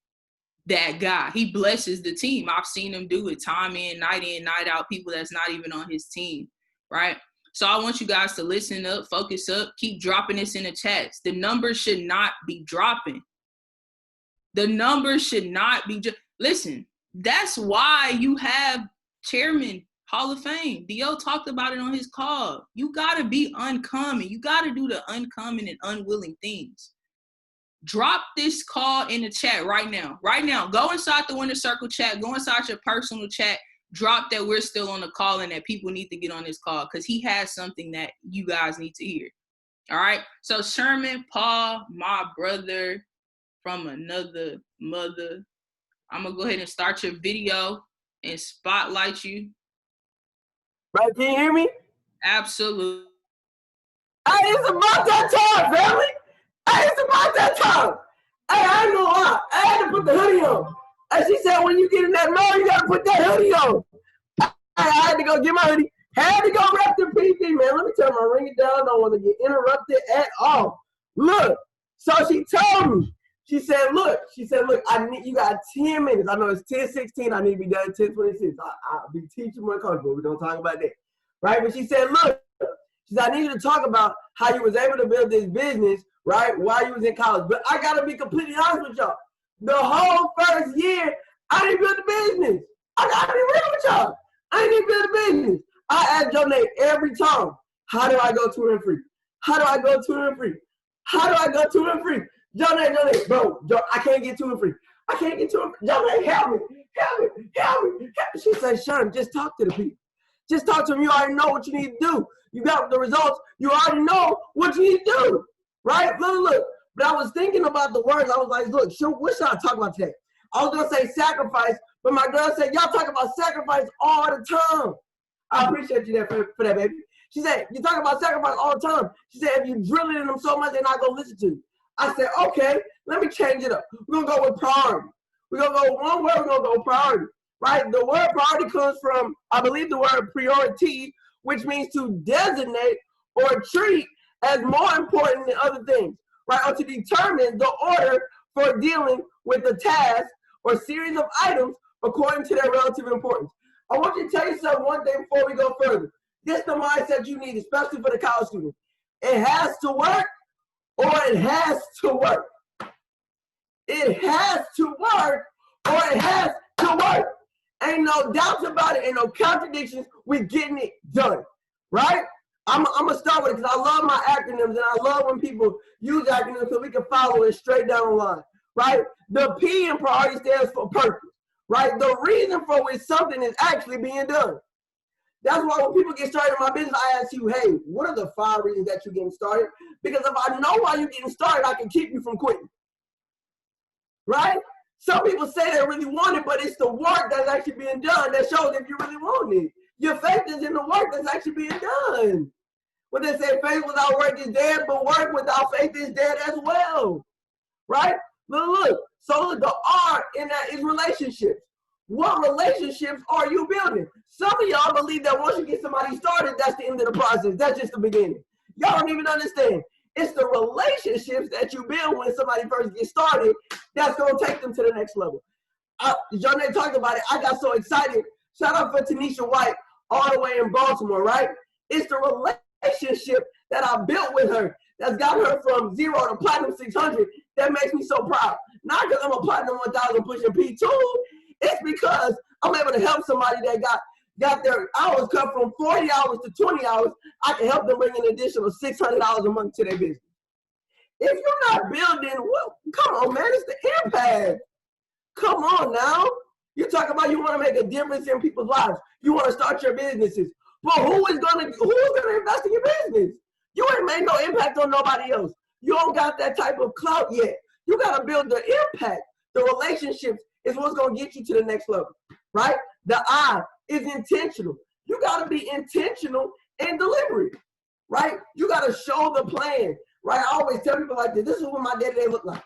that guy. He blesses the team. I've seen him do it time in, night out, people that's not even on his team, right? So I want you guys to listen up, focus up, keep dropping this in the chats. The numbers should not be dropping. The numbers should not be listen, that's why you have Chairman Hall of Fame. D.O. talked about it on his call. You got to be uncommon. You got to do the uncommon and unwilling things. Drop this call in the chat right now. Right now. Go inside the Winner Circle chat. Go inside your personal chat. Drop that we're still on the call and that people need to get on this call because he has something that you guys need to hear. All right? So Sherman, Paul, my brother from another mother, I'm going to go ahead and start your video and spotlight you. Bro, can you hear me? Absolutely. Hey, it's about that time, family. Hey, it's about that time. Hey, I ain't gonna lie. I had to put the hoodie on. Hey, she said when you get in that mall, you got to put that hoodie on. I had to go get my hoodie. Had to go rep the PC, man. Let me tell my ring it down. I don't want to get interrupted at all. Look, so she told me. She said, look, I need, you got 10 minutes. I know it's 10:16. I need to be done at 10:26. I'll be teaching my coach, but we don't talk about that. Right? But she said, look, she said, I need you to talk about how you was able to build this business, right, while you was in college. But I got to be completely honest with y'all. The whole first year, I didn't build the business. I got to be real with y'all. I didn't build the business. I asked Jonay every time, how do I go touring free? How do I go touring free? How do I go touring free? Jonay, bro, I can't get touring free. I can't get to him. Johnny, help me. She said, Sean, just talk to the people. Just talk to them. You already know what you need to do. You got the results. You already know what you need to do. Right? Look. But I was thinking about the words. I was like, look, what should I talk about today? I was going to say sacrifice, but my girl said, y'all talk about sacrifice all the time. I appreciate you there for that, baby. She said, you talk about sacrifice all the time. She said, if you drill it in them so much, they're not going to listen to you. I said, okay, let me change it up. We're going to go with priority. We're going to go one word, we're going to go priority. Right? The word priority comes from, I believe, the word priority, which means to designate or treat as more important than other things. Right? Or to determine the order for dealing with a task or series of items according to their relative importance. I want you to tell yourself one thing before we go further. This is the mindset you need, especially for the college student. It has to work, or it has to work. It has to work, or it has to work. Ain't no doubts about it, ain't no contradictions. We're getting it done, right? I'm going to start with it because I love my acronyms, and I love when people use acronyms so we can follow it straight down the line, right? The P in priority stands for purpose, right? The reason for which something is actually being done. That's why when people get started in my business, I ask you, hey, what are the 5 reasons that you're getting started? Because if I know why you're getting started, I can keep you from quitting, right? Some people say they really want it, but it's the work that's actually being done that shows if you really want it. Your faith is in the work that's actually being done. When they say faith without work is dead, but work without faith is dead as well, right? Look. So the R in that is relationships. What relationships are you building? Some of y'all believe that once you get somebody started, that's the end of the process. That's just the beginning. Y'all don't even understand. It's the relationships that you build when somebody first gets started that's going to take them to the next level. Jonay talked about it. I got so excited. Shout out for Tanisha White all the way in Baltimore, right? It's the relationship that I built with her that's got her from 0 to platinum 600 that makes me so proud. Not because I'm a platinum 1000 pushing P2. It's because I'm able to help somebody that got their hours cut from 40 hours to 20 hours. I can help them bring an additional $600 a month to their business. If you're not building, well, come on, man, it's the impact. Come on now. You're talking about you want to make a difference in people's lives. You want to start your businesses. But who's gonna invest in your business? You ain't made no impact on nobody else. You don't got that type of clout yet. You got to build the impact. The relationships is what's going to get you to the next level, right? The I is intentional. You got to be intentional in delivery, right? You got to show the plan, right? I always tell people like this. This is what my day-to-day look like.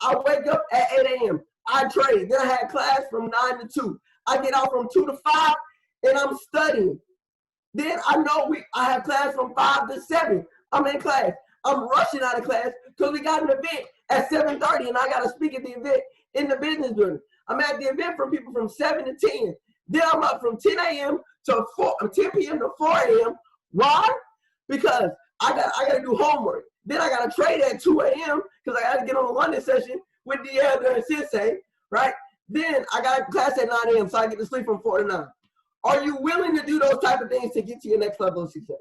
I wake up at 8 a.m. I trade. Then I had class from 9 to 2. I get out from 2 to 5, and I'm studying. Then I know I have class from 5 to 7. I'm in class. I'm rushing out of class because we got an event at 7:30, and I got to speak at the event in the business building. I'm at the event for people from 7 to 10. Then I'm up from 10 a.m. to 10 p.m. to 4 a.m. Why? Because I got to do homework. Then I got to trade at 2 a.m. because I got to get on the London session with DL during Sensei, right? Then I got class at 9 a.m. so I get to sleep from 4 to 9. Are you willing to do those type of things to get to your next level of success?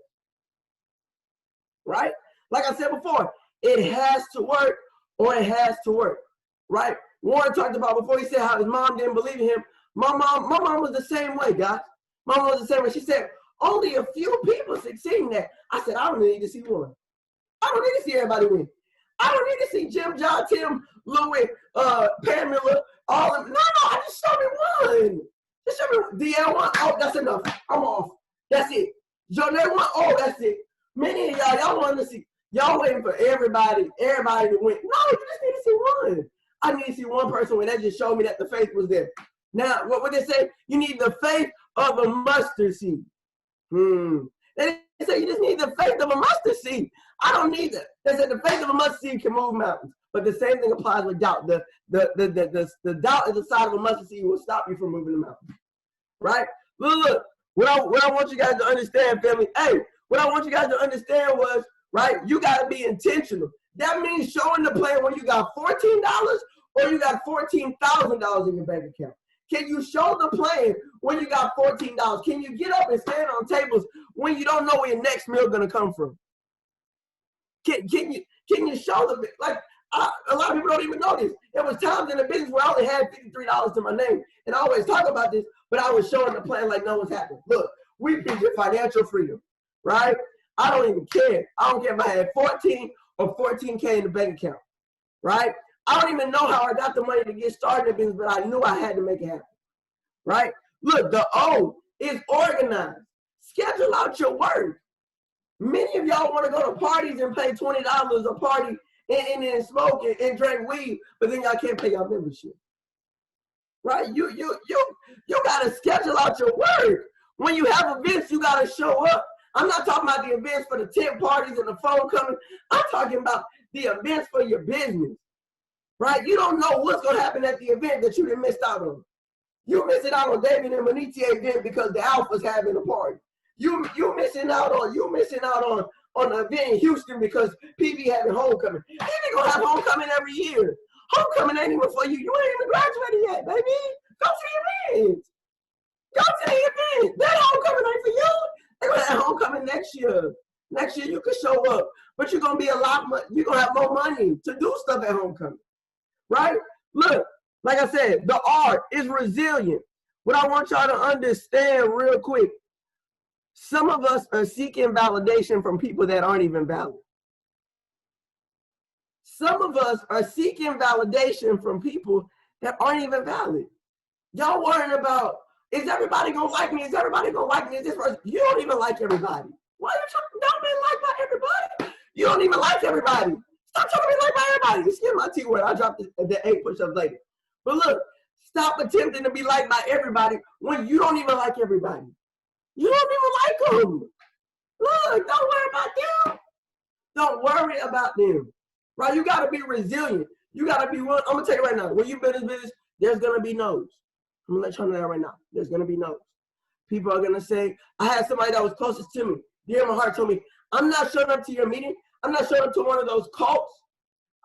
Right? Like I said before, it has to work or it has to work, right? Warren talked about before, he said how his mom didn't believe in him. My mom was the same way, guys. My mom was the same way. She said, only a few people succeed in that. I said, I don't need to see one. I don't need to see everybody win. I don't need to see Jim, John, Tim, Louis, Pamela, all of them. No, I just show me one. Just show me DL one. Oh, that's enough. I'm off. That's it. Jonay one. Oh, that's it. Many of y'all want to see. Y'all waiting for everybody to win. No, you just need to see one. I need to see one person win. That just showed me that the faith was there. Now, what would they say? You need the faith of a mustard seed. They say you just need the faith of a mustard seed. I don't need that. They said the faith of a mustard seed can move mountains. But the same thing applies with doubt. The doubt is the side of a mustard seed will stop you from moving the mountain. Right? Look. What I want you guys to understand, family. Hey, what I want you guys to understand was, right, you got to be intentional. That means showing the plan when you got $14 or you got $14,000 in your bank account. Can you show the plan when you got $14? Can you get up and stand on tables when you don't know where your next meal is going to come from? Can you show the, like, A lot of people don't even know this. There was times in the business where I only had $53 to my name. And I always talk about this, but I was showing the plan like no one's happening. Look, we preach financial freedom, right? I don't even care. I don't care if I had 14 or 14K in the bank account, right? I don't even know how I got the money to get started in business, but I knew I had to make it happen, right? Look, the O is organized. Schedule out your work. Many of y'all want to go to parties and pay $20 a party and then smoke and drink weed, but then y'all can't pay your membership, right? You got to schedule out your work. When you have events, you got to show up. I'm not talking about the events for the tent parties and the phone coming. I'm talking about the events for your business, right? You don't know what's going to happen at the event that you done missed out on. You missing out on David and Manitier event because the Alpha's having a party. You missing out on the event in Houston because PB having homecoming. PB gonna have homecoming every year. Homecoming ain't even for you. You ain't even graduated yet, baby. Go to the event. Go to the event. That homecoming ain't for you. They're gonna have homecoming next year. Next year you can show up, but you're gonna be you're gonna have more money to do stuff at homecoming, right? Look, like I said, the R is resilient. What I want y'all to understand real quick, some of us are seeking validation from people that aren't even valid. Some of us are seeking validation from people that aren't even valid. Y'all worrying about, is everybody gonna like me? Is everybody gonna like me? Is this person? You don't even like everybody. Why are you trying to be liked by everybody? You don't even like everybody. Stop trying to be liked by everybody. Excuse my T word. I dropped the 8 push-ups later. But look, stop attempting to be liked by everybody when you don't even like everybody. You don't even like them. Look, don't worry about them. Don't worry about them. Right? You got to be resilient. You got to be willing. I'm going to tell you right now, when you build this business, there's going to be no's. I'm going to let you know that right now. There's going to be no's. People are going to say, I had somebody that was closest to me. Dear in my heart told me, I'm not showing up to your meeting. I'm not showing up to one of those cults.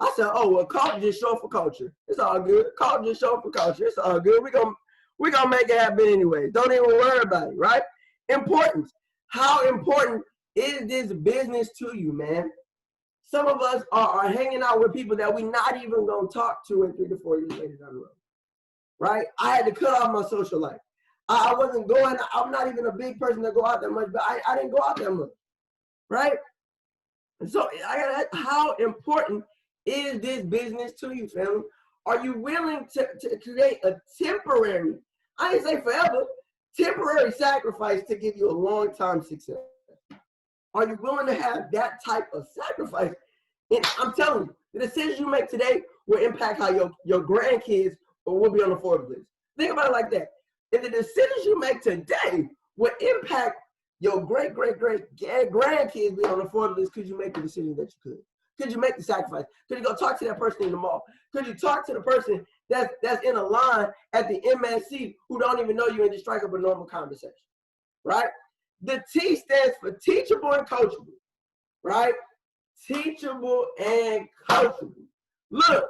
I said, oh, well, cult just show up for culture. It's all good. Cult just show up for culture. It's all good. We're gonna make it happen anyway. Don't even worry about it, right? Importance. How important is this business to you, man? Some of us are hanging out with people that we're not even going to talk to in 3 to 4 years later down the road, right? I had to cut off my social life. I wasn't going, I'm not even a big person to go out that much, but I didn't go out that much, right? And so how important is this business to you, family? Are you willing to create a temporary, I ain't say forever, temporary sacrifice to give you a long-term success? Are you willing to have that type of sacrifice? And I'm telling you, the decisions you make today will impact how your grandkids will be on the Forbes list. Think about it like that. If the decisions you make today will impact your great-great-great-grandkids being on the Forbes list, could you make the decisions that you could? Could you make the sacrifice? Could you go talk to that person in the mall? Could you talk to the person that's in a line at the MSC who don't even know you and just strike up a normal conversation, right? The T stands for teachable and coachable, right? Teachable and coachable. Look,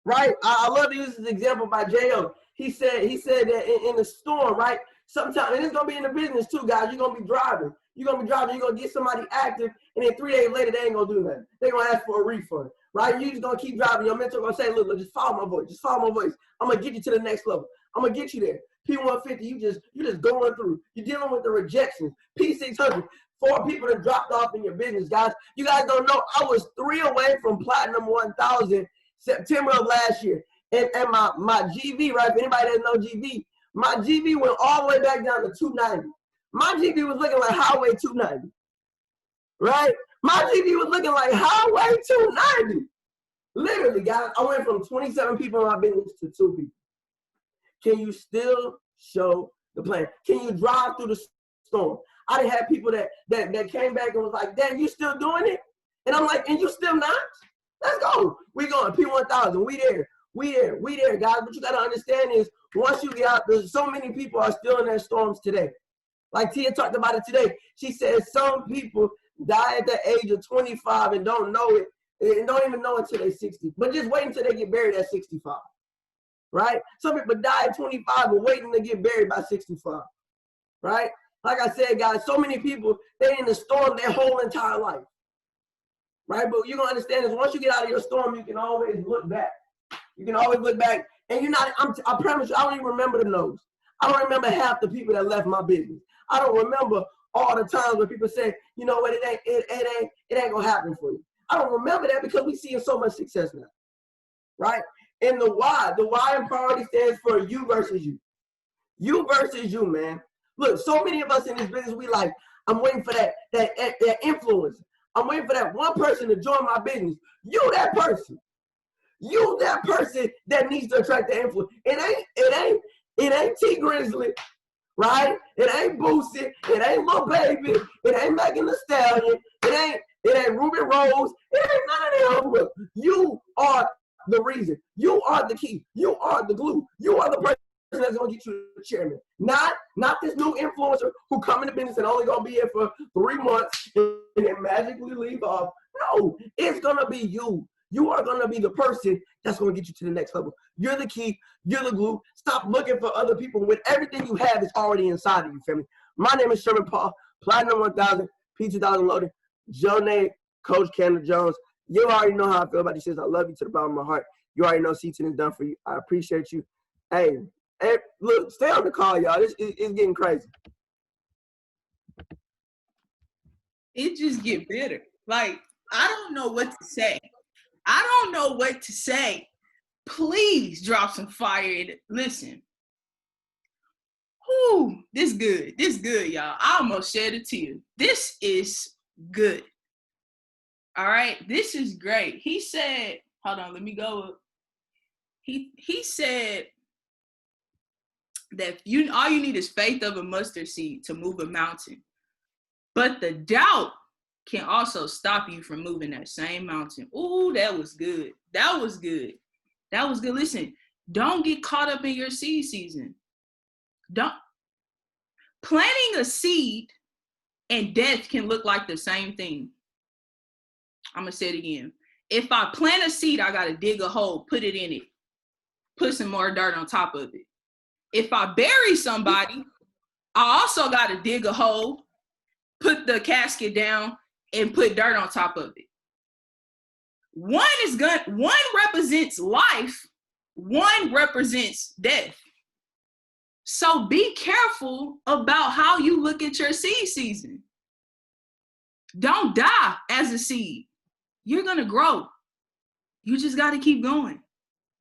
right? I love to use this example by J.O. He said that in the storm, right? Sometimes, and it's going to be in the business too, guys. You're going to be driving. You're going to get somebody active, and then 3 days later, they ain't going to do nothing. They're going to ask for a refund, right? You're just going to keep driving. Your mentor going to say, look, just follow my voice. Just follow my voice. I'm going to get you to the next level. I'm going to get you there. P150, you just going through. You're dealing with the rejections. P600, 4 people that dropped off in your business, guys. You guys don't know, I was 3 away from Platinum 1000 September of last year. And my GV, right, if anybody doesn't know GV, my GV went all the way back down to 290. My GV was looking like Highway 290, right? My GV was looking like Highway 290. Literally, guys, I went from 27 people in my business to 2 people. Can you still show the plan? Can you drive through the storm? I didn't have people that came back and was like, Dad, you still doing it? And I'm like, and you still not? Let's go. We going P1000. We there, guys. What you got to understand is once you get out, there's so many people are still in their storms today. Like Tia talked about it today. She said some people die at the age of 25 and don't know it, and don't even know until they're 60. But just wait until they get buried at 65. Right? Some people die at 25 and waiting to get buried by 65. Right? Like I said, guys, so many people, they're in the storm their whole entire life. right? But you're gonna understand is once you get out of your storm, you can always look back. You can always look back, and you're not. I promise you, I don't even remember the no's. I don't remember half the people that left my business. I don't remember all the times when people say, you know what, it ain't gonna happen for you. I don't remember that because we seeing so much success now, right? And the why in priority stands for you versus you. You versus you, man. Look, so many of us in this business, we like, I'm waiting for that influence. I'm waiting for that one person to join my business. You that person. You that person that needs to attract the influence. It ain't T Grizzly, right? It ain't Boosie. It ain't Lil Baby. It ain't Megan Thee Stallion. It ain't Ruby Rose. It ain't none of them. You are the reason. You are the key. You are the glue. You are the person that's gonna get you the chairman. Not this new influencer who come into business and only gonna be here for 3 months and then magically leave off. No, it's gonna be you. You are gonna be the person that's gonna get you to the next level. You're the key. You're the glue. Stop looking for other people when everything you have is already inside of you, family. My name is Sherman Paul, Platinum 1000, P2000 loaded, Jonay, Coach Kendall Jones. You already know how I feel about these things. I love you to the bottom of my heart. You already know C10 is done for you. I appreciate you. Hey, look, stay on the call, y'all. It's getting crazy. It just get better. Like, I don't know what to say. I don't know what to say. Please drop some fire in it. Listen. Whew, this good. This good, y'all. I almost shed a tear. This is good. All right, this is great. He said, hold on, let me go up. He said that all you need is faith of a mustard seed to move a mountain. But the doubt can also stop you from moving that same mountain. Ooh, that was good. That was good. That was good. Listen, don't get caught up in your seed season. Planting a seed and death can look like the same thing. I'm going to say it again. If I plant a seed, I got to dig a hole, put it in it, put some more dirt on top of it. If I bury somebody, I also got to dig a hole, put the casket down, and put dirt on top of it. One represents life, one represents death. So be careful about how you look at your seed season. Don't die as a seed. You're going to grow. You just got to keep going.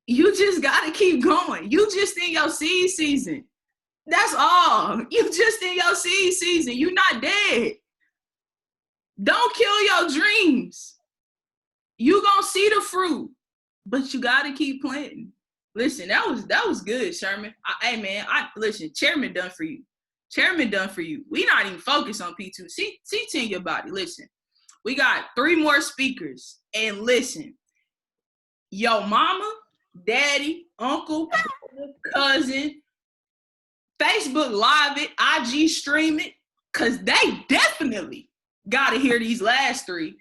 You just got to keep going. You just in your seed season. That's all. You just in your seed season. You're not dead. Don't kill your dreams. You gonna see the fruit, but you got to keep planting. Listen, that was good, Sherman. Hey, man, listen, Chairman done for you. Chairman done for you. We not even focused on P2. C10 your body. Listen, we got 3 more speakers. And listen, yo mama, daddy, uncle, cousin, Facebook Live it, IG stream it, because they definitely got to hear these last 3.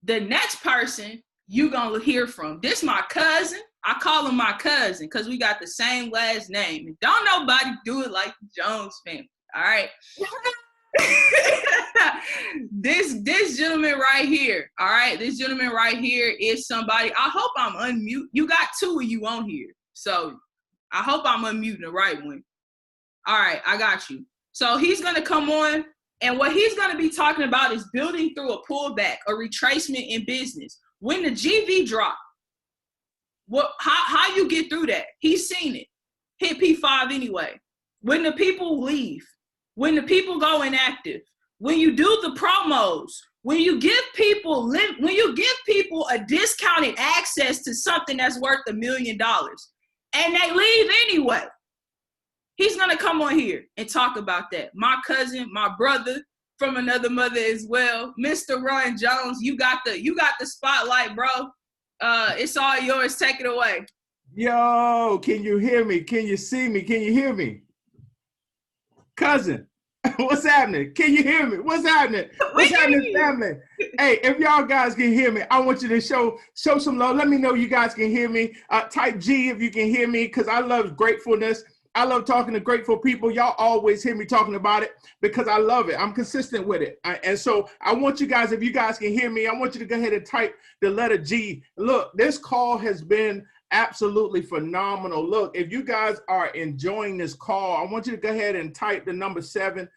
The next person you going to hear from, this my cousin. I call him my cousin because we got the same last name. And don't nobody do it like the Jones family, all right? This gentleman right here, all right? This gentleman right here is somebody, I hope I'm unmute. You got 2 of you on here, so I hope I'm unmuting the right one. All right, I got you. So he's going to come on, and what he's going to be talking about is building through a pullback, a retracement in business. When the GV drop, how you get through that? He's seen it. Hit P5 anyway. When the people leave, when the people go inactive, when you do the promos, when you give people a discounted access to something that's worth $1 million, and they leave anyway, he's gonna come on here and talk about that. My cousin, my brother from another mother as well, Mr. Ron Jones, you got the spotlight, bro. It's all yours. Take it away. Yo, can you hear me? Can you see me? Can you hear me? Cousin, what's happening? Can you hear me? What's happening? What's happening, family? Hey, if y'all guys can hear me, I want you to show some love. Let me know you guys can hear me. Type G if you can hear me, because I love gratefulness. I love talking to grateful people. Y'all always hear me talking about it because I love it. I'm consistent with it. And so I want you guys, if you guys can hear me, I want you to go ahead and type the letter G. Look, this call has been absolutely phenomenal. Look, if you guys are enjoying this call, I want you to go ahead and type the number 7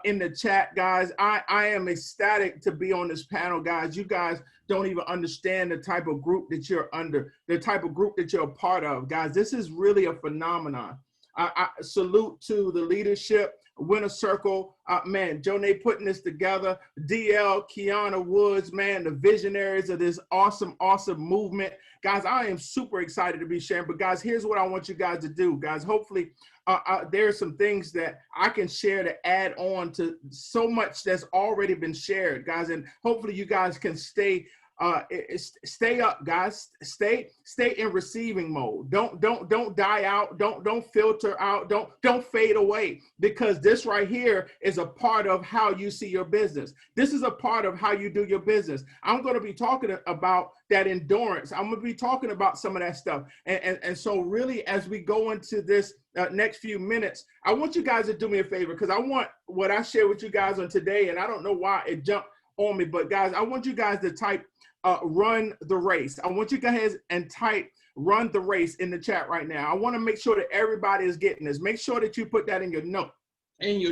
in the chat, guys. I am ecstatic to be on this panel, guys. You guys don't even understand the type of group that you're under, the type of group that you're a part of, guys. This is really a phenomenon. I salute to the leadership, Winner Circle, man, Jonay putting this together, DL, Kiana Woods, man, the visionaries of this awesome, awesome movement. Guys, I am super excited to be sharing, but guys, here's what I want you guys to do, guys. Hopefully, there are some things that I can share to add on to so much that's already been shared, guys, and hopefully you guys can stay up, guys. Stay in receiving mode. Don't die out. Don't filter out. Don't fade away, because this right here is a part of how you see your business. This is a part of how you do your business. I'm going to be talking about that endurance. I'm going to be talking about some of that stuff. And so really, as we go into this next few minutes, I want you guys to do me a favor, because I want what I share with you guys on today, and I don't know why it jumped on me, but guys, I want you guys to type run the race. I want you to go ahead and type run the race in the chat right now. I want to make sure that everybody is getting this. Make sure that you put that in your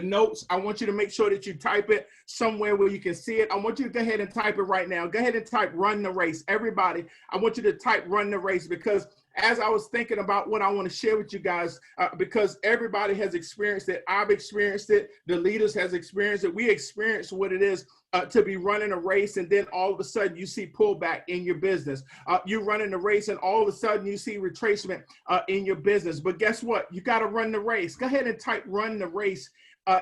notes. I want you to make sure that you type it somewhere where you can see it. I want you to go ahead and type it right now. Go ahead and type run the race. Everybody, I want you to type run the race, because as I was thinking about what I want to share with you guys, because everybody has experienced it. I've experienced it. The leaders has experienced it. We experienced what it is to be running a race, and then all of a sudden you see pullback in your business. You're running the race, and all of a sudden you see retracement in your business. But guess what? You got to run the race. Go ahead and type run the race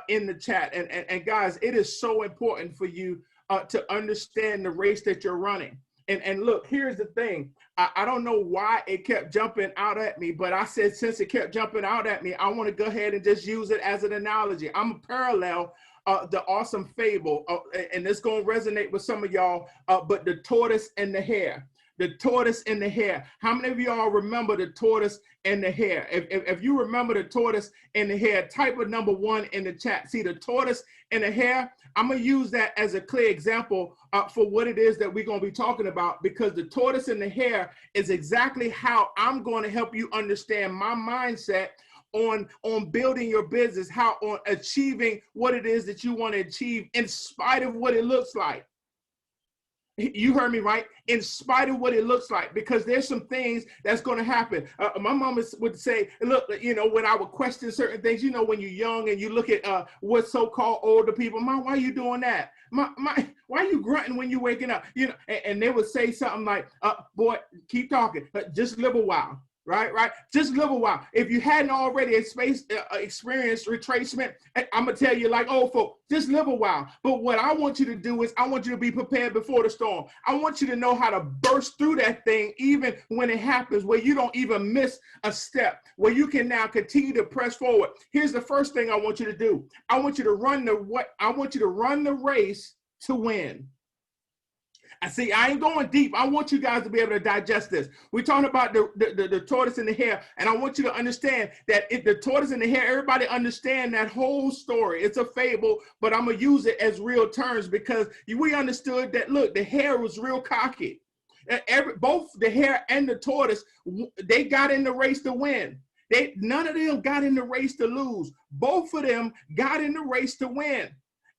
in the chat. And guys, it is so important for you to understand the race that you're running. And look, here's the thing. I don't know why it kept jumping out at me, but I said, since it kept jumping out at me, I want to go ahead and just use it as an analogy. I'm a parallel the awesome fable, and it's going to resonate with some of y'all, but the tortoise and the hare. The tortoise and the hare. How many of y'all remember the tortoise and the hare? If you remember the tortoise and the hare, type of number 1 in the chat. See, the tortoise and the hare, I'm going to use that as a clear example for what it is that we're going to be talking about, because the tortoise and the hare is exactly how I'm going to help you understand my mindset on building your business, how on achieving what it is that you want to achieve in spite of what it looks like. You heard me right? In spite of what it looks like, because there's some things that's going to happen. My mom would say, look, you know, when I would question certain things, you know, when you're young and you look at what so-called older people, Mom, why are you doing that? Why are you grunting when you're waking up? You know, and they would say something like, boy, keep talking, just live a while. Right? Just live a while. If you hadn't already experienced retracement, I'm going to tell you like old folk, just live a while. But what I want you to do is I want you to be prepared before the storm. I want you to know how to burst through that thing even when it happens, where you don't even miss a step, where you can now continue to press forward. Here's the first thing I want you to do. I want you to run the race to win. See, I ain't going deep. I want you guys to be able to digest this. We're talking about the tortoise and the hare, and I want you to understand that the tortoise and the hare, everybody understand that whole story. It's a fable, but I'm going to use it as real terms, because we understood that, look, the hare was real cocky. Both the hare and the tortoise, they got in the race to win. None of them got in the race to lose. Both of them got in the race to win.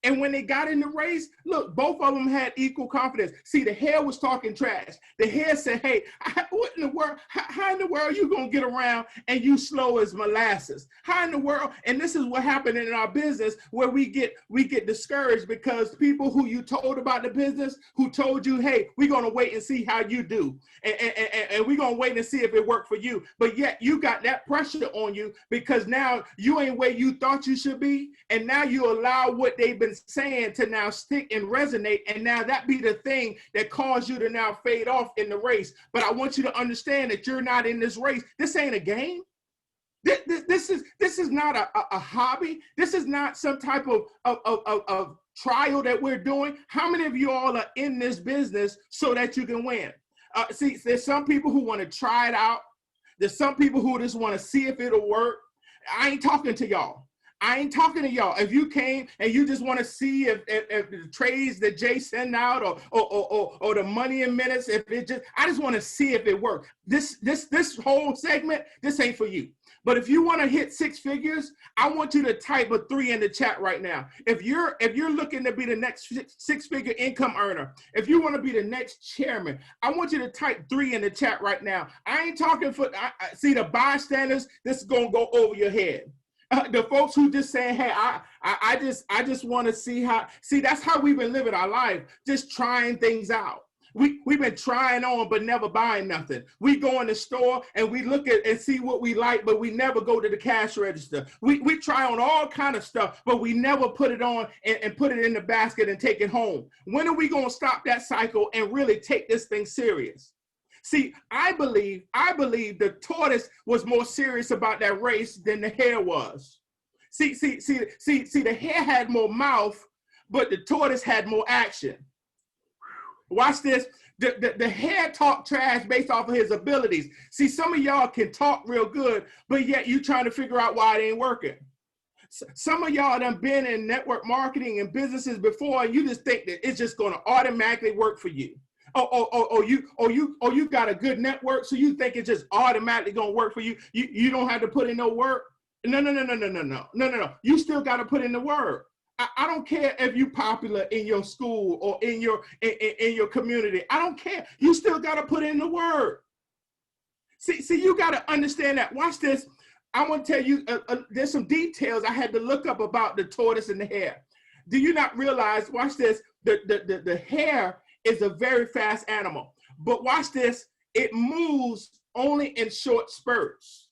And when they got in the race, look, both of them had equal confidence. See, the hare was talking trash. The hare said, hey, what in the world? How in the world are you going to get around and you slow as molasses? How in the world? And this is what happened in our business, where we get discouraged because people who you told about the business, who told you, hey, we're going to wait and see how you do. And we're going to wait and see if it worked for you. But yet you got that pressure on you, because now you ain't where you thought you should be. And now you allow what they've been saying to now stick and resonate, and now that be the thing that caused you to now fade off in the race. But I want you to understand that you're not in this race. This ain't a game. This is not a hobby. This is not some type of trial that we're doing. How many of you all are in this business so that you can win? See, there's some people who want to try it out. There's some people who just want to see if it'll work. I ain't talking to y'all. I ain't talking to y'all. If you came and you just want to see if the trades that Jay sent out or the money in minutes, I just want to see if it works. This whole segment, this ain't for you. But if you want to hit 6 figures, I want you to type a 3 in the chat right now. If you're looking to be the next 6-figure income earner, if you want to be the next chairman, I want you to type 3 in the chat right now. I ain't talking see the bystanders. This is gonna go over your head. The folks who just saying, hey, I just want to see that's how we've been living our life, just trying things out. We've been trying on, but never buying nothing. We go in the store and we look at and see what we like, but we never go to the cash register. We try on all kind of stuff, but we never put it on and put it in the basket and take it home. When are we going to stop that cycle and really take this thing serious? See, I believe the tortoise was more serious about that race than the hare was. See, the hare had more mouth, but the tortoise had more action. Watch this. The hare talked trash based off of his abilities. See, some of y'all can talk real good, but yet you trying to figure out why it ain't working. Some of y'all done been in network marketing and businesses before, and you just think that it's just going to automatically work for you. You got a good network, so you think it's just automatically gonna work for you. You don't have to put in no work. No. You still got to put in the work. I don't care if you're popular in your school or in your community. I don't care. You still got to put in the work. See, you got to understand that. Watch this. I want to tell you, there's some details I had to look up about the tortoise and the hare. Do you not realize? Watch this. The hare is a very fast animal. But watch this, it moves only in short spurts.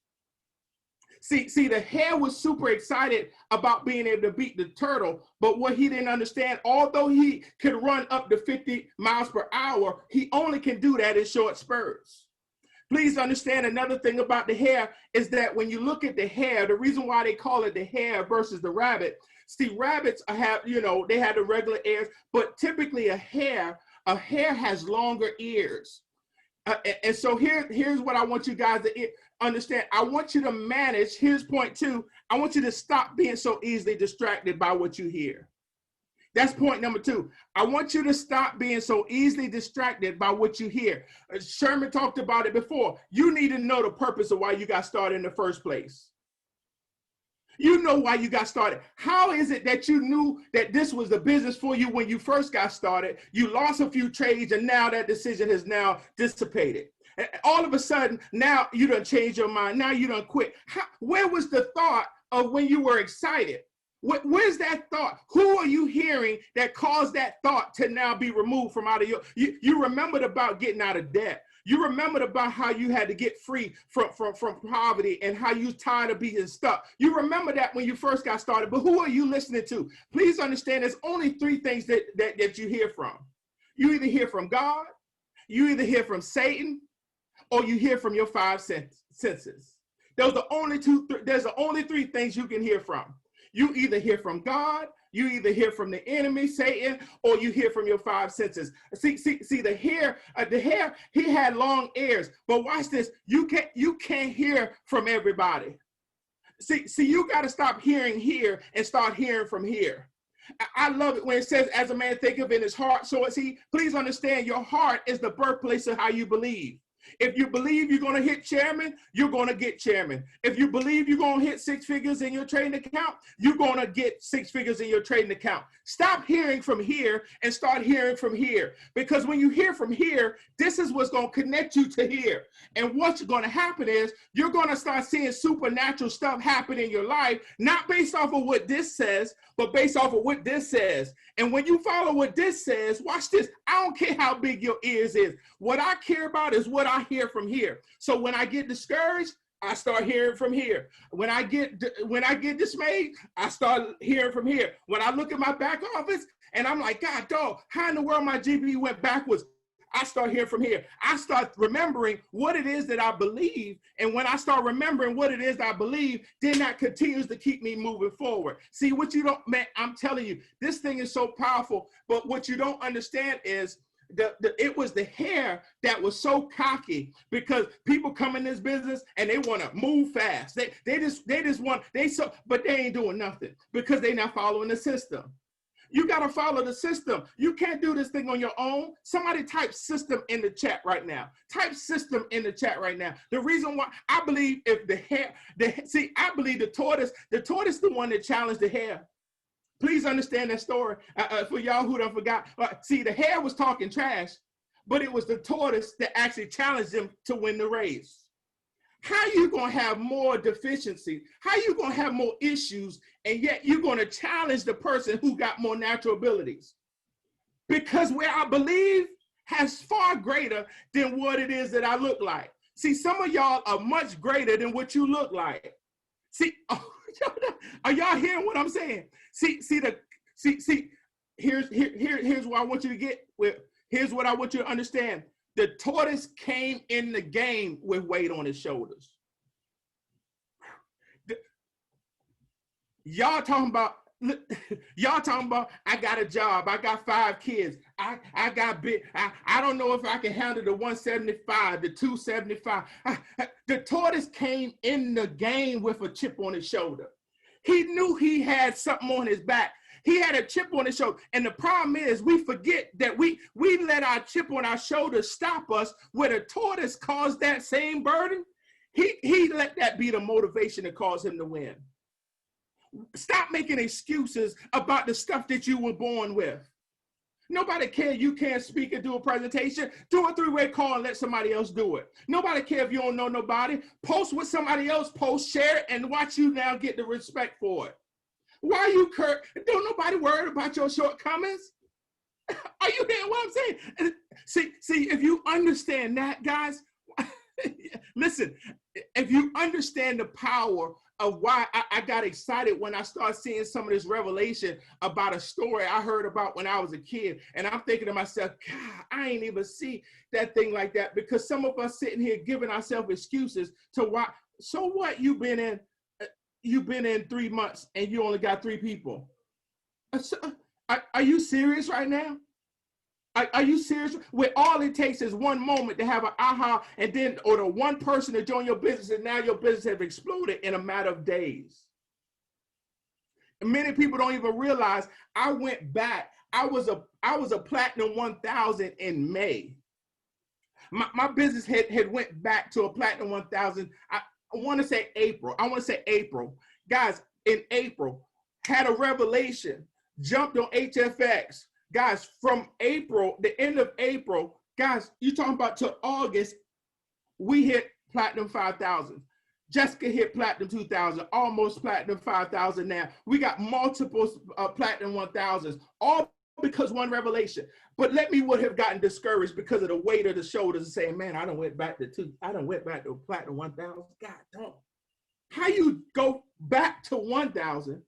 See, the hare was super excited about being able to beat the turtle, but what he didn't understand, although he could run up to 50 miles per hour, he only can do that in short spurts. Please understand another thing about the hare is that when you look at the hare, the reason why they call it the hare versus the rabbit, see, rabbits have, they have the regular ears, but typically a hare has longer ears. And so here's what I want you guys to understand. I want you to manage, here's point 2, I want you to stop being so easily distracted by what you hear. That's point number 2. I want you to stop being so easily distracted by what you hear. Sherman talked about it before. You need to know the purpose of why you got started in the first place. You know why you got started. How is it that you knew that this was the business for you when you first got started? You lost a few trades and now that decision has now dissipated. And all of a sudden, now you done changed your mind. Now you done quit. Where was the thought of when you were excited? Where's that thought? Who are you hearing that caused that thought to now be removed from out of you remembered about getting out of debt. You remembered about how you had to get free from poverty and how you tired of being stuck. You remember that when you first got started, but who are you listening to? Please understand there's only 3 things that you hear from. You either hear from God, you either hear from Satan, or you hear from your 5 senses. There's the only 3 things you can hear from. You either hear from God, you either hear from the enemy, Satan, or you hear from your 5 senses. See, the hare, he had long ears, but watch this. You can't hear from everybody. See, you got to stop hearing here and start hearing from here. I love it when it says, as a man thinketh in his heart, so is he. Please understand, your heart is the birthplace of how you believe. If you believe you're going to hit chairman, you're going to get chairman. If you believe you're going to hit 6 figures in your trading account, you're going to get 6 figures in your trading account. Stop hearing from here and start hearing from here. Because when you hear from here, this is what's going to connect you to here. And what's going to happen is you're going to start seeing supernatural stuff happen in your life, not based off of what this says, but based off of what this says. And when you follow what this says, watch this. I don't care how big your ears is. What I care about is what I hear from here. So when I get discouraged, I start hearing from here. When I get dismayed, I start hearing from here. When I look at my back office and I'm like, God, dog, how in the world my GPU went backwards? I start hearing from here. I start remembering what it is that I believe. And when I start remembering what it is I believe, then that continues to keep me moving forward. See, what you don't, man, I'm telling you, this thing is so powerful. But what you don't understand is it was the hair that was so cocky, because people come in this business and they want to move fast. They just want, but they ain't doing nothing because they not following the system. You got to follow the system. You can't do this thing on your own. Somebody type system in the chat right now. Type system in the chat right now. The reason why I believe if I believe the tortoise the one that challenged the hare. Please understand that story. For y'all who done forgot. See, the hare was talking trash, but it was the tortoise that actually challenged him to win the race. How you gonna have more deficiency? How you gonna have more issues, and yet you're gonna challenge the person who got more natural abilities? Because where I believe has far greater than what it is that I look like. See, some of y'all are much greater than what you look like. See, are y'all hearing what I'm saying? Here's what I want you to get with. Here's what I want you to understand. The tortoise came in the game with weight on his shoulders. Y'all talking about, I got a job, I got 5 kids, I got big, I don't know if I can handle the 175, the 275. The tortoise came in the game with a chip on his shoulder. He knew he had something on his back. He had a chip on his shoulder. And the problem is we forget that we let our chip on our shoulder stop us, where the tortoise caused that same burden. He let that be the motivation to cause him to win. Stop making excuses about the stuff that you were born with. Nobody cares you can't speak and do a presentation. Do a 3-way call and let somebody else do it. Nobody cares if you don't know nobody. Post what somebody else posts, share it, and watch you now get the respect for it. Why are you don't nobody worry about your shortcomings? Are you hearing what I'm saying? See, if you understand that, guys, listen, if you understand the power of why I got excited when I started seeing some of this revelation about a story I heard about when I was a kid, and I'm thinking to myself, God, I ain't even see that thing like that, because some of us sitting here giving ourselves excuses to why. So what? You've been in 3 months and you only got 3 people. Are you serious right now? Are you serious? Where all it takes is one moment to have an aha, and then, or the one person to join your business, and now your business have exploded in a matter of days. And many people don't even realize I went back. I was a Platinum 1000 in May. My business had went back to a Platinum 1000. I want to say April. Guys, in April, had a revelation, jumped on HFX. Guys, from April, the end of April, guys, you're talking about till August, we hit Platinum 5000. Jessica hit Platinum 2000, almost Platinum 5000 now. We got multiple Platinum 1000s, all because one revelation. But let me would have gotten discouraged because of the weight of the shoulders and saying, man, I done went back to Platinum 1000. God damn. How you go back to 1000?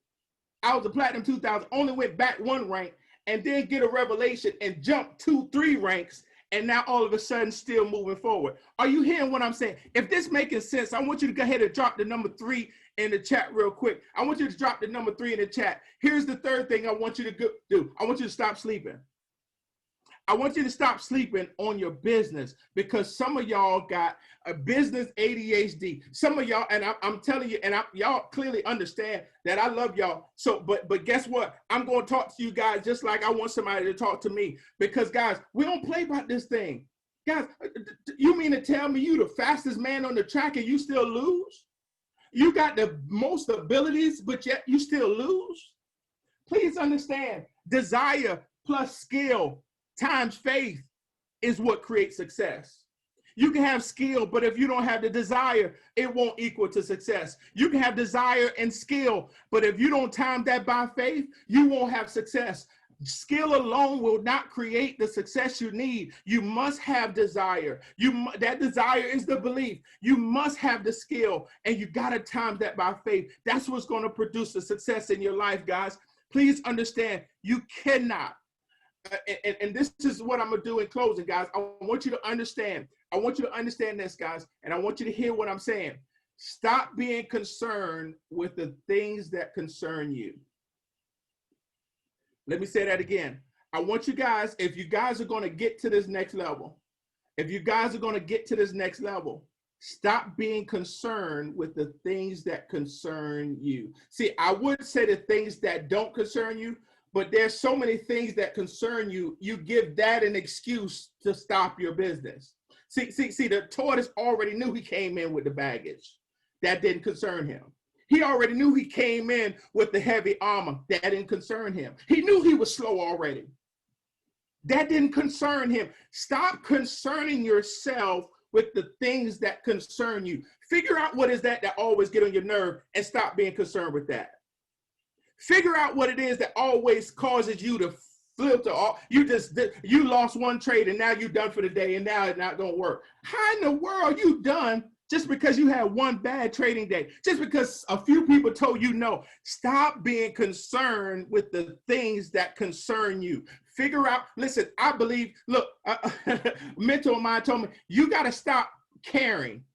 I was a Platinum 2000, only went back 1 rank, and then get a revelation and jump 2-3 ranks, and now all of a sudden still moving forward. Are you hearing what I'm saying? If this making sense, I want you to go ahead and drop the number 3 in the chat real quick. I want you to drop the number 3 in the chat. Here's the third thing I want you to do. I want you to stop sleeping. I want you to stop sleeping on your business, because some of y'all got a business ADHD. Some of y'all, and I'm telling you, and y'all clearly understand that I love y'all. So, but guess what? I'm going to talk to you guys just like I want somebody to talk to me, because guys, we don't play about this thing. Guys, you mean to tell me you the fastest man on the track and you still lose? You got the most abilities, but yet you still lose? Please understand, desire plus skill times faith is what creates success. You can have skill, but if you don't have the desire, it won't equal to success. You can have desire and skill, but if you don't time that by faith, you won't have success. Skill alone will not create the success you need. You must have desire. That desire is the belief. You must have the skill, and you got to time that by faith. That's what's going to produce the success in your life, guys. Please understand, you cannot. And this is what I'm going to do in closing, guys. I want you to understand. I want you to understand this, guys, and I want you to hear what I'm saying. Stop being concerned with the things that concern you. Let me say that again. I want you guys, if you guys are going to get to this next level, stop being concerned with the things that concern you. See, I would say the things that don't concern you, but there's so many things that concern you, you give that an excuse to stop your business. See, the tortoise already knew he came in with the baggage. That didn't concern him. He already knew he came in with the heavy armor. That didn't concern him. He knew he was slow already. That didn't concern him. Stop concerning yourself with the things that concern you. Figure out what is that always get on your nerve and stop being concerned with that. Figure out what it is that always causes you to filter off. You lost one trade and now you're done for the day and now it's not gonna work. How in the world you done just because you had one bad trading day? Just because a few people told you no. Stop being concerned with the things that concern you. Figure out, listen, I believe, look, a mentor of mine told me, you got to stop caring.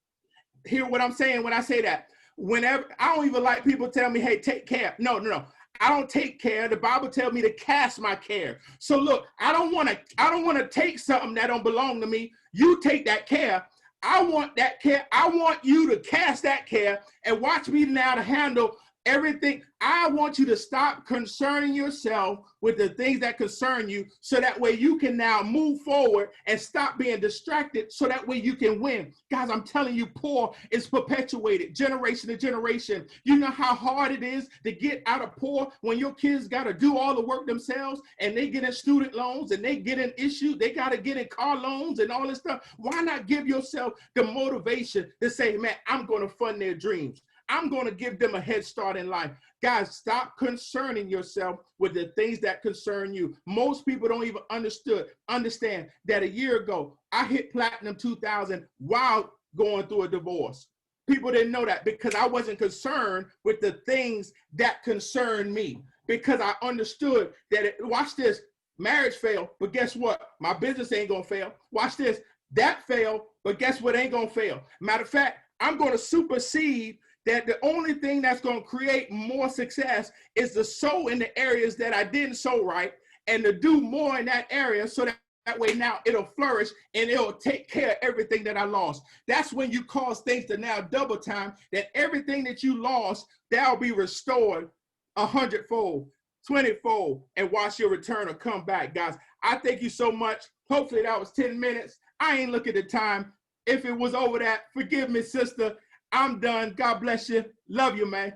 Hear what I'm saying when I say that. Whenever, I don't even like people tell me, hey, take care. No. I don't take care. The Bible tells me to cast my care. So look, I don't want to take something that don't belong to me. You take that care. I want that care. I want you to cast that care and watch me now to handle everything. I want you to stop concerning yourself with the things that concern you so that way you can now move forward and stop being distracted so that way you can win. Guys, I'm telling you, poor is perpetuated generation to generation. You know how hard it is to get out of poor when your kids got to do all the work themselves and they get in student loans and they get in issues. They got to get in car loans and all this stuff. Why not give yourself the motivation to say, man, I'm going to fund their dreams. I'm going to give them a head start in life. Guys, stop concerning yourself with the things that concern you. Most people don't even understand that a year ago, I hit Platinum 2000 while going through a divorce. People didn't know that because I wasn't concerned with the things that concern me, because I understood that, watch this, marriage failed, but guess what? My business ain't going to fail. Watch this, that failed, but guess what ain't going to fail? Matter of fact, I'm going to supersede that. The only thing that's going to create more success is to sow in the areas that I didn't sow right and to do more in that area so that way now it'll flourish and it'll take care of everything that I lost. That's when you cause things to now double time, that everything that you lost, that'll be restored 100-fold, 20-fold, and watch your return or come back. Guys, I thank you so much. Hopefully that was 10 minutes. I ain't look at the time. If it was over that, forgive me, sister. I'm done. God bless you. Love you, man.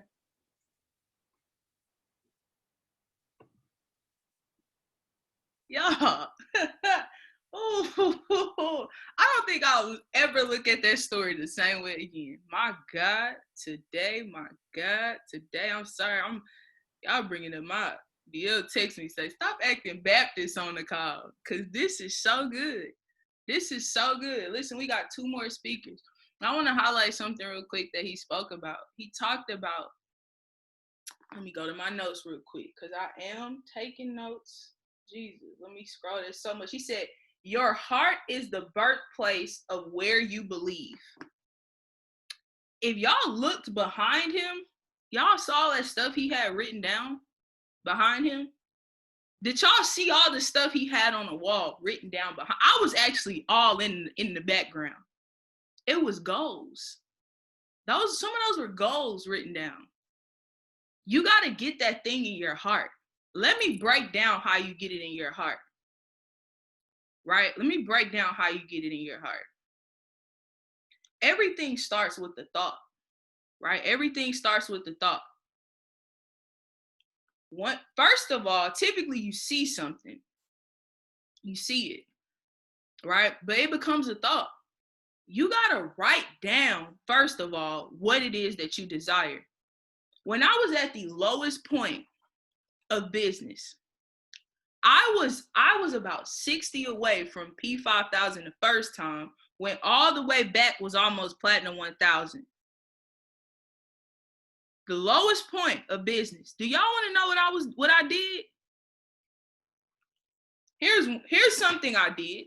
Y'all. Oh, I don't think I'll ever look at that story the same way again. My God, today, I'm sorry. Y'all bringing them out. DL text me, say, stop acting Baptist on the call, because this is so good. This is so good. Listen, we got 2 more speakers. I want to highlight something real quick that he spoke about. He talked about, let me go to my notes real quick because I am taking notes. Jesus, let me scroll. There's so much. He said, your heart is the birthplace of where you believe. If y'all looked behind him, y'all saw that stuff he had written down behind him. Did y'all see all the stuff he had on the wall written down behind? I was actually all in the background. It was goals. Some of those were goals written down. You got to get that thing in your heart. Let me break down how you get it in your heart. Right? Let me break down how you get it in your heart. Everything starts with the thought. Right? Everything starts with the thought. First of all, typically you see something. You see it. Right? But it becomes a thought. You got to write down, first of all, what it is that you desire. When I was at the lowest point of business, I was about 60 away from P5000 the first time, when all the way back was almost Platinum 1000. The lowest point of business. Do y'all want to know what I did? Here's something I did.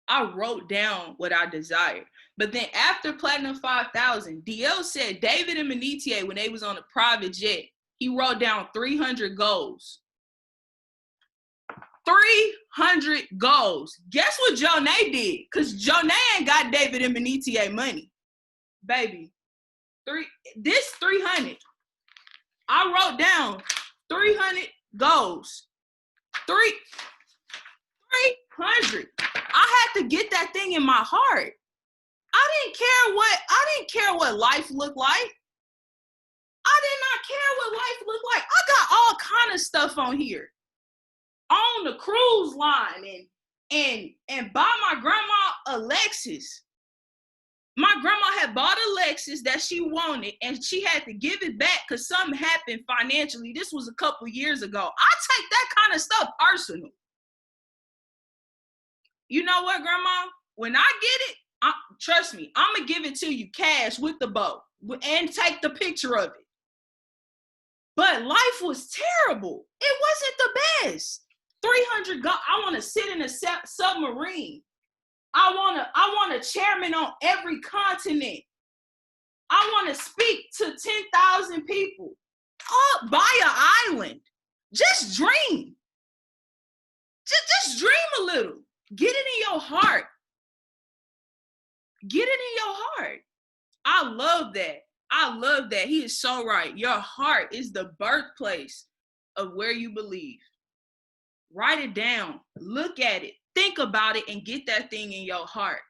I wrote down what I desired. But then after Platinum 5000, DL said David and Manitier, when they was on a private jet, he wrote down 300 goals. 300 goals. Guess what Jonay did? Because Jonay ain't got David and Benitier money. Baby, 300. I wrote down 300 goals. 300. I had to get that thing in my heart. I didn't care what life looked like. I did not care what life looked like. I got all kind of stuff on here. On the cruise line and buy my grandma a Lexus. My grandma had bought a Lexus that she wanted and she had to give it back because something happened financially. This was a couple years ago. I take that kind of stuff personal. You know what, Grandma? When I get it, trust me, I'm going to give it to you cash with the bow and take the picture of it. But life was terrible. It wasn't the best. 300 goals. I want to sit in a submarine. I want a chairman on every continent. I want to speak to 10,000 people. Buy an island. Just dream. Just dream a little. Get it in your heart. Get it in your heart. I love that. I love that. He is so right. Your heart is the birthplace of where you believe. Write it down. Look at it. Think about it and get that thing in your heart.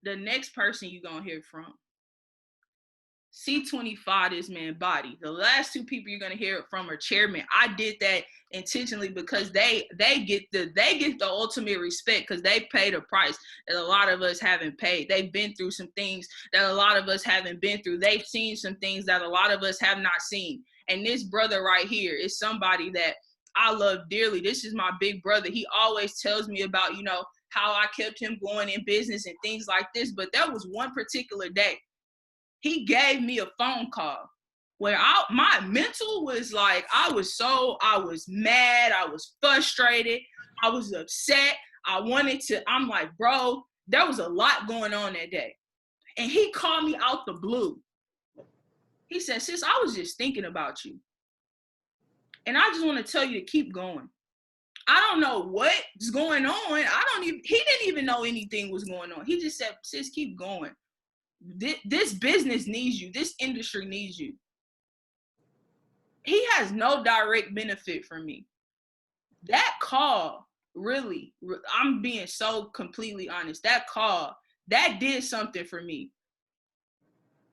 The next person you're going to hear from. C25, this man Body. The last two people you're going to hear from are chairman. I did that intentionally because they get the ultimate respect because they paid a price that a lot of us haven't paid. They've been through some things that a lot of us haven't been through. They've seen some things that a lot of us have not seen. And this brother right here is somebody that I love dearly. This is my big brother. He always tells me about, how I kept him going in business and things like this. But there was one particular day. He gave me a phone call where my mental was like, I was mad. I was frustrated. I was upset. I'm like, bro, there was a lot going on that day. And he called me out the blue. He said, sis, I was just thinking about you. And I just want to tell you to keep going. I don't know what's going on. He didn't even know anything was going on. He just said, sis, keep going. This business needs you. This industry needs you. He has no direct benefit from me. That call, really, I'm being so completely honest. That call, that did something for me.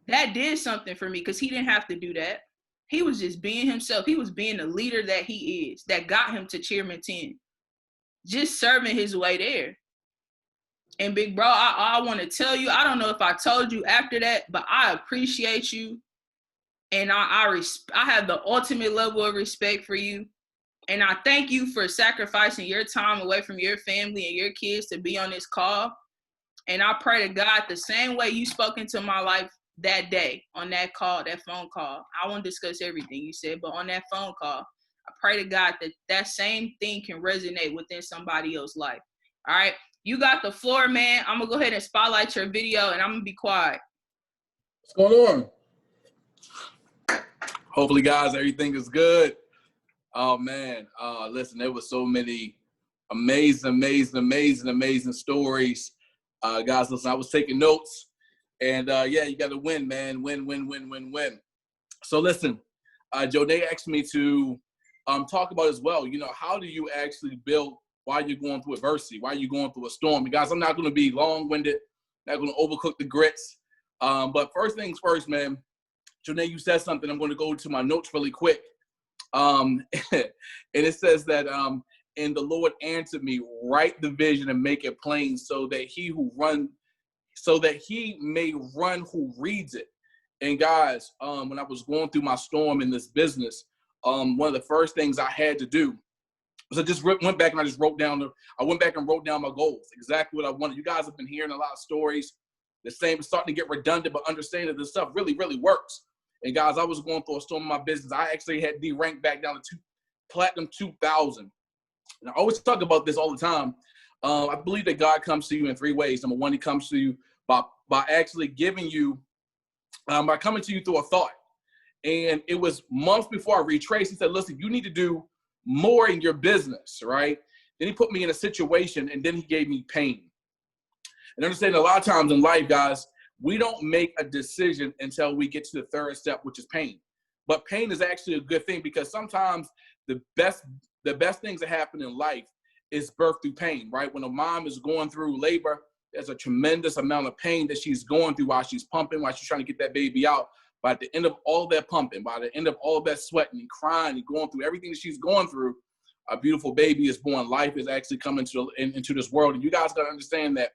That did something for me because he didn't have to do that. He was just being himself. He was being the leader that he is, that got him to Chairman 10. Just serving his way there. And big bro, I want to tell you, I don't know if I told you after that, but I appreciate you. And I have the ultimate level of respect for you. And I thank you for sacrificing your time away from your family and your kids to be on this call. And I pray to God the same way you spoke into my life that day on that call, that phone call. I won't discuss everything you said, but on that phone call, I pray to God that same thing can resonate within somebody else's life. All right. You got the floor, man. I'm going to go ahead and spotlight your video, and I'm going to be quiet. What's going on? Hopefully, guys, everything is good. Oh, man. Listen, there was so many amazing stories. Guys, listen, I was taking notes. And, yeah, you got to win, man. Win. So, listen, Jonay asked me to talk about as well, how do you actually build while you're going through adversity, while you're going through a storm? Guys, I'm not going to be long-winded, not going to overcook the grits. But first things first, man, Jonay, you said something. I'm going to go to my notes really quick. And it says that, and the Lord answered me, write the vision and make it plain so that he may run who reads it. And guys, when I was going through my storm in this business, one of the first things I had to do was I just went back and I wrote down my goals, exactly what I wanted. You guys have been hearing a lot of stories. The same is starting to get redundant, but understand that this stuff really, really works. And guys, I was going through a storm in my business. I actually had de-ranked back down to Platinum 2000. And I always talk about this all the time. I believe that God comes to you in three ways. Number one, he comes to you by actually giving you, by coming to you through a thought. And it was months before I retraced. He said, listen, you need to do more in your business, right? Then he put me in a situation, and then he gave me pain. And understand a lot of times in life, guys, we don't make a decision until we get to the third step, which is pain. But pain is actually a good thing, because sometimes the best things that happen in life is birth through pain, right? When a mom is going through labor, there's a tremendous amount of pain that she's going through while she's pumping, while she's trying to get that baby out. By the end of all that pumping, by the end of all that sweating and crying and going through everything that she's going through, a beautiful baby is born. Life is actually coming into this world. And you guys got to understand that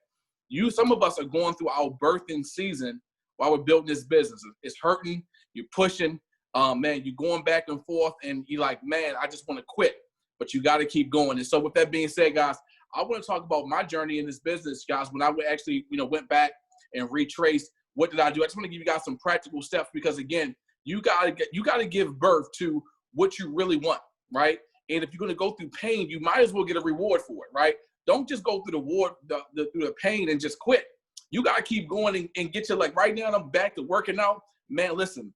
some of us are going through our birthing season while we're building this business. It's hurting, you're pushing, man, you're going back and forth, and you're like, man, I just want to quit. But you got to keep going. And so with that being said, guys, I want to talk about my journey in this business, guys. When I actually, went back and retraced, what did I do? I just want to give you guys some practical steps, because again, you gotta give birth to what you really want, right? And if you're gonna go through pain, you might as well get a reward for it, right? Don't just go through through the pain and just quit. You gotta keep going and get your, like right now I'm back to working out. Man, listen,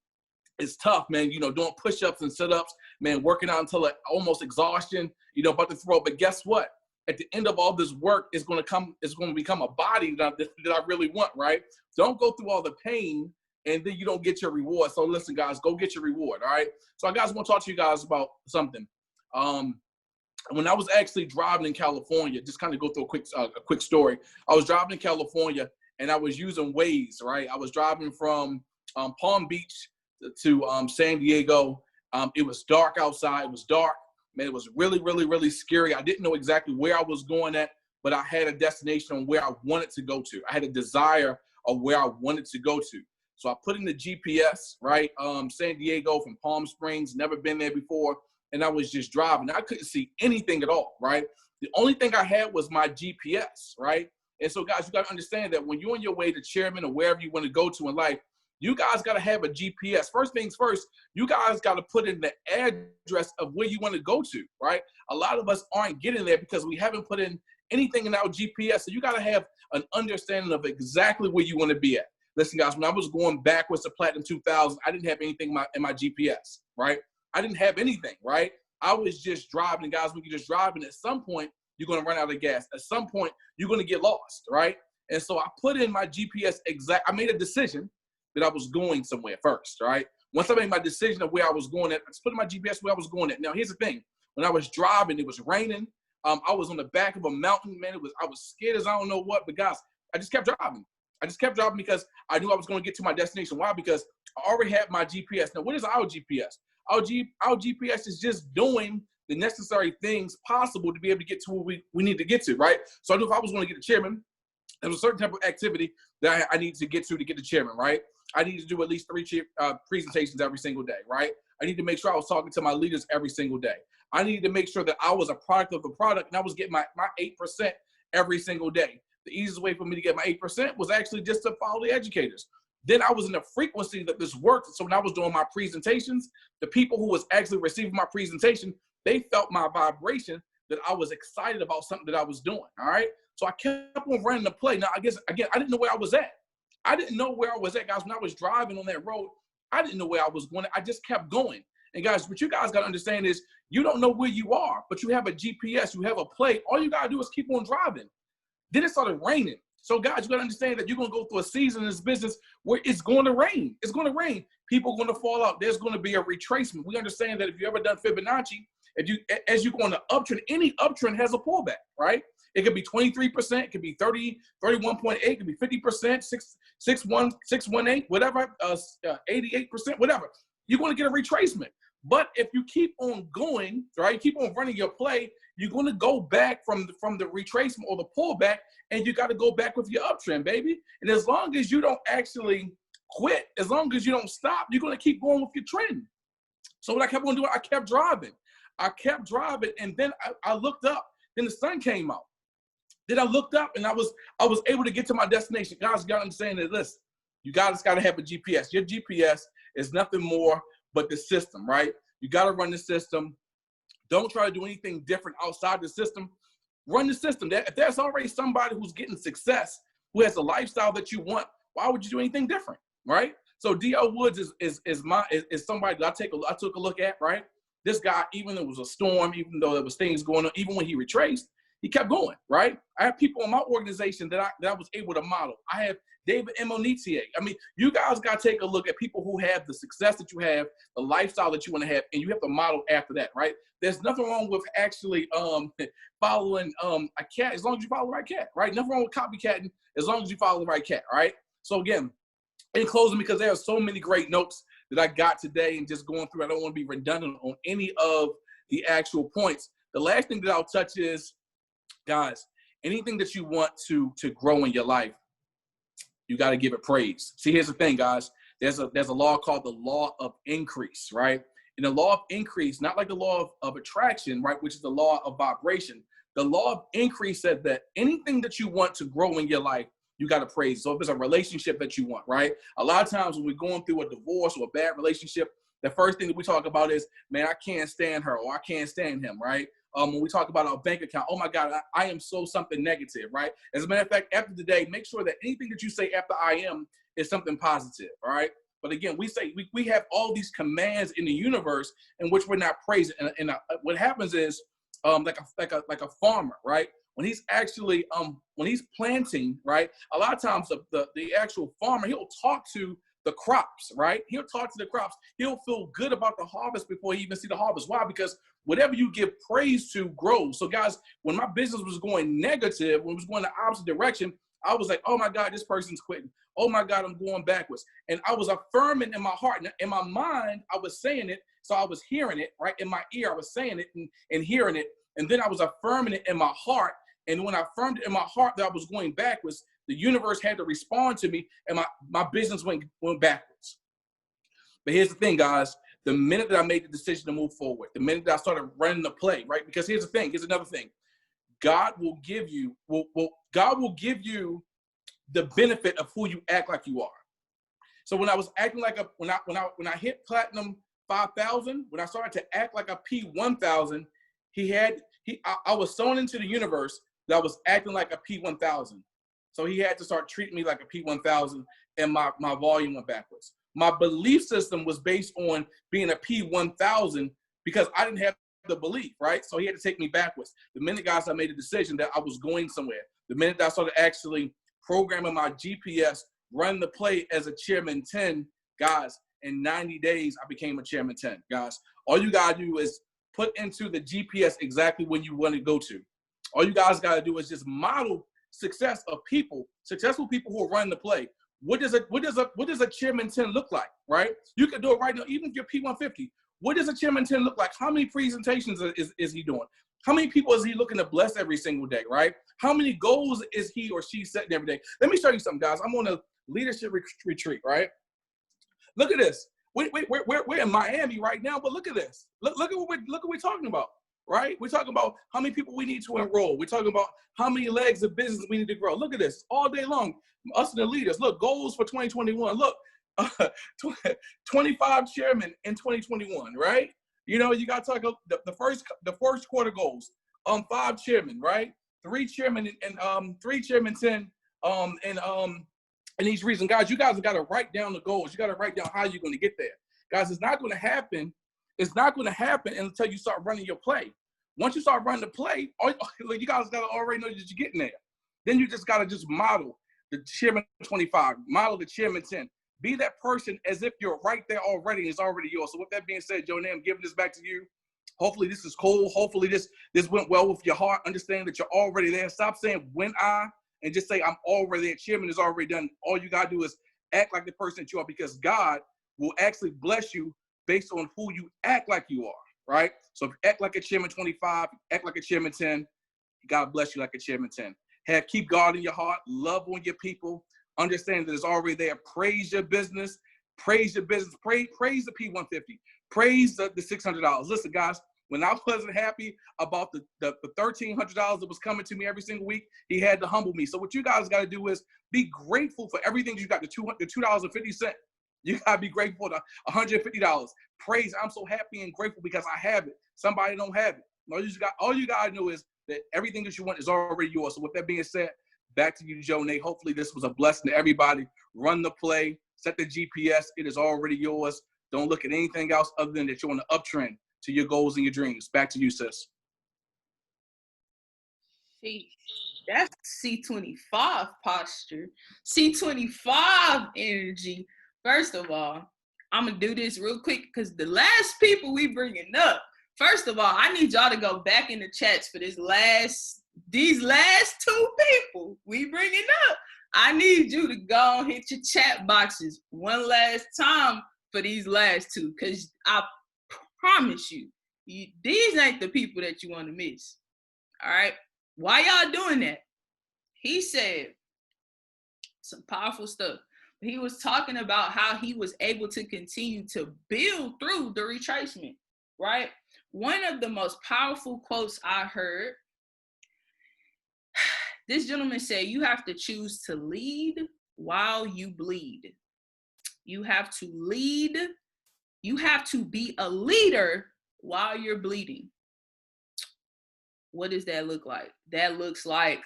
it's tough, man. Doing push-ups and sit-ups, man, working out until almost exhaustion, about to throw. But guess what? At the end of all this work, it's going to become a body that I really want, right? Don't go through all the pain and then you don't get your reward. So listen, guys, go get your reward, all right? So I want to talk to you guys about something. When I was actually driving in California, just kind of go through a quick story. I was driving in California and I was using Waze, right? I was driving from Palm Beach to San Diego. It was dark outside. It was dark. Man, it was really, really, really scary. I didn't know exactly where I was going at, but I had a destination on where I wanted to go to. I had a desire of where I wanted to go to. So I put in the GPS, right? San Diego from Palm Springs, never been there before. And I was just driving. I couldn't see anything at all, right? The only thing I had was my GPS, right? And so, guys, you got to understand that when you're on your way to Chairman or wherever you want to go to in life, you guys got to have a GPS. First things first, you guys got to put in the address of where you want to go to, right? A lot of us aren't getting there because we haven't put in anything in our GPS. So you got to have an understanding of exactly where you want to be at. Listen, guys, when I was going backwards to Platinum 2000, I didn't have anything in my GPS, right? I didn't have anything, right? I was just driving. And guys, when you're just driving, at some point, you're going to run out of gas. At some point, you're going to get lost, right? And so I put in my GPS I made a decision that I was going somewhere first, right? Once I made my decision of where I was going at, I just put in my GPS where I was going at. Now, here's the thing. When I was driving, it was raining. I was on the back of a mountain, man. I was scared as I don't know what, but guys, I just kept driving. I just kept driving because I knew I was going to get to my destination. Why? Because I already had my GPS. Now, what is our GPS? Our GPS is just doing the necessary things possible to be able to get to where we need to get to, right? So I knew if I was going to get to Chairman, there was a certain type of activity that I needed to get to Chairman, right? I need to do at least 3 presentations every single day, right? I need to make sure I was talking to my leaders every single day. I needed to make sure that I was a product of the product and I was getting my 8% every single day. The easiest way for me to get my 8% was actually just to follow the educators. Then I was in a frequency that this worked. So when I was doing my presentations, the people who was actually receiving my presentation, they felt my vibration that I was excited about something that I was doing, all right? So I kept on running the play. Now, I guess, again, I didn't know where I was at. I didn't know where I was at, guys. When I was driving on that road, I didn't know where I was going. I just kept going. And guys, what you guys got to understand is you don't know where you are, but you have a GPS, you have a plate. All you got to do is keep on driving. Then it started raining. So guys, you got to understand that you're going to go through a season in this business where it's going to rain. It's going to rain. People are going to fall out. There's going to be a retracement. We understand that if you ever done Fibonacci, as you go on the uptrend, any uptrend has a pullback, right? It could be 23%, it could be 30, 31.8, it could be 50%, 618, whatever, 88%, whatever. You're going to get a retracement. But if you keep on going, right, keep on running your play, you're going to go back from the retracement or the pullback, and you got to go back with your uptrend, baby. And as long as you don't actually quit, as long as you don't stop, you're going to keep going with your trend. So what I kept on doing, I kept driving, and then I looked up. Then the sun came out. Then I looked up, and I was able to get to my destination. Guys, you got to understand that, listen, you guys got to have a GPS. Your GPS is nothing more but the system, right? You got to run the system. Don't try to do anything different outside the system. Run the system. If there's already somebody who's getting success, who has a lifestyle that you want, why would you do anything different, right? So D.L. Woods is somebody that I took a look at, right? this guy, even though it was a storm, even though there was things going on, even when he retraced, he kept going, right? I have people in my organization that I was able to model. I have David Emonitier. I mean, you guys got to take a look at people who have the success that you have, the lifestyle that you want to have, and you have to model after that, right? There's nothing wrong with actually following a cat as long as you follow the right cat, right? Nothing wrong with copycatting as long as you follow the right cat, right? So again, in closing, because there are so many great notes that I got today and just going through, I don't want to be redundant on any of the actual points. The last thing that I'll touch is, guys, anything that you want to grow in your life, you got to give it praise. See, here's the thing, guys. There's a law called the law of increase, right? And the law of increase, not like the law of attraction, right, which is the law of vibration. The law of increase said that anything that you want to grow in your life, you got to praise. So if it's a relationship that you want, right? A lot of times when we're going through a divorce or a bad relationship, the first thing that we talk about is, man, I can't stand her or I can't stand him, right? When we talk about our bank account, oh my God, I am so something negative, right? As a matter of fact, after the day, make sure that anything that you say after I am is something positive, all right? But again, we say we have all these commands in the universe in which we're not praising. And what happens is, like a farmer, right? When he's actually when he's planting, right? A lot of times the actual farmer, he'll talk to the crops, right? He'll talk to the crops. He'll feel good about the harvest before he even see the harvest. Why? Because whatever you give praise to grows. So guys, when my business was going negative, when it was going the opposite direction, I was like, oh my God, this person's quitting. Oh my God, I'm going backwards. And I was affirming in my heart. In my mind, I was saying it. So I was hearing it, right? In my ear, I was saying it and hearing it. And then I was affirming it in my heart. And when I affirmed it in my heart that I was going backwards, the universe had to respond to me, and my business went backwards. But here's the thing, guys. The minute that I made the decision to move forward, the minute that I started running the play, right? Because here's the thing. Here's another thing. God will give you the benefit of who you act like you are. So when I was acting like when I hit platinum 5,000, when I started to act like a P1000, I was sown into the universe that I was acting like a P1000. So he had to start treating me like a P1000, and my volume went backwards. My belief system was based on being a P1000 because I didn't have the belief, right? So he had to take me backwards. The minute, guys, I made a decision that I was going somewhere, the minute that I started actually programming my GPS, run the play as a Chairman 10, guys, in 90 days, I became a Chairman 10, guys. All you got to do is put into the GPS exactly when you want to go to. All you guys got to do is just model success of people, successful people who are running the play. What does a Chairman 10 look like, right? You can do it right now, even if you're P150. What does a Chairman 10 look like? How many presentations is he doing? How many people is he looking to bless every single day, right? How many goals is he or she setting every day? Let me show you something, guys. I'm on a leadership retreat, right? Look at this. We're in Miami right now, but look at this. Look at what we're talking about, right? We're talking about how many people we need to enroll. We're talking about how many legs of business we need to grow. Look at this all day long. Us and the leaders. Look, goals for 2021. Look, 25 chairmen in 2021, right? You know, you got to talk the first quarter goals. 5 chairmen, right? 3 chairmen and 3 chairman 10 and each reason. Guys, you guys have got to write down the goals. You got to write down how you're going to get there. Guys, it's not going to happen. It's not going to happen until you start running your play. Once you start running the play, you guys got to already know that you're getting there. Then you just got to just model the Chairman 25, model the Chairman 10. Be that person as if you're right there already. It's already yours. So with that being said, Jonay, I'm giving this back to you. Hopefully this is cool. Hopefully this went well with your heart. Understand that you're already there. Stop saying when and just say I'm already there. Chairman is already done. All you got to do is act like the person that you are, because God will actually bless you based on who you act like you are, right? So if you act like a Chairman 25, act like a Chairman 10, God bless you like a Chairman 10. Keep God in your heart. Love on your people. Understand that it's already there. Praise your business. Praise your business. Praise the P150. Praise the $600. Listen, guys, when I wasn't happy about the $1,300 that was coming to me every single week, he had to humble me. So what you guys got to do is be grateful for everything you got, the $2.50. You got to be grateful for the $150. Praise, I'm so happy and grateful because I have it. Somebody don't have it. All you got to know is that everything that you want is already yours. So with that being said, back to you, Jonay. Hopefully this was a blessing to everybody. Run the play. Set the GPS. It is already yours. Don't look at anything else other than that you're on the uptrend. to your goals and your dreams. Back to you, sis. That's C25 posture, C25 energy. First of all, I'm gonna do this real quick because the last people we bringing up. First of all, I need y'all to go back in the chats for these last 2 people we bringing up. I need you to go and hit your chat boxes one last time for these last 2, because I promise you, these ain't the people that you want to miss. All right? Why y'all doing that? He said some powerful stuff. He was talking about how he was able to continue to build through the retracement, right? One of the most powerful quotes I heard, this gentleman said, you have to choose to lead while you bleed. You have to lead. You have to be a leader while you're bleeding. What does that look like? That looks like,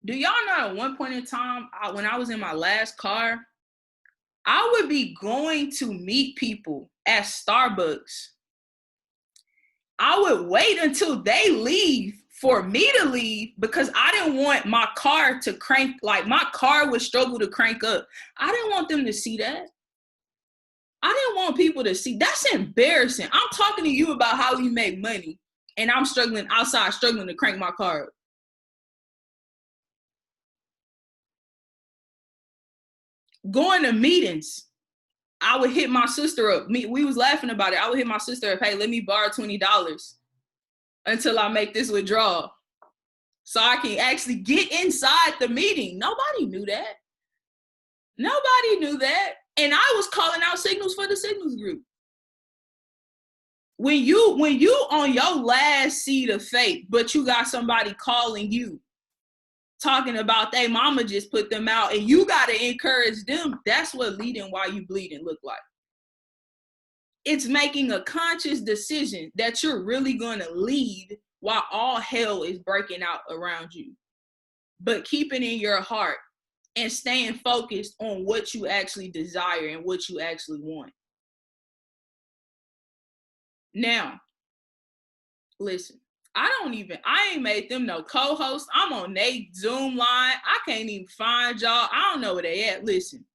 do y'all know at one point in time, when I was in my last car, I would be going to meet people at Starbucks. I would wait until they leave for me to leave because I didn't want my car to crank, like my car would struggle to crank up. I didn't want them to see that. I didn't want people to see. That's embarrassing. I'm talking to you about how we make money and I'm struggling outside, struggling to crank my car up. Going to meetings, I would hit my sister up. We was laughing about it. I would hit my sister up, hey, let me borrow $20 until I make this withdrawal so I can actually get inside the meeting. Nobody knew that. Nobody knew that. And I was calling out signals for the signals group. When you on your last seat of faith, but you got somebody calling you, talking about they mama just put them out and you got to encourage them. That's what leading while you bleeding look like. It's making a conscious decision that you're really going to lead while all hell is breaking out around you. But keep it in your heart and staying focused on what you actually desire and what you actually want. Now, listen. I ain't made them no co-host. I'm on Nate Zoom line. I can't even find y'all. I don't know where they at. Listen,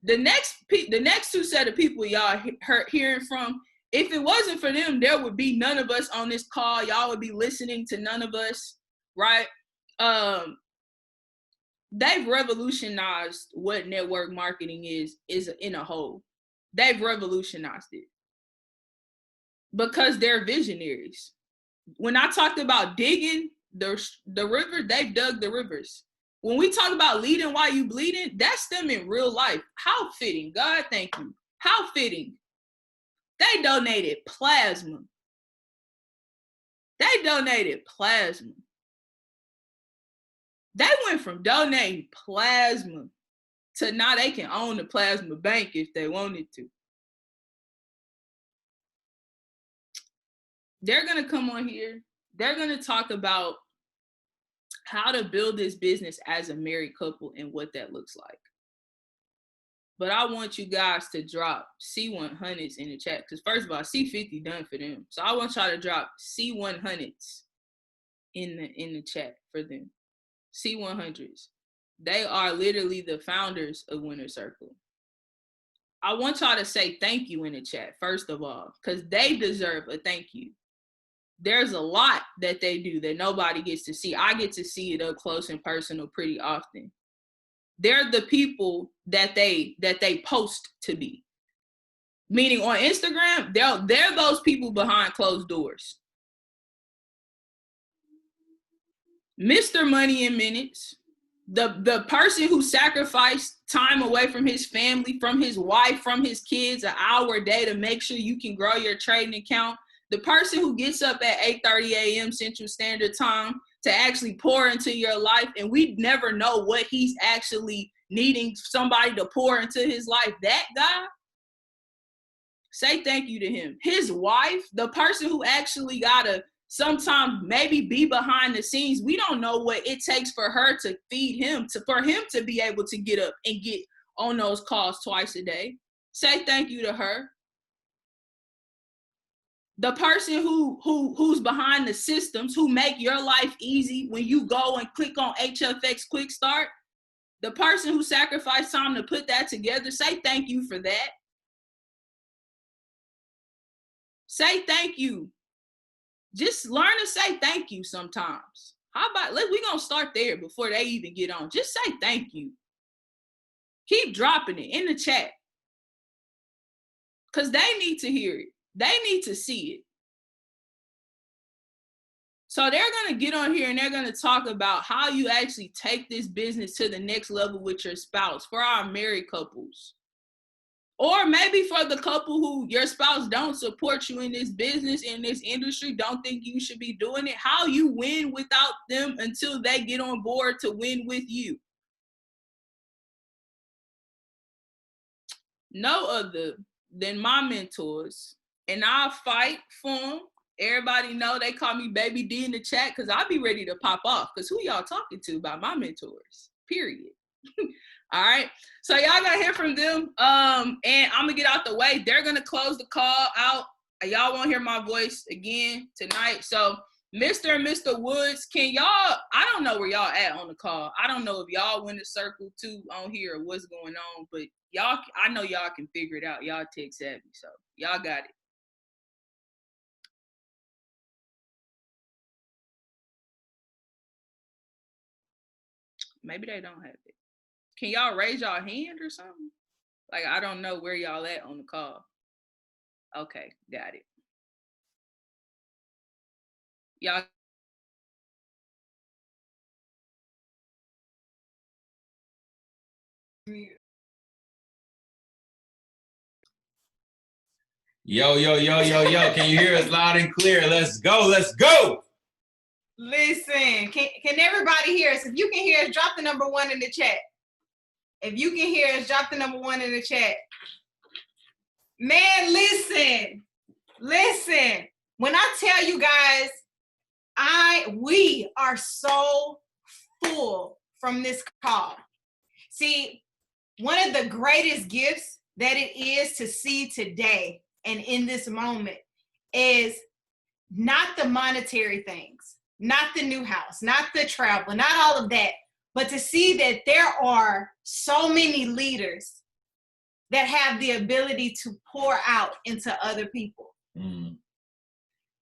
the next 2 set of people y'all hearing from, if it wasn't for them, there would be none of us on this call. Y'all would be listening to none of us, right? They've revolutionized what network marketing is in a whole. They've revolutionized it because they're visionaries. When I talked about digging the river, they've dug the rivers. When we talk about leading while you bleeding, that's them in real life. How fitting. God, thank you. How fitting. They donated plasma. They went from donating plasma to now they can own the plasma bank if they wanted to. They're going to come on here. They're going to talk about how to build this business as a married couple and what that looks like. But I want you guys to drop C100s in the chat because first of all, C50 done for them. So I want y'all to drop C100s in the chat for them. C100s. They are literally the founders of Winner Circle. I want y'all to say thank you in the chat, first of all, because they deserve a thank you. There's a lot that they do that nobody gets to see. I get to see it up close and personal pretty often. They're the people that they post to be. Meaning on Instagram, they're those people behind closed doors. Mr. Money in Minutes, the person who sacrificed time away from his family, from his wife, from his kids, an hour a day to make sure you can grow your trading account. The person who gets up at 8:30 a.m. Central Standard Time to actually pour into your life, and we never know what he's actually needing somebody to pour into his life. That guy, say thank you to him. His wife, the person who actually gotta sometimes maybe be behind the scenes. We don't know what it takes for her to feed him, for him to be able to get up and get on those calls twice a day. Say thank you to her. the person who's behind the systems, who make your life easy when you go and click on HFX Quick Start, the person who sacrificed time to put that together, say thank you for that. Say thank you. Just learn to say thank you sometimes. How about, we're going to start there before they even get on. Just say thank you. Keep dropping it in the chat. Because they need to hear it. They need to see it. So they're going to get on here and they're going to talk about how you actually take this business to the next level with your spouse, for our married couples. Or maybe for the couple who your spouse don't support you in this business, in this industry, don't think you should be doing it, how you win without them until they get on board to win with you. No other than my mentors. And I'll fight for them. Everybody know they call me Baby D in the chat because I'll be ready to pop off. Because who y'all talking to about my mentors? Period. All right. So y'all gonna hear from them. And I'm gonna get out the way. They're gonna close the call out. Y'all won't hear my voice again tonight. So Mr. and Mr. Woods, can y'all, I don't know where y'all at on the call. I don't know if y'all went to circle 2 on here or what's going on, but y'all, I know y'all can figure it out. Y'all tech savvy. So y'all got it. Maybe they don't have it. Can y'all raise y'all hand or something? Like, I don't know where y'all at on the call. Okay, got it. Y'all. Yo, yo, yo, yo, yo. Can you hear us loud and clear? Let's go. Let's go. Listen, can everybody hear us? If you can hear us, drop the number 1 in the chat. If you can hear us, drop the number 1 in the chat. Man, listen. When I tell you guys, we are so full from this call. See, one of the greatest gifts that it is to see today and in this moment is not the monetary things, not the new house, not the travel, not all of that, but to see that there are so many leaders that have the ability to pour out into other people. Mm.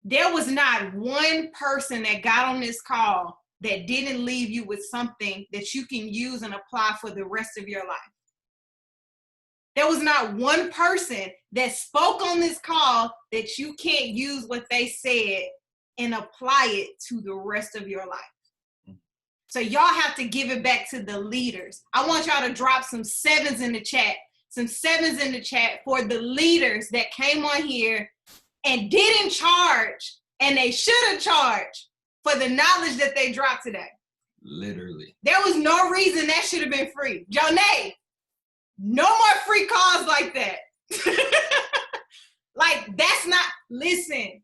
There was not one person that got on this call that didn't leave you with something that you can use and apply for the rest of your life. There was not one person that spoke on this call that you can't use what they said and apply it to the rest of your life. So y'all have to give it back to the leaders. I want y'all to drop some 7s in the chat, for the leaders that came on here and didn't charge, and they should have charged for the knowledge that they dropped today. Literally. There was no reason that should have been free. Jonay, no more free calls like that. Like, that's not, listen,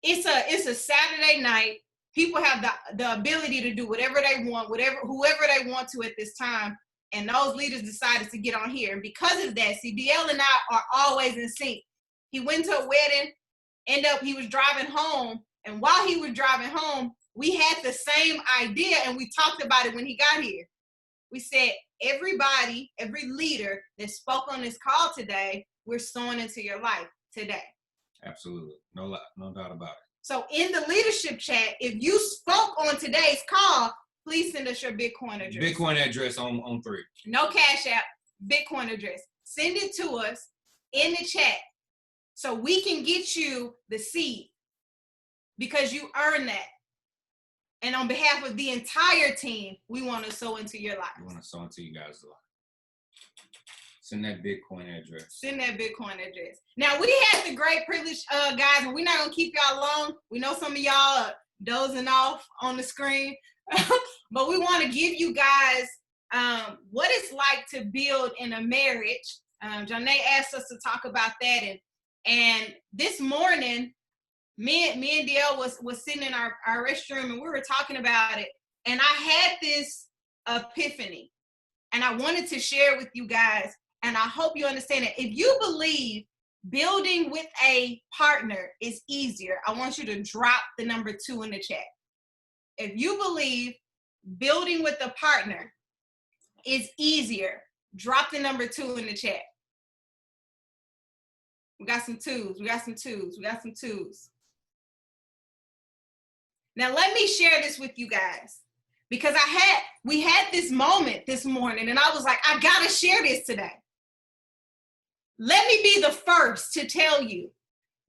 it's a Saturday night. People have the ability to do whatever they want, whoever they want to at this time. And those leaders decided to get on here. And because of that, see, DL and I are always in sync. He went to a wedding, he was driving home. And while he was driving home, we had the same idea, and we talked about it when he got here. We said, everybody, every leader that spoke on this call today, we're sowing into your life today. Absolutely. No doubt about it. So in the leadership chat, if you spoke on today's call, please send us your Bitcoin address. Bitcoin address on 3. No Cash App, Bitcoin address. Send it to us in the chat so we can get you the seed, because you earned that. And on behalf of the entire team, we want to sow into your life. We want to sow into you guys' life. Send that Bitcoin address. Send that Bitcoin address. Now, we had the great privilege, guys, and we're not going to keep y'all long. We know some of y'all are dozing off on the screen. But we want to give you guys what it's like to build in a marriage. Jonay asked us to talk about that. And this morning, me and DL was sitting in our restroom, and we were talking about it. And I had this epiphany. And I wanted to share with you guys. And I hope you understand it. If you believe building with a partner is easier, I want you to drop the number 2 in the chat. If you believe building with a partner is easier, drop the number 2 in the chat. We got some 2s. We got some 2s. We got some 2s. Now let me share this with you guys, because we had this moment this morning and I was like, I gotta share this today. Let me be the first to tell you,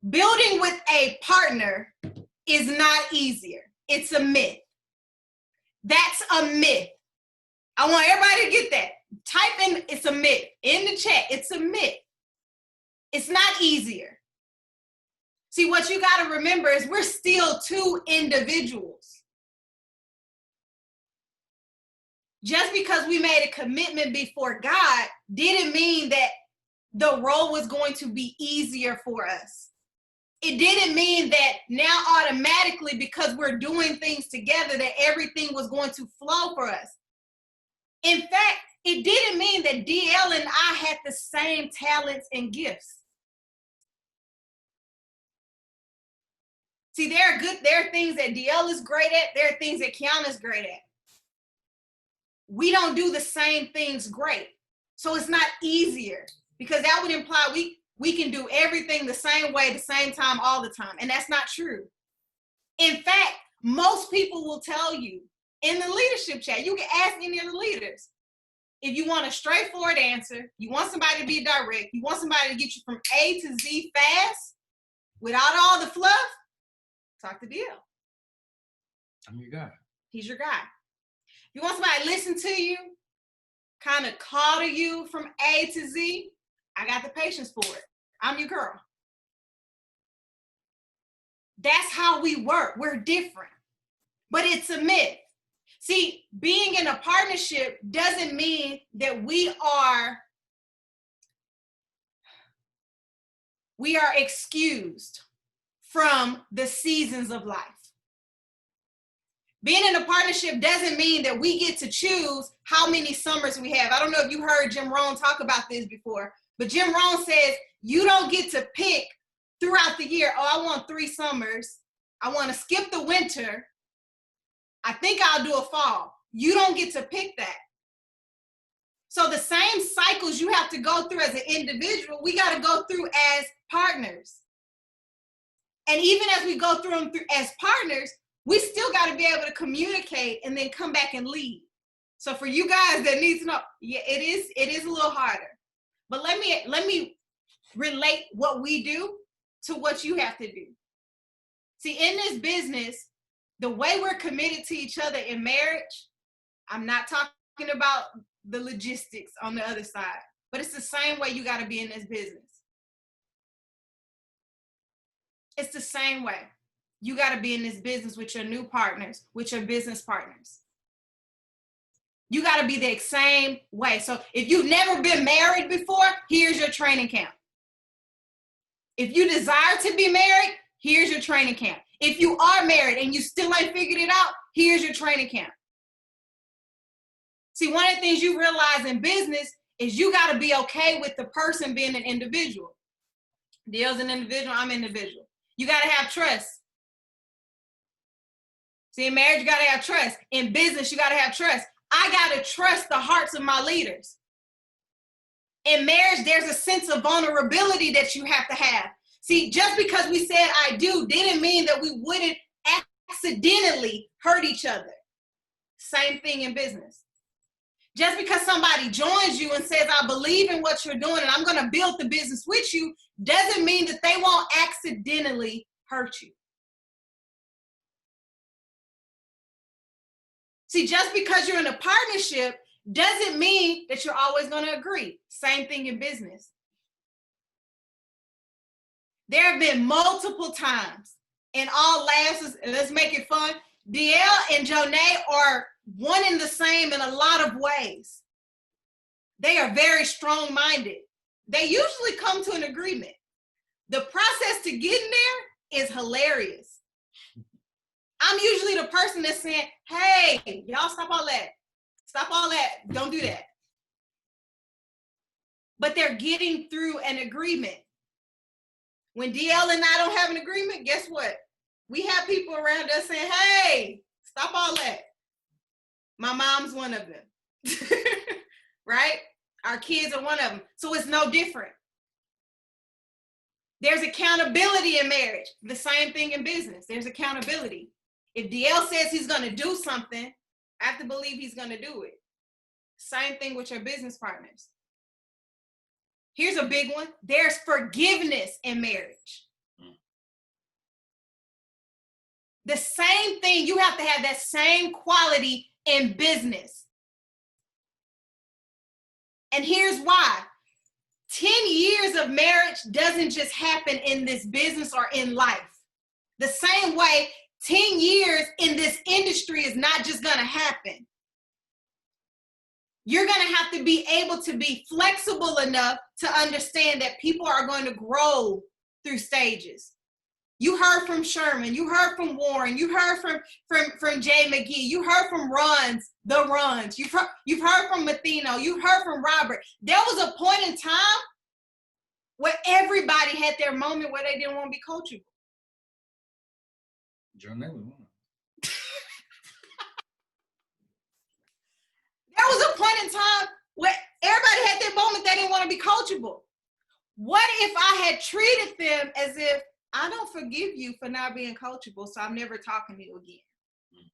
building with a partner is not easier. It's a myth. That's a myth. I want everybody to get that. Type in, it's a myth, in the chat. It's a myth. It's not easier. See, what you got to remember is we're still 2 individuals. Just because we made a commitment before God didn't mean that the role was going to be easier for us. It didn't mean that now automatically, because we're doing things together, that everything was going to flow for us. In fact, it didn't mean that DL and I had the same talents and gifts. See, there are things that DL is great at. There are things that Kiana is great at. We don't do the same things great. So it's not easier, because that would imply we can do everything the same way, the same time, all the time. And that's not true. In fact, most people will tell you in the leadership chat, you can ask any of the leaders, if you want a straightforward answer, you want somebody to be direct, you want somebody to get you from A to Z fast, without all the fluff, talk to DL. I'm your guy. He's your guy. You want somebody to listen to you, kind of coddle you from A to Z, I got the patience for it. I'm your girl. That's how we work. We're different. But it's a myth. See, being in a partnership doesn't mean that we are excused from the seasons of life. Being in a partnership doesn't mean that we get to choose how many summers we have. I don't know if you heard Jim Rohn talk about this before, but Jim Rohn says you don't get to pick throughout the year, oh, I want 3 summers. I want to skip the winter. I think I'll do a fall. You don't get to pick that. So the same cycles you have to go through as an individual, we got to go through as partners. And even as we go through them as partners, we still got to be able to communicate and then come back and lead. So for you guys that need to know, yeah, it is a little harder. But let me relate what we do to what you have to do. See, in this business, the way we're committed to each other in marriage, I'm not talking about the logistics on the other side, but it's the same way you got to be in this business. It's the same way. You got to be in this business with your new partners, with your business partners. You got to be the same way. So if you've never been married before, here's your training camp. If you desire to be married, here's your training camp. If you are married and you still ain't figured it out, here's your training camp. See, one of the things you realize in business is you got to be okay with the person being an individual. Dale's an individual, I'm an individual. You got to have trust. See, in marriage, you got to have trust. In business, you got to have trust. I got to trust the hearts of my leaders. In marriage, there's a sense of vulnerability that you have to have. See, just because we said I do didn't mean that we wouldn't accidentally hurt each other. Same thing in business. Just because somebody joins you and says, I believe in what you're doing and I'm going to build the business with you, doesn't mean that they won't accidentally hurt you. See, just because you're in a partnership doesn't mean that you're always going to agree. Same thing in business. There have been multiple times in all laughs, let's make it fun. DL and Jonay are one and the same in a lot of ways. They are very strong-minded. They usually come to an agreement. The process to getting there is hilarious. I'm usually the person that's saying, hey, y'all stop all that. Stop all that. Don't do that. But they're getting through an agreement. When DL and I don't have an agreement, guess what? We have people around us saying, hey, stop all that. My mom's one of them, right? Our kids are one of them. So it's no different. There's accountability in marriage. The same thing in business. There's accountability. If DL says he's going to do something, I have to believe he's going to do it. Same thing with your business partners. Here's a big one. There's forgiveness in marriage. The same thing, you have to have that same quality in business. And here's why. 10 years of marriage doesn't just happen in this business or in life. The same way, 10 years in this industry is not just going to happen. You're going to have to be able to be flexible enough to understand that people are going to grow through stages. You heard from Sherman, you heard from Warren, you heard from Jay McGee, you heard from the Runs, you've heard from Mathino, you heard from Robert. There was a point in time where everybody had their moment where they didn't want to be coachable. There was a point in time where everybody had their moment they didn't want to be coachable. What if I had treated them as if I don't forgive you for not being coachable, so I'm never talking to you again?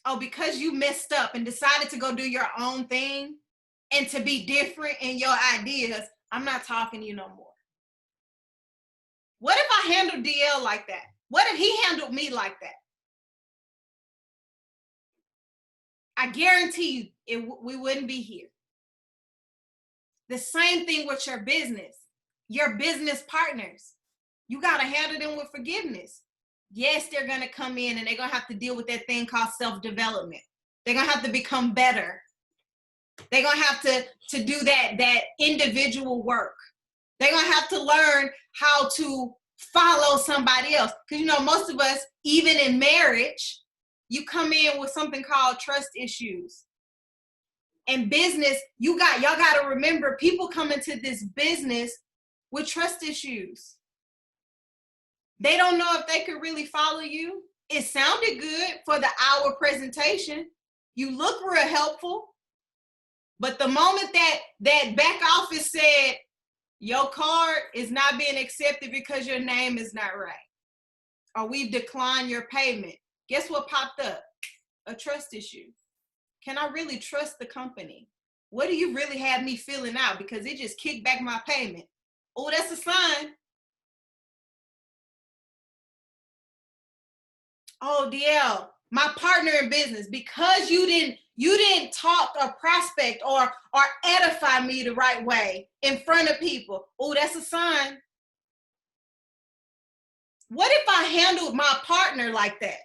Oh, because you messed up and decided to go do your own thing and to be different in your ideas, I'm not talking to you no more. What if I handled DL like that? What if he handled me like that? I guarantee you we wouldn't be here. The same thing with your business partners. You got to handle them with forgiveness. Yes, they're going to come in and they're going to have to deal with that thing called self-development. They're going to have to become better. They're going to have to do that individual work. They're going to have to learn how to follow somebody else. Because, most of us, even in marriage, you come in with something called trust issues. In business, y'all got to remember, people come into this business with trust issues. They don't know if they could really follow you. It sounded good for the hour presentation. You look real helpful. But the moment that back office said, your card is not being accepted because your name is not right, or we've declined your payment, guess what popped up? A trust issue. Can I really trust the company? What do you really have me filling out? Because it just kicked back my payment. Oh, that's a sign. Oh, DL, my partner in business, because you didn't talk or prospect or edify me the right way in front of people. Oh, that's a sign. What if I handled my partner like that?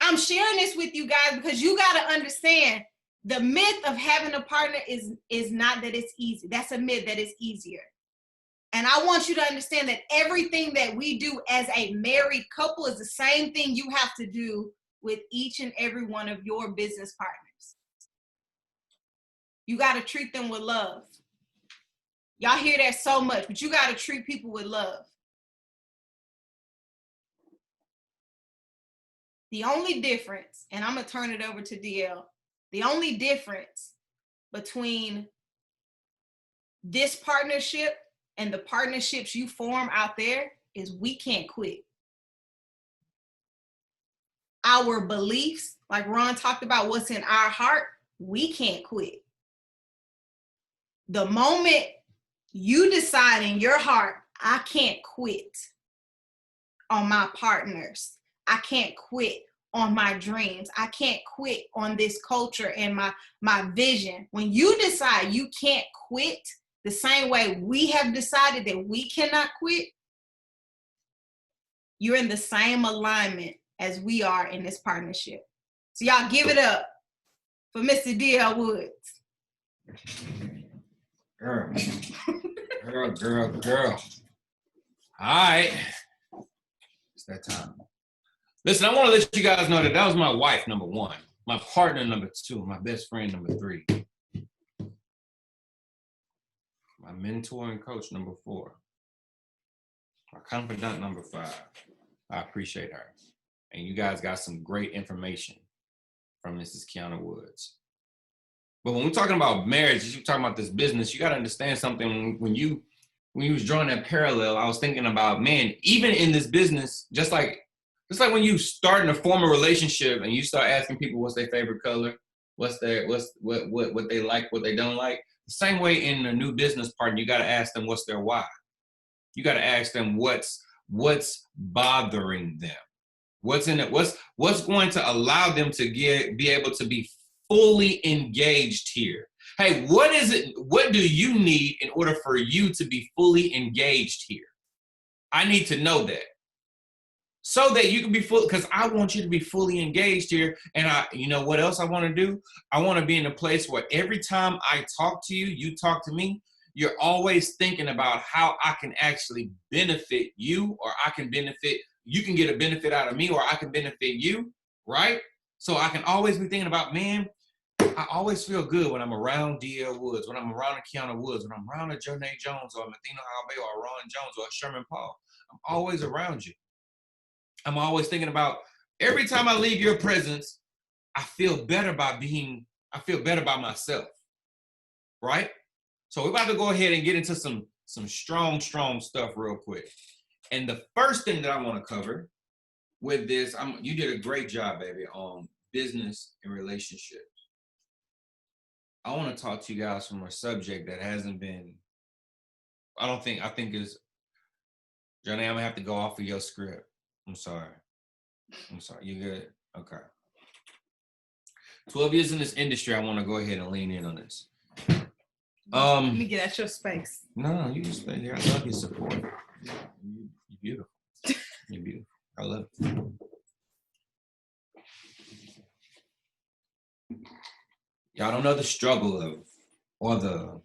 I'm sharing this with you guys because you got to understand the myth of having a partner is not that it's easy. That's a myth that it's easier. And I want you to understand that everything that we do as a married couple is the same thing you have to do with each and every one of your business partners. You got to treat them with love. Y'all hear that so much, but you got to treat people with love. The only difference, and I'm going to turn it over to DL, the only difference between this partnership and the partnerships you form out there is we can't quit. Our beliefs, like Ron talked about, what's in our heart, we can't quit. The moment you decide in your heart, I can't quit on my partners, I can't quit on my dreams, I can't quit on this culture and my vision. When you decide you can't quit the same way we have decided that we cannot quit, you're in the same alignment as we are in this partnership. So y'all give it up for Mr. DL Woods. Girl. All right. It's that time. Listen, I want to let you guys know that was my wife, number one, my partner, number two, my best friend, number three, my my mentor and coach, number 4. My confidant, number 5. I appreciate her. And you guys got some great information from Mrs. Kiana Woods. But when we're talking about marriage, you're talking about this business, you got to understand something. When you was drawing that parallel, I was thinking about, man, even in this business, just like when you start to form a relationship and you start asking people what's their favorite color, what they like, what they don't like. The same way in a new business partner, you got to ask them what's their why. You got to ask them what's bothering them. What's in it? What's going to allow them to be able to be fully engaged here? Hey, what is it? What do you need in order for you to be fully engaged here? I need to know that, so that you can be full. Because I want you to be fully engaged here. And you know what else I want to do? I want to be in a place where every time I talk to you, you talk to me. You're always thinking about how I can actually benefit you, or you can get a benefit out of me, or I can benefit you, right? So I can always be thinking about, man, I always feel good when I'm around D.L. Woods, when I'm around a Kiana Woods, when I'm around a Jonae Jones, or a Mathina Albe, or a Ron Jones, or a Sherman Paul. I'm always around you. I'm always thinking about, every time I leave your presence, I feel better about myself, right? So we're about to go ahead and get into some strong stuff real quick. And the first thing that I want to cover with this, you did a great job, baby, on business and relationships. I want to talk to you guys from a subject that hasn't been, I think is, Johnny, I'm gonna have to go off of your script. I'm sorry. You good? Okay. 12 years in this industry, I want to go ahead and lean in on this. Let me get at your space. No, you just stay here. I love your support. You're beautiful. You're beautiful. I love you. Y'all don't know the struggle of, y'all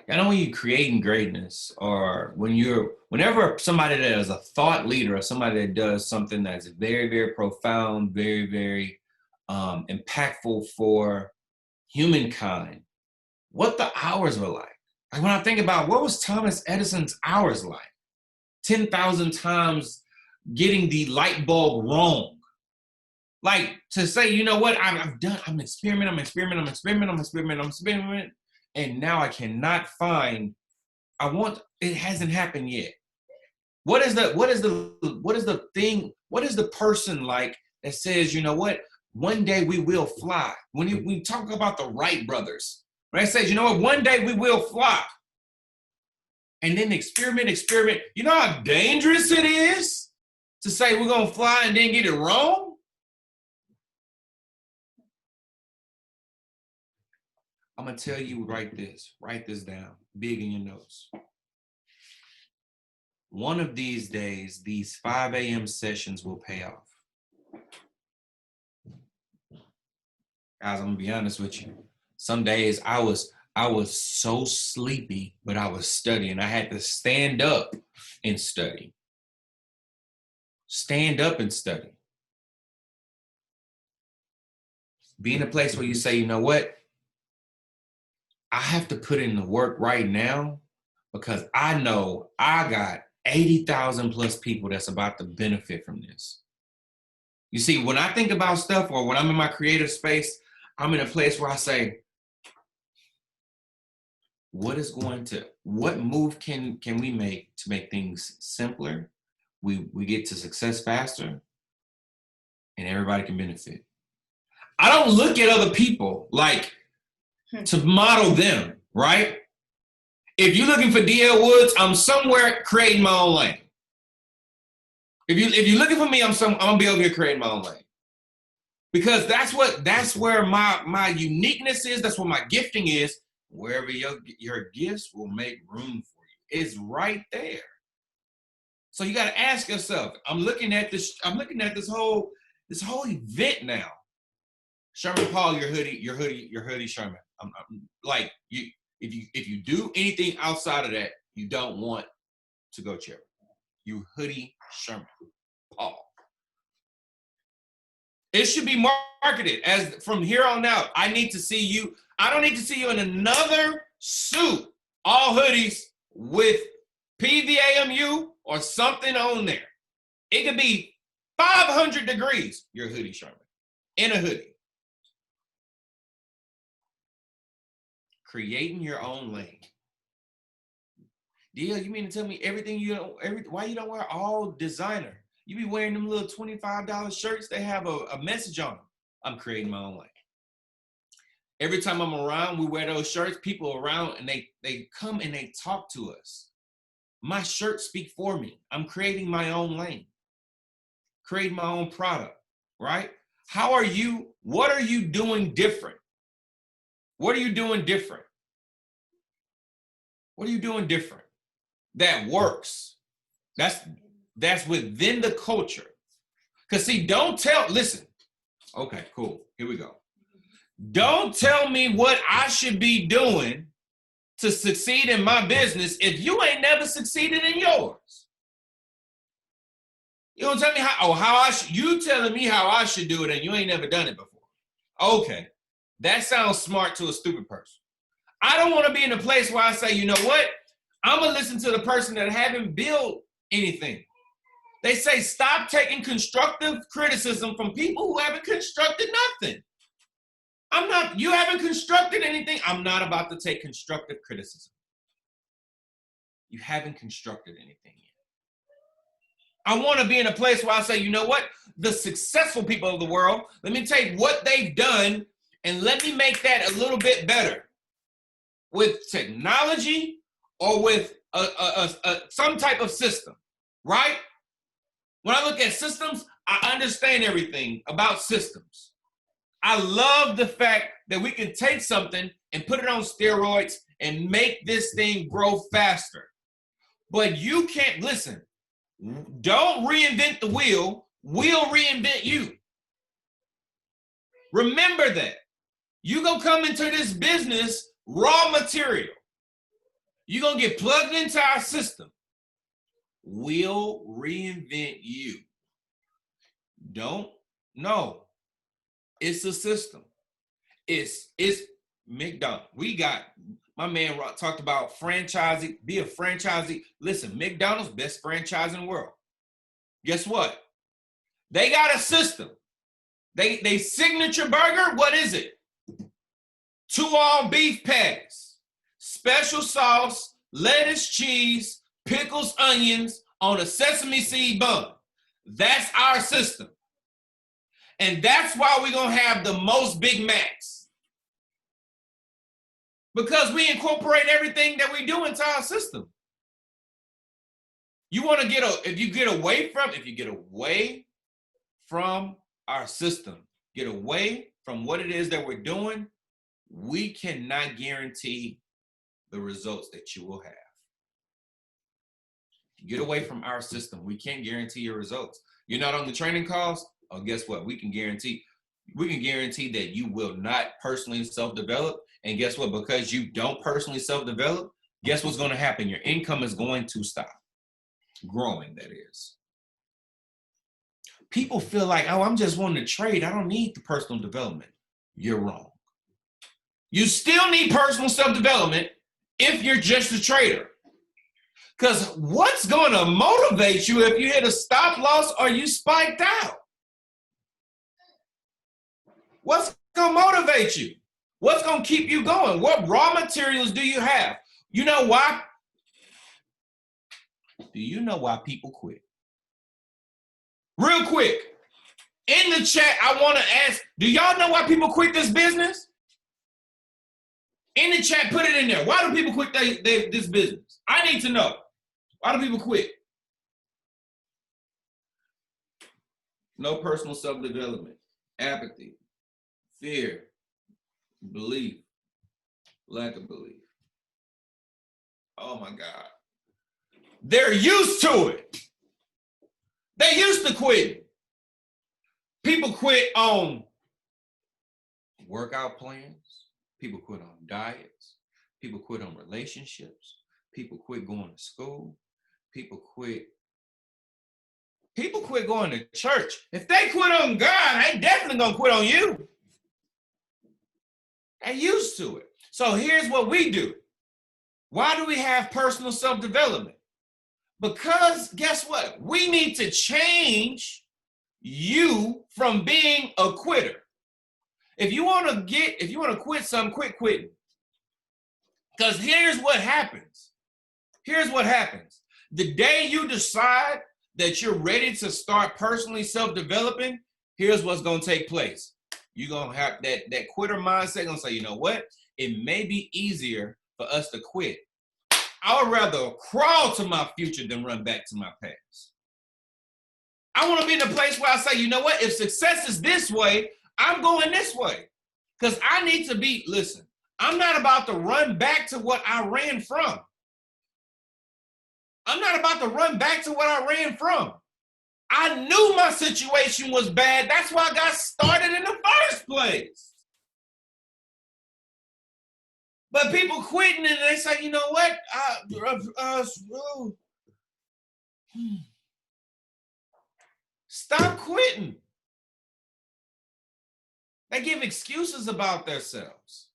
know when you're creating greatness, or whenever somebody that is a thought leader, or somebody that does something that's very, very profound, very, very impactful for humankind, what the hours were like. Like when I think about, what was Thomas Edison's hours like? 10,000 times getting the light bulb wrong. Like to say, you know what, I'm experimenting, and now I cannot find, it hasn't happened yet. What is the person like that says, you know what, one day we will fly? When we talk about the Wright brothers, right? It says, you know what, one day we will fly. And then experiment. You know how dangerous it is to say we're gonna fly and then get it wrong? I'm gonna tell you, write this down, big in your notes. One of these days, these 5 a.m. sessions will pay off. Guys, I'm gonna be honest with you. Some days I was so sleepy, but I was studying. I had to stand up and study. Be in a place where you say, you know what? I have to put in the work right now, because I know I got 80,000 plus people that's about to benefit from this. You see, when I think about stuff, or when I'm in my creative space, I'm in a place where I say, what move can we make to make things simpler? We get to success faster, and everybody can benefit. I don't look at other people like to model them, right? If you're looking for D.L. Woods, I'm somewhere creating my own lane. If you're looking for me, I'm gonna be over here creating my own lane. Because that's where my uniqueness is, that's where my gifting is. Wherever your gifts will make room for you. It's right there. So you gotta ask yourself, I'm looking at this whole event now. Sherman Paul, your hoodie, Sherman. I'm like, if you do anything outside of that, you don't want to go charity. You hoodie Sherman Paul. It should be marketed as, from here on out, I need to see you. I don't need to see you in another suit, all hoodies with PVAMU or something on there. It could be 500 degrees, your hoodie, Sherman, in a hoodie. Creating your own lane. Deal, you mean to tell me everything you don't, why you don't wear all designer? You be wearing them little $25 shirts, they have a message on them. I'm creating my own lane. Every time I'm around, we wear those shirts, people around, and they come and they talk to us. My shirts speak for me. I'm creating my own lane, creating my own product, right? How are you, what are you doing different? What are you doing different? What are you doing different that works? That's within the culture. Because see, listen. Okay, cool, here we go. Don't tell me what I should be doing to succeed in my business if you ain't never succeeded in yours. You don't tell me you telling me how I should do it and you ain't never done it before. Okay, that sounds smart to a stupid person. I don't want to be in a place where I say, you know what? I'm going to listen to the person that haven't built anything. They say stop taking constructive criticism from people who haven't constructed nothing. You haven't constructed anything. I'm not about to take constructive criticism. You haven't constructed anything yet. I want to be in a place where I say, you know what? The successful people of the world, let me take what they've done and let me make that a little bit better with technology or with some type of system, right? When I look at systems, I understand everything about systems. I love the fact that we can take something and put it on steroids and make this thing grow faster. But you can't, listen, don't reinvent the wheel, we'll reinvent you. Remember that. You gonna come into this business raw material. You're gonna get plugged into our system. We'll reinvent you. No. It's a system. It's McDonald's. We got, my man talked about franchising, be a franchisee. Listen, McDonald's, best franchise in the world. Guess what? They got a system. They signature burger, what is it? 2 all beef patties, special sauce, lettuce, cheese, pickles, onions on a sesame seed bun. That's our system. And that's why we're going to have the most Big Macs. Because we incorporate everything that we do into our system. You want to if you get away from our system, get away from what it is that we're doing, we cannot guarantee the results that you will have. Get away from our system. We can't guarantee your results. You're not on the training calls? Oh, guess what? We can guarantee that you will not personally self-develop. And guess what? Because you don't personally self-develop, guess what's going to happen? Your income is going to stop growing, that is. People feel like, oh, I'm just wanting to trade. I don't need the personal development. You're wrong. You still need personal self-development if you're just a trader. Because what's going to motivate you if you hit a stop loss or you spiked out? What's going to motivate you? What's going to keep you going? What raw materials do you have? You know why? Do you know why people quit? Real quick, in the chat, I want to ask, do y'all know why people quit this business? In the chat, put it in there. Why do people quit this business? I need to know. Why do people quit? No personal self-development, apathy, fear, belief, lack of belief. Oh my God. They're used to it. They used to quit. People quit on workout plans. People quit on diets. People quit on relationships. People quit going to school. People quit going to church. If they quit on God, they definitely gonna quit on you. They're used to it. So here's what we do. Why do we have personal self-development? Because guess what? We need to change you from being a quitter. If you want to quit something, quit quitting. Because here's what happens. Here's what happens. The day you decide that you're ready to start personally self-developing, here's what's going to take place. You're going to have that quitter mindset going to say, you know what? It may be easier for us to quit. I would rather crawl to my future than run back to my past. I want to be in a place where I say, you know what? If success is this way, I'm going this way. Because I need to be, listen, I'm not about to run back to what I ran from. I'm not about to run back to what I ran from. I knew my situation was bad. That's why I got started in the first place. But people quitting and they say, you know what? Stop quitting. They give excuses about themselves.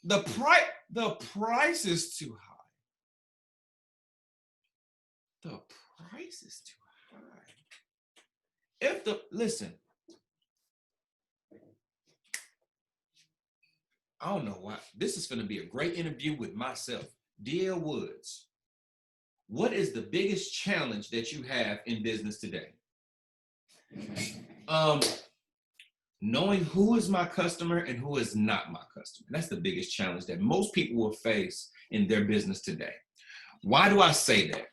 The price is too high. The price is too high. Listen, I don't know why. This is going to be a great interview with myself. D.L. Woods, what is the biggest challenge that you have in business today? Knowing who is my customer and who is not my customer. That's the biggest challenge that most people will face in their business today. Why do I say that?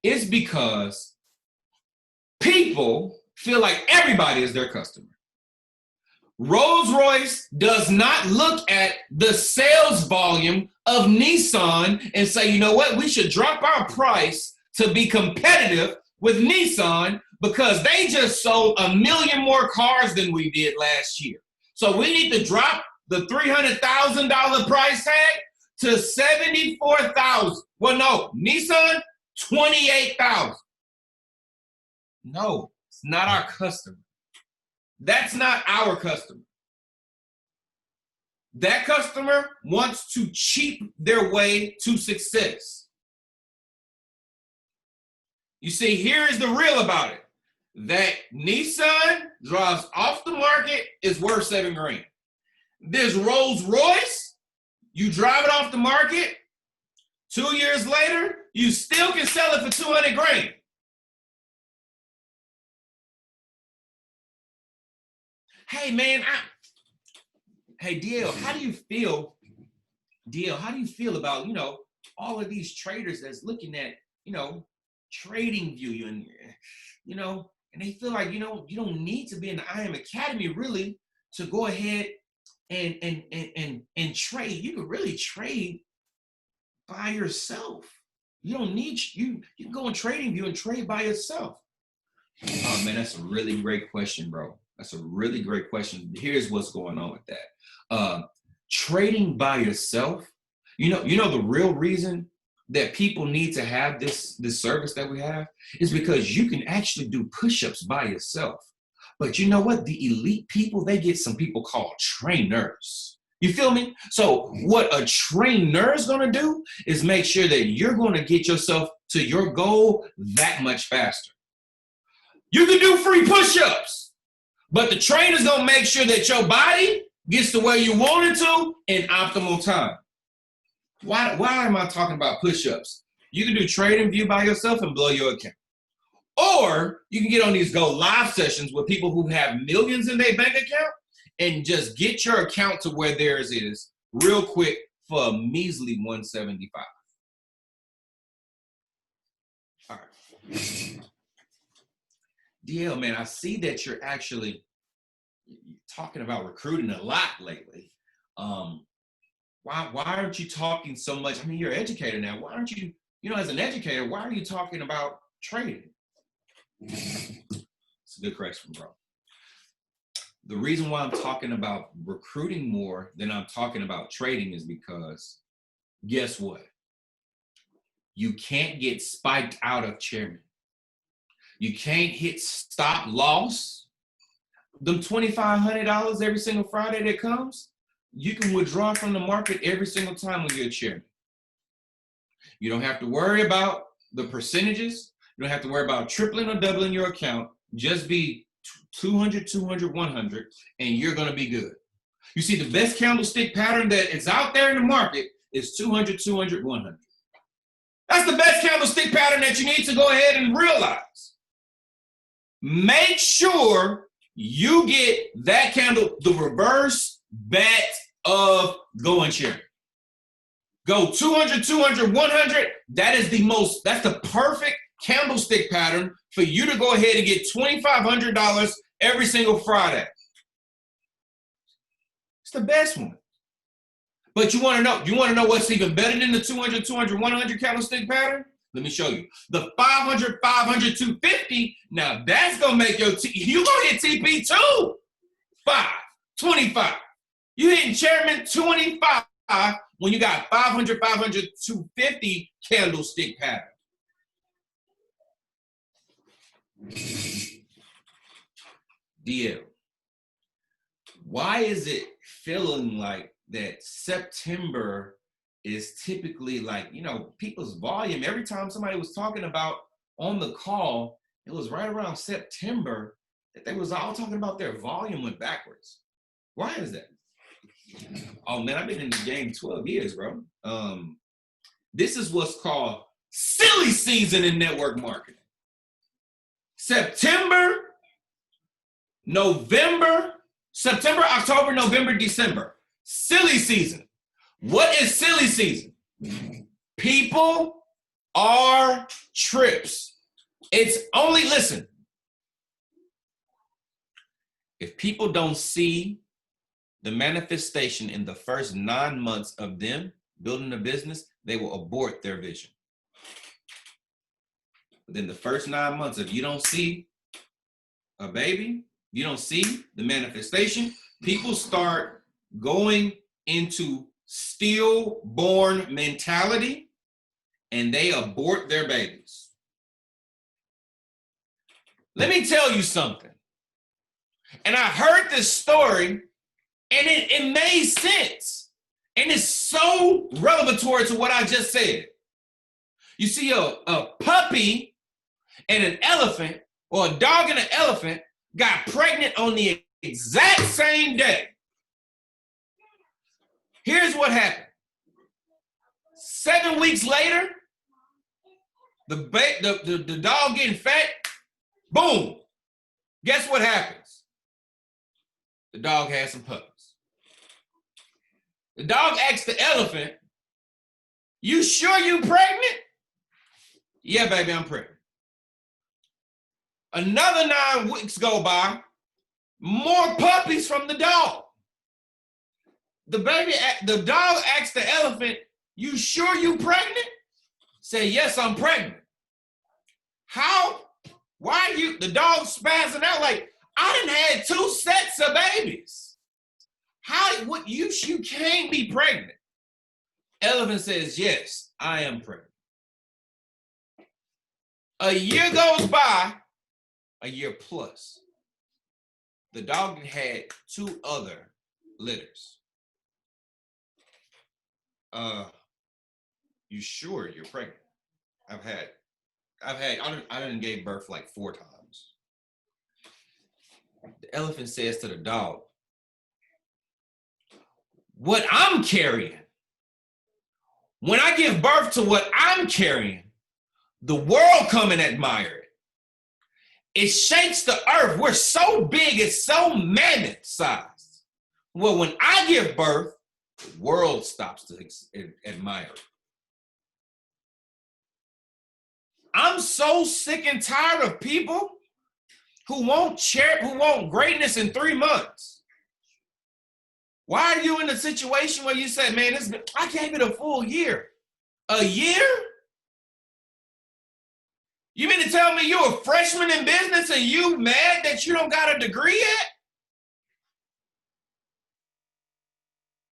It's because people feel like everybody is their customer. Rolls-Royce does not look at the sales volume of Nissan and say, you know what, we should drop our price to be competitive with Nissan because they just sold 1 million more cars than we did last year. So we need to drop the $300,000 price tag to $74,000. Well, no, Nissan, $28,000. No, it's not our customer. That's not our customer. That customer wants to cheap their way to success. You see, here is the real about it. That Nissan drives off the market is worth $7,000. This Rolls Royce, you drive it off the market, 2 years later, you still can sell it for $200,000. Hey man, hey DL, how do you feel? DL, how do you feel about, all of these traders that's looking at, TradingView and, and they feel like, you don't need to be in the IM Academy really to go ahead and trade. You can really trade by yourself. You don't need, you can go on TradingView and trade by yourself. Oh man, that's a really great question, bro. That's a really great question. Here's what's going on with that. Trading by yourself, you know the real reason that people need to have this service that we have is because you can actually do push-ups by yourself. But you know what? The elite people, they get some people called trainers. You feel me? So what a trainer is going to do is make sure that you're going to get yourself to your goal that much faster. You can do free push-ups. But the trainer's gonna make sure that your body gets to where you want it to in optimal time. Why am I talking about push-ups? You can do TradingView by yourself and blow your account. Or you can get on these go live sessions with people who have millions in their bank account and just get your account to where theirs is real quick for a measly $175. All right. DL, man, I see that you're actually talking about recruiting a lot lately. Why aren't you talking so much? I mean, you're an educator now. Why aren't you, as an educator, why are you talking about trading? It's a good question, bro. The reason why I'm talking about recruiting more than I'm talking about trading is because guess what? You can't get spiked out of chairman. You can't hit stop loss. Them $2,500 every single Friday that comes, you can withdraw from the market every single time when you're a chairman. You don't have to worry about the percentages. You don't have to worry about tripling or doubling your account. Just be 200, 200, 100, and you're going to be good. You see, the best candlestick pattern that is out there in the market is 200, 200, 100. That's the best candlestick pattern that you need to go ahead and realize. Make sure you get that candle, the reverse bet of going chairman. Go 200, 200, 100. That's the perfect candlestick pattern for you to go ahead and get $2,500 every single Friday. It's the best one. But you want to know what's even better than the 200, 200, 100 candlestick pattern? Let me show you. The 500, 500, 250. Now that's going to make your, you going to hit TP too. 5, 25. You hitting chairman 25 when you got 500, 500, 250 candlestick pattern. DL, why is it feeling like that September is typically like, people's volume, every time somebody was talking about on the call, it was right around September that they was all talking about their volume went backwards. Why is that? Oh man, I've been in the game 12 years, bro. This is what's called silly season in network marketing. September, October, November, December. Silly season. What is silly season? People are trips. It's only, listen, if people don't see the manifestation in the first 9 months of them building a business, they will abort their vision. Within the first 9 months, if you don't see a baby, you don't see the manifestation, people start going into stillborn mentality and they abort their babies. Let me tell you something. And I heard this story and it made sense. And it's so revelatory to what I just said. You see a puppy and an elephant, or a dog and an elephant, got pregnant on the exact same day. Here's what happened. 7 weeks later, the dog getting fat, boom. Guess what happens? The dog had some puppies. The dog asked the elephant, "You sure you pregnant?" "Yeah, baby, I'm pregnant." Another 9 weeks go by, more puppies from the dog. The dog asked the elephant, "You sure you pregnant?" Say, "Yes, I'm pregnant." How? Why the dog spazzing out like, "I done had 2 sets of babies. You can't be pregnant." Elephant says, "Yes, I am pregnant." A year goes by, a year plus. The dog had 2 other litters. You sure you're pregnant? I done gave birth like 4 times. The elephant says to the dog, "What I'm carrying, when I give birth to what I'm carrying, the world come and admire it. It shakes the earth. We're so big, it's so mammoth sized. Well, when I give birth, the world stops to admire it." I'm so sick and tired of people who want greatness in 3 months. Why are you in a situation where you say, "Man, I gave it a full year"? A year? You mean to tell me you're a freshman in business and you mad that you don't got a degree yet?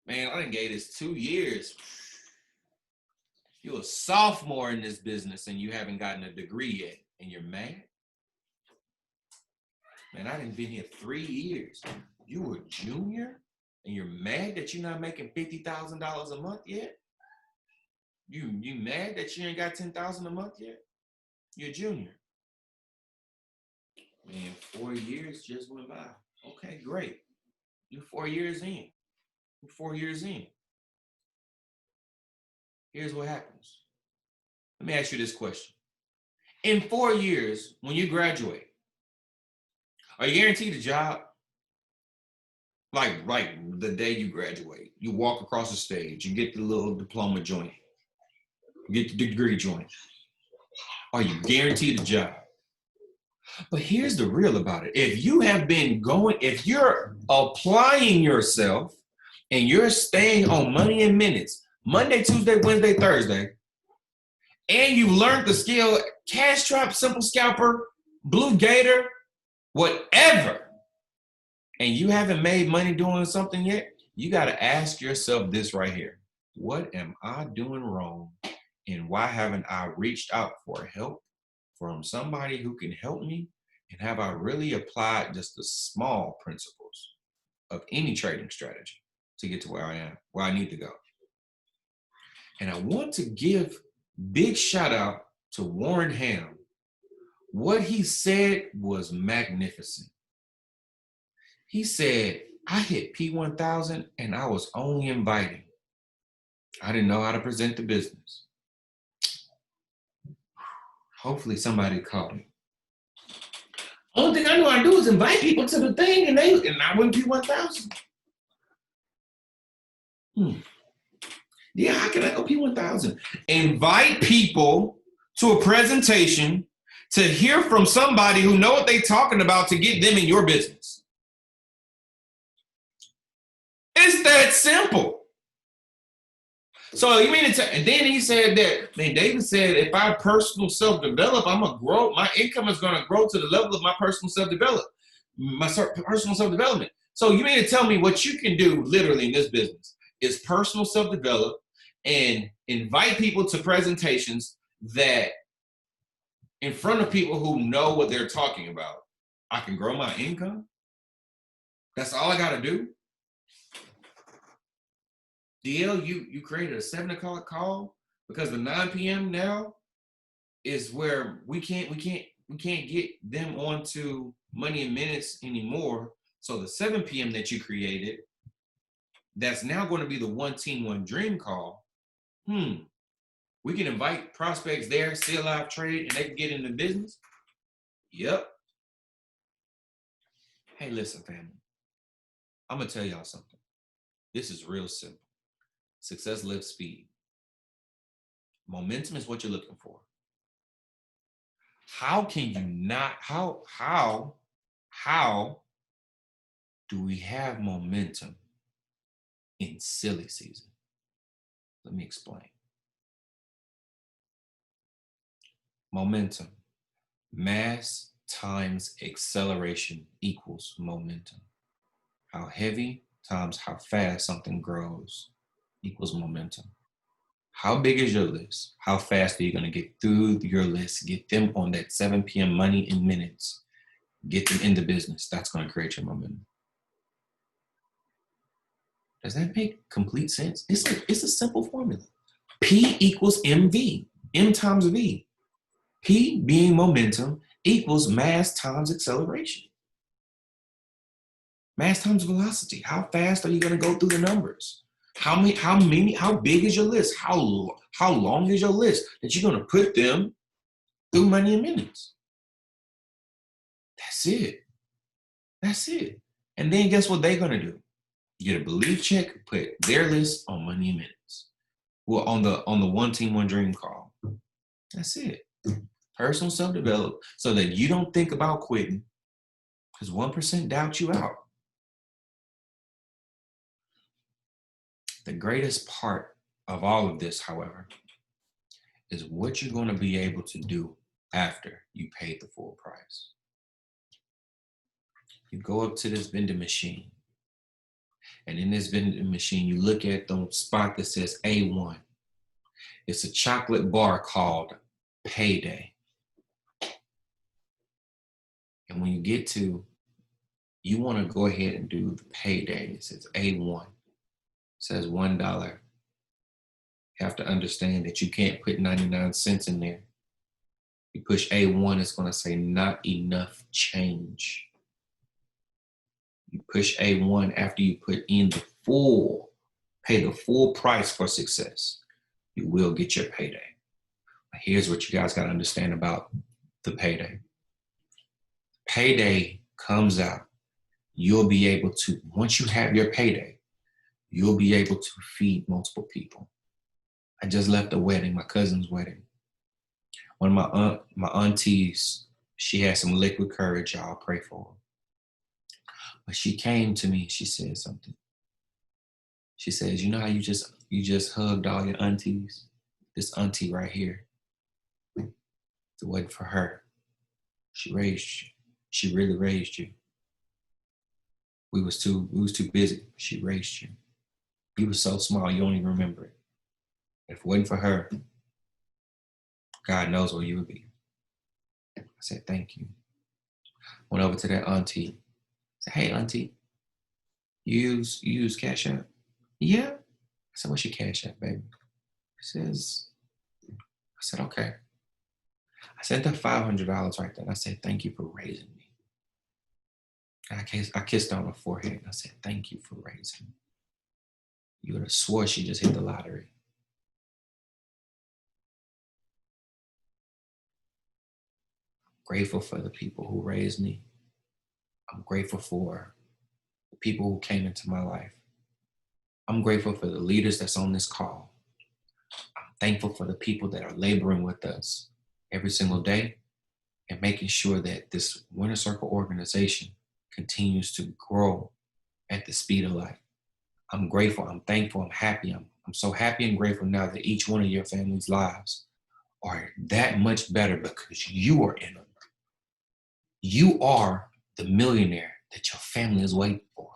Man, I done gave this 2 years. You're a sophomore in this business and you haven't gotten a degree yet and you're mad? Man, I done been here 3 years. You were a junior And you're mad that you're not making $50,000 a month yet? You mad that you ain't got $10,000 a month yet? You're a junior. Man, 4 years just went by. Okay, great. You're 4 years in. You're 4 years in. Here's what happens. Let me ask you this question. In 4 years, when you graduate, are you guaranteed a job? Like the day you graduate, you walk across the stage, you get the little diploma joint, you get the degree joint. Are you guaranteed a job? But here's the real about it. If you're applying yourself and you're staying on money and minutes, Monday, Tuesday, Wednesday, Thursday, and you've learned the skill, cash trap, simple scalper, blue gator, whatever, and you haven't made money doing something yet, you got to ask yourself this right here. What am I doing wrong? And why haven't I reached out for help from somebody who can help me? And have I really applied just the small principles of any trading strategy to get to where I am, where I need to go? And I want to give big shout out to Warren Ham. What he said was magnificent. He said, I hit P1000 and I was only inviting. I didn't know how to present the business. Hopefully somebody caught it. Only thing I know how to do is invite people to the thing and I went P1000. Yeah, how can I go P1000? Invite people to a presentation to hear from somebody who know what they're talking about to get them in your business. It's that simple. So you mean to, and then he said that, man, David said, if I personal self-develop, I'm gonna grow, my income is gonna grow to the level of my personal self-development. So you mean to tell me what you can do literally in this business is personal self-develop and invite people to presentations that in front of people who know what they're talking about, I can grow my income? That's all I gotta do? DL, you created a 7 o'clock call because the 9 p.m. now is where we can't get them onto money in minutes anymore. So the 7 p.m. that you created, that's now going to be the one team, one dream call. We can invite prospects there, see a live trade, and they can get into business. Yep. Hey, listen, family. I'm gonna tell y'all something. This is real simple. Success lives speed. Momentum is what you're looking for. How can you not, how do we have momentum in silly season? Let me explain. Momentum, mass times acceleration equals momentum. How heavy times how fast something grows equals momentum. How big is your list? How fast are you going to get through your list? Get them on that 7 p.m. money in minutes. Get them into business. That's going to create your momentum. Does that make complete sense? It's a simple formula. P equals MV, M times V. P being momentum equals mass times acceleration. Mass times velocity. How fast are you going to go through the numbers? How big is your list? How long is your list that you're going to put them through money in minutes? That's it. That's it. And then guess what they're going to do? You get a belief check, put their list on money in minutes. Well, on the one team, one dream call. That's it. Personal self-develop so that you don't think about quitting because 1% doubt you out. The greatest part of all of this, however, is what you're going to be able to do after you paid the full price. You go up to this vending machine, and in this vending machine, you look at the spot that says A1. It's a chocolate bar called Payday. And when you get to you want to go ahead and do the payday. It says A1. It says $1. You have to understand that you can't put 99 cents in there. You push A1, it's going to say not enough change. You push A1 after you put in the full, pay the full price for success. You will get your payday. Here's what you guys got to understand about the payday. Payday comes out. You'll be able to, once you have your payday, you'll be able to feed multiple people. I just left a wedding, my cousin's wedding. One of my aunties, she had some liquid courage, y'all pray for her. But she came to me, she said something. She says, you know how you just hugged all your aunties? This auntie right here, it wasn't for her. She raised you. She really raised you. We was too busy. She raised you. You were so small, you don't even remember it. If it wasn't for her, God knows where you would be. I said, thank you. Went over to that auntie. Said, hey, auntie, you use Cash App? Yeah. I said, what's your Cash App, baby? She says, I said, okay. I sent her $500 right there. And I said, thank you for raising me. And I kissed her on the forehead and I said, thank you for raising me. You would have swore she just hit the lottery. Grateful for the people who raised me. I'm grateful for the people who came into my life. I'm grateful for the leaders that's on this call. I'm thankful for the people that are laboring with us every single day and making sure that this Winner Circle organization continues to grow at the speed of light. I'm grateful, I'm thankful, I'm happy. I'm so happy and grateful now that each one of your family's lives are that much better because you are in them. You are the millionaire that your family is waiting for.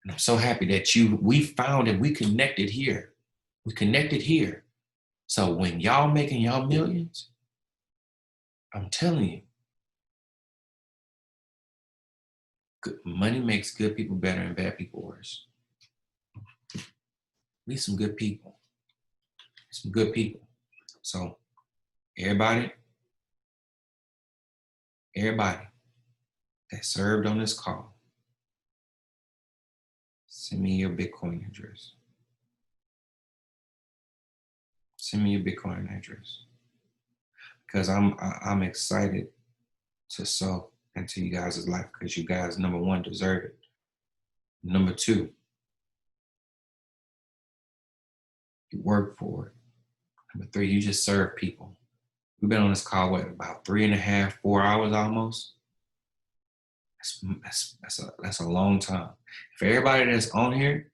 And I'm so happy that we found and we connected here. We connected here. So when y'all making y'all millions, I'm telling you, good money makes good people better and bad people worse. We some good people. Some good people. So everybody that served on this call, send me your Bitcoin address. Send me your Bitcoin address. Because I'm excited to sow into you guys' life because you guys, number one, deserve it. Number two, you work for it. Number three, you just serve people. We've been on this call, about 3.5, 4 hours almost? That's a long time. For everybody that's on here,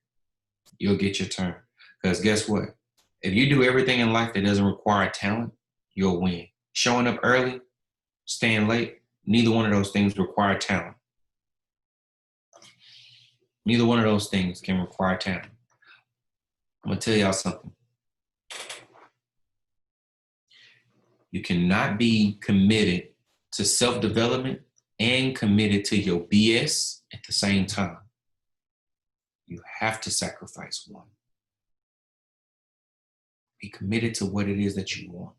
you'll get your turn. Because guess what? If you do everything in life that doesn't require talent, you'll win. Showing up early, staying late, neither one of those things require talent. Neither one of those things can require talent. I'm going to tell y'all something. You cannot be committed to self-development and committed to your BS at the same time. You have to sacrifice one. Be committed to what it is that you want.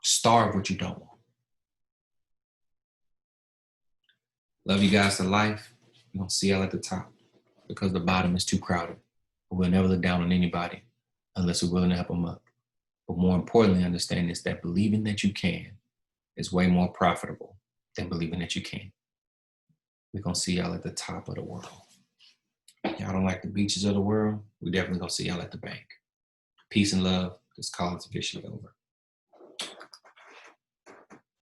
Starve what you don't want. Love you guys to life. We're going to see y'all at the top because the bottom is too crowded. But we'll never look down on anybody unless we're willing to help them up. But more importantly, understand is that believing that you can is way more profitable than believing that you can. We're going to see y'all at the top of the world. Y'all don't like the beaches of the world? We're definitely going to see y'all at the bank. Peace and love. This call is officially over.